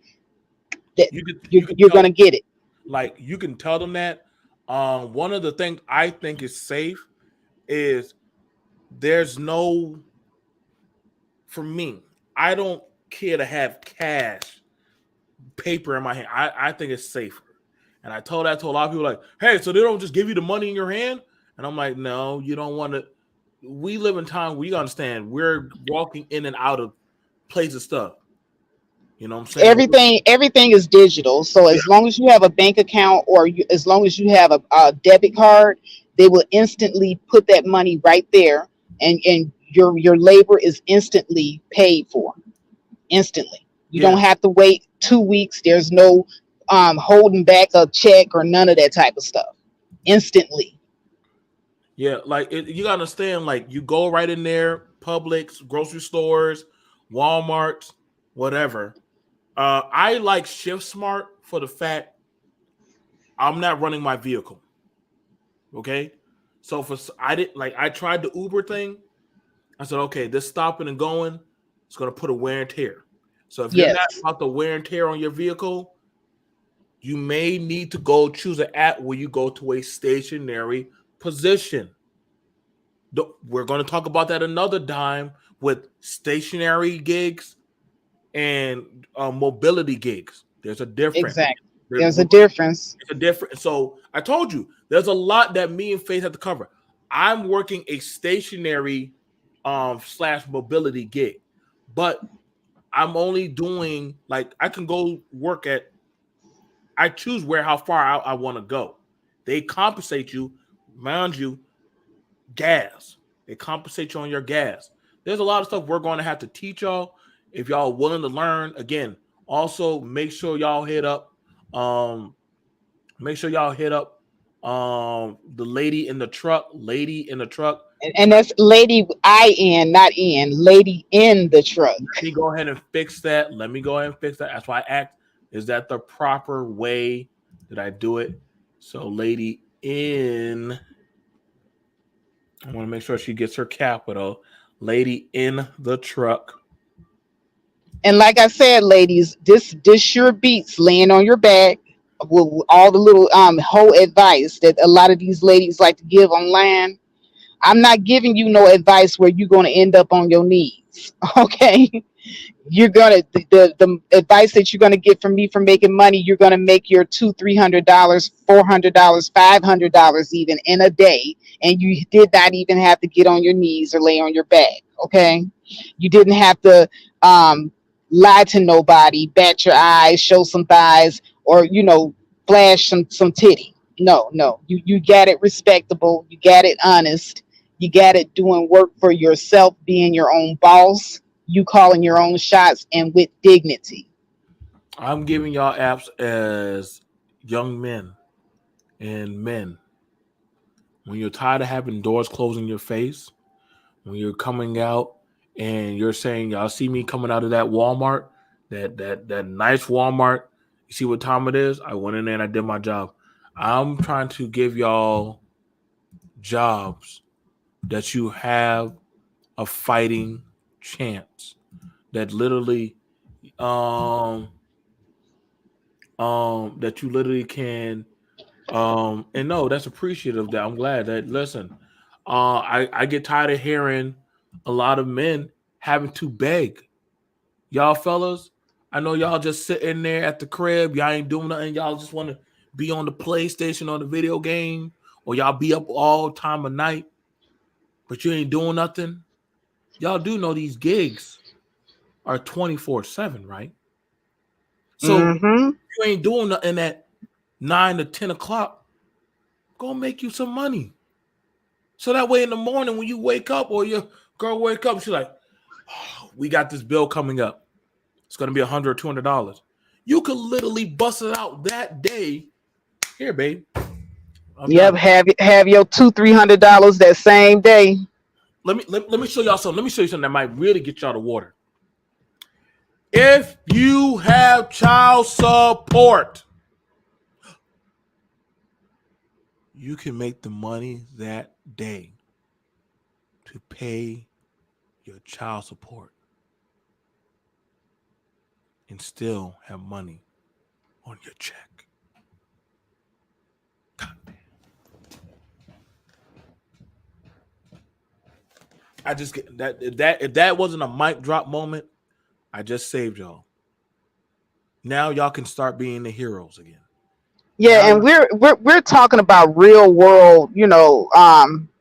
you're gonna get it. Like, you can tell them that. One of the things I think is safe is for me, I don't care to have cash paper in my hand. I think it's safer. And I told that to a lot of people, like, hey, so they don't just give you the money in your hand? And I'm like, no, you don't want to. We live in time where you understand we're walking in and out of places of stuff. You know what I'm saying? Everything is digital. So as long as you have a bank account or as long as you have a debit card, they will instantly put that money right there, and your labor is instantly paid for. Instantly. You don't have to wait 2 weeks. There's no holding back a check or none of that type of stuff. Instantly. Yeah, like you gotta understand, like you go right in there, Publix, grocery stores, Walmart, whatever. I like Shift Smart for the fact I'm not running my vehicle. Okay, so I tried the Uber thing. I said, okay, this stopping and going, it's gonna put a wear and tear. So if you're Yes. not about the wear and tear on your vehicle, you may need to go choose an app where you go to a stationary position. We're going to talk about that another time with stationary gigs and mobility gigs. There's a difference. Exactly. There's a difference. It's a different. So I told you there's a lot that me and Faith have to cover. I'm working a stationary / mobility gig, but I'm only doing like I can go work at. I choose how far I want to go. They compensate you, mind you, gas. They compensate you on your gas. There's a lot of stuff we're going to have to teach y'all if y'all willing to learn. Again, also make sure y'all hit up the lady in the truck, And that's Lady IN, not in, Lady in the truck. Let me go ahead and fix that. That's why I asked, is that the proper way that I do it? So lady in, I want to make sure she gets her capital. Lady in the truck. And like I said, ladies, this sure beats laying on your back with all the little whole advice that a lot of these ladies like to give online. I'm not giving you no advice where you're going to end up on your knees. Okay. You're gonna the advice that you're gonna get from me for making money, you're gonna make your $200-$300, $400, $500 even in a day, and you did not even have to get on your knees or lay on your back. Okay, you didn't have to lie to nobody, bat your eyes, show some thighs, or flash some titty. No, you got it respectable, you got it honest, you got it doing work for yourself, being your own boss. You calling your own shots and with dignity. I'm giving y'all apps as young men and men. When you're tired of having doors closing your face, when you're coming out and you're saying, y'all see me coming out of that Walmart, that nice Walmart. You see what time it is? I went in there and I did my job. I'm trying to give y'all jobs that you have a fighting chance, that literally that you literally can and no, that's appreciative. That I'm glad that listen, I get tired of hearing a lot of men having to beg. Y'all fellas, I know y'all just sitting there at the crib, y'all ain't doing nothing, y'all just want to be on the PlayStation or the video game, or y'all be up all time of night, but you ain't doing nothing. Y'all do know these gigs are 24/7, right? So you ain't doing nothing at 9 to 10 o'clock. Go make you some money. So that way in the morning when you wake up or your girl wake up, she's like, oh, we got this bill coming up. It's going to be $100 or $200. You could literally bust it out that day. Here, babe. Yep, have your $200-$300 that same day. Let me show y'all something. Let me show you something that might really get y'all to water. If you have child support, you can make the money that day to pay your child support and still have money on your check. God damn. I just get that if that wasn't a mic drop moment, I just saved y'all. Now y'all can start being the heroes again. Yeah, and we're talking about real world,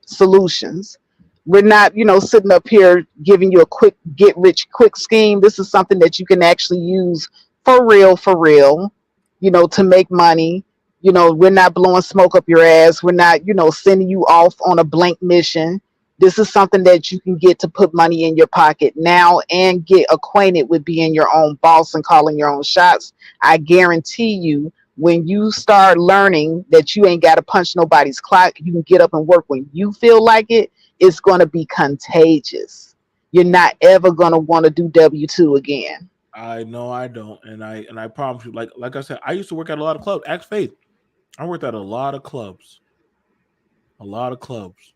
solutions. We're not, sitting up here giving you a quick get rich quick scheme. This is something that you can actually use for real, to make money. We're not blowing smoke up your ass. We're not, sending you off on a blank mission. This is something that you can get to put money in your pocket now and get acquainted with being your own boss and calling your own shots. I guarantee you, when you start learning that you ain't got to punch nobody's clock, you can get up and work when you feel like it, it's going to be contagious. You're not ever going to want to do W-2 again. I know I don't, and I promise you, like I said, I used to work at a lot of clubs. Ask Faith, I worked at a lot of clubs, a lot of clubs.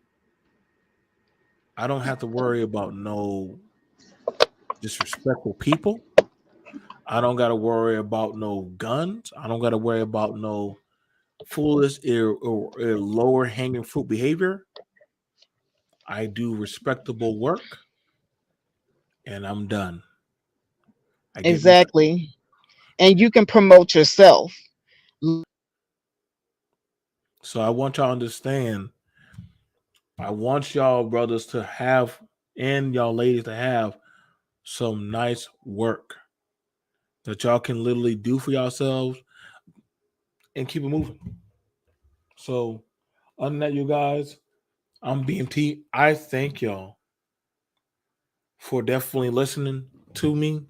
I don't have to worry about no disrespectful people. I don't got to worry about no guns. I don't got to worry about no foolish or lower hanging fruit behavior. I do respectable work, and I'm done. I get Exactly. And you can promote yourself. So I want y'all to understand. I want y'all brothers to have and y'all ladies to have some nice work that y'all can literally do for yourselves and keep it moving. So, other than that, you guys, I'm BMT. I thank y'all for definitely listening to me,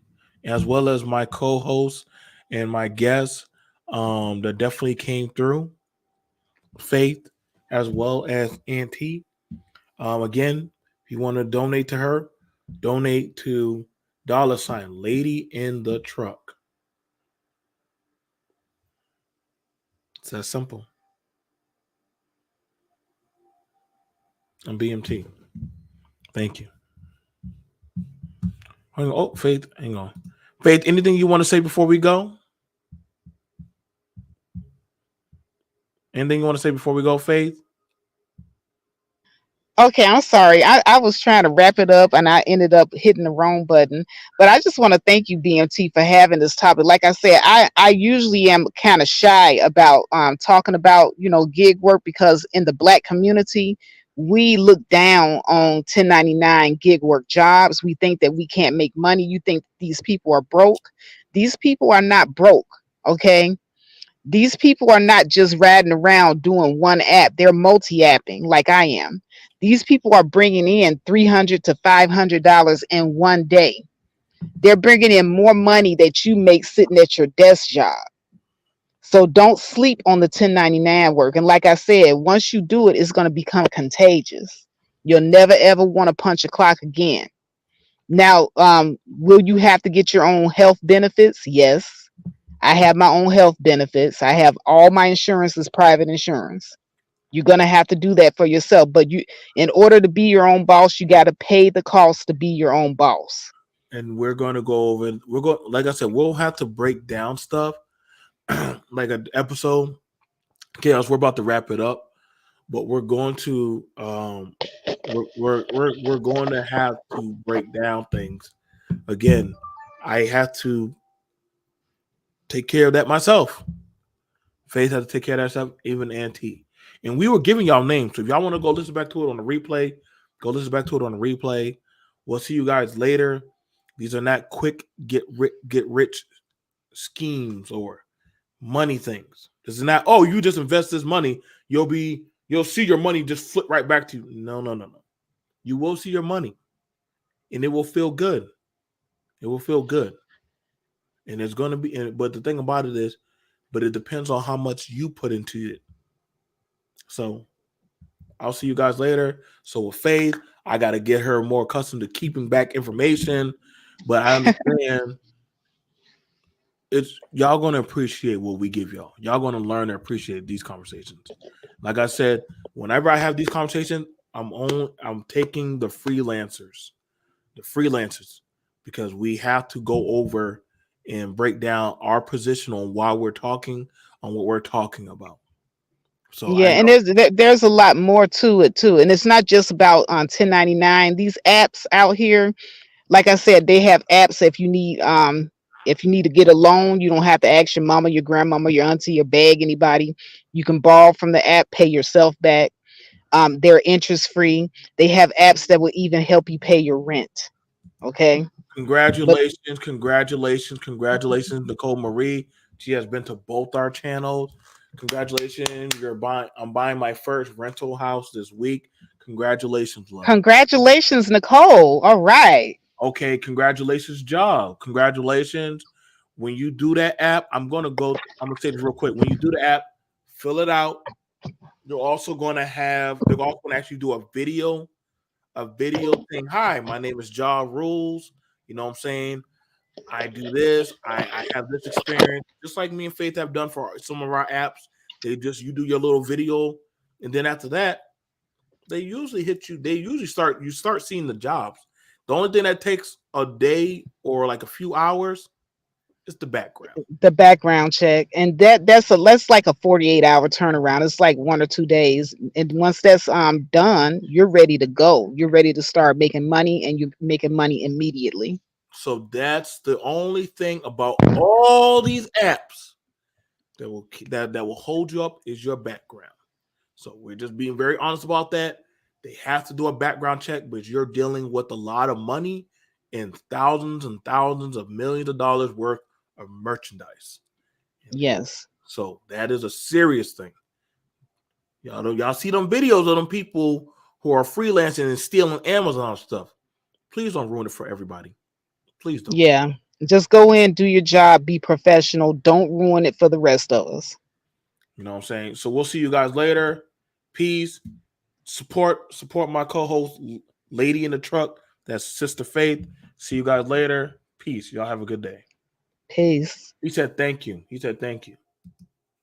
as well as my co-hosts and my guests that definitely came through. Faith, as well as Auntie. Again, if you want to donate to her, donate to $ Lady in the Truck. It's that simple. I'm BMT. Thank you. Oh, Faith, hang on. Faith, anything you want to say before we go? Anything you want to say before we go, Faith? Okay, I'm sorry. I was trying to wrap it up and I ended up hitting the wrong button. But I just want to thank you, BMT, for having this topic. Like I said, I usually am kind of shy about talking about, gig work, because in the Black community, we look down on 1099 gig work jobs. We think that we can't make money. You think these people are broke. These people are not broke, okay? These people are not just riding around doing one app. They're multi-apping like I am. These people are bringing in $300 to $500 in one day. They're bringing in more money that you make sitting at your desk job. So don't sleep on the 1099 work. And like I said, once you do it, it's going to become contagious. You'll never ever want to punch a clock again. Now, will you have to get your own health benefits? Yes. I have my own health benefits. I have all my insurance is private insurance. You're going to have to do that for yourself. But in order to be your own boss, you got to pay the cost to be your own boss. And we're going to go over, like I said, we'll have to break down stuff like an episode. Chaos, we're about to wrap it up, but we're going to, we're going to have to break down things. Again, I have to take care of that myself. Faith had to take care of that stuff, even Auntie. And we were giving y'all names. So if y'all want to go listen back to it on the replay, go listen back to it on the replay. We'll see you guys later. These are not quick get rich schemes or money things. This is not, oh, you just invest this money, you'll see your money just flip right back to you. No. You will see your money and it will feel good. It will feel good. And it's going to be, but the thing about it is, but it depends on how much you put into it. So I'll see you guys later. So with Faith, I got to get her more accustomed to keeping back information, but I understand it's y'all going to appreciate what we give y'all. Y'all going to learn to appreciate these conversations. Like I said, whenever I have these conversations, I'm taking the freelancers, because we have to go over and break down our position on why we're talking on what we're talking about. So yeah, and there's a lot more to it too, and it's not just about 1099. These apps out here, like I said, they have apps. If you need to get a loan, you don't have to ask your mama, your grandmama, your auntie, or beg anybody. You can borrow from the app, pay yourself back. They're interest free. They have apps that will even help you pay your rent. Okay. Congratulations, Nicole Marie. She has been to both our channels. Congratulations. I'm buying my first rental house this week. Congratulations, love. Congratulations, Nicole. All right. Okay, congratulations, job. Congratulations. When you do that app, I'm gonna say this real quick. When you do the app, fill it out. They're also gonna actually do a video saying, "Hi, my name is Ja Rules. You know what I'm saying? I do this, I have this experience, just like me and Faith have done for some of our apps. You do your little video, and then after that, they usually hit you. You start seeing the jobs. The only thing that takes a day or like a few hours is the background. The background check, and that's like a 48-hour turnaround. It's like 1 or 2 days, and once that's done, you're ready to go. You're ready to start making money, and you're making money immediately. So that's the only thing about all these apps that will hold you up is your background. So we're just being very honest about that. They have to do a background check, but you're dealing with a lot of money and thousands of millions of dollars worth of merchandise. Yes. So that is a serious thing. Y'all see them videos of them people who are freelancing and stealing Amazon stuff. Please don't ruin it for everybody. Please don't. Yeah. Just go in, do your job, be professional. Don't ruin it for the rest of us. You know what I'm saying? So we'll see you guys later. Peace. Support my co-host, Lady in the Truck. That's Sister Faith. See you guys later. Peace. Y'all have a good day. Peace. He said thank you.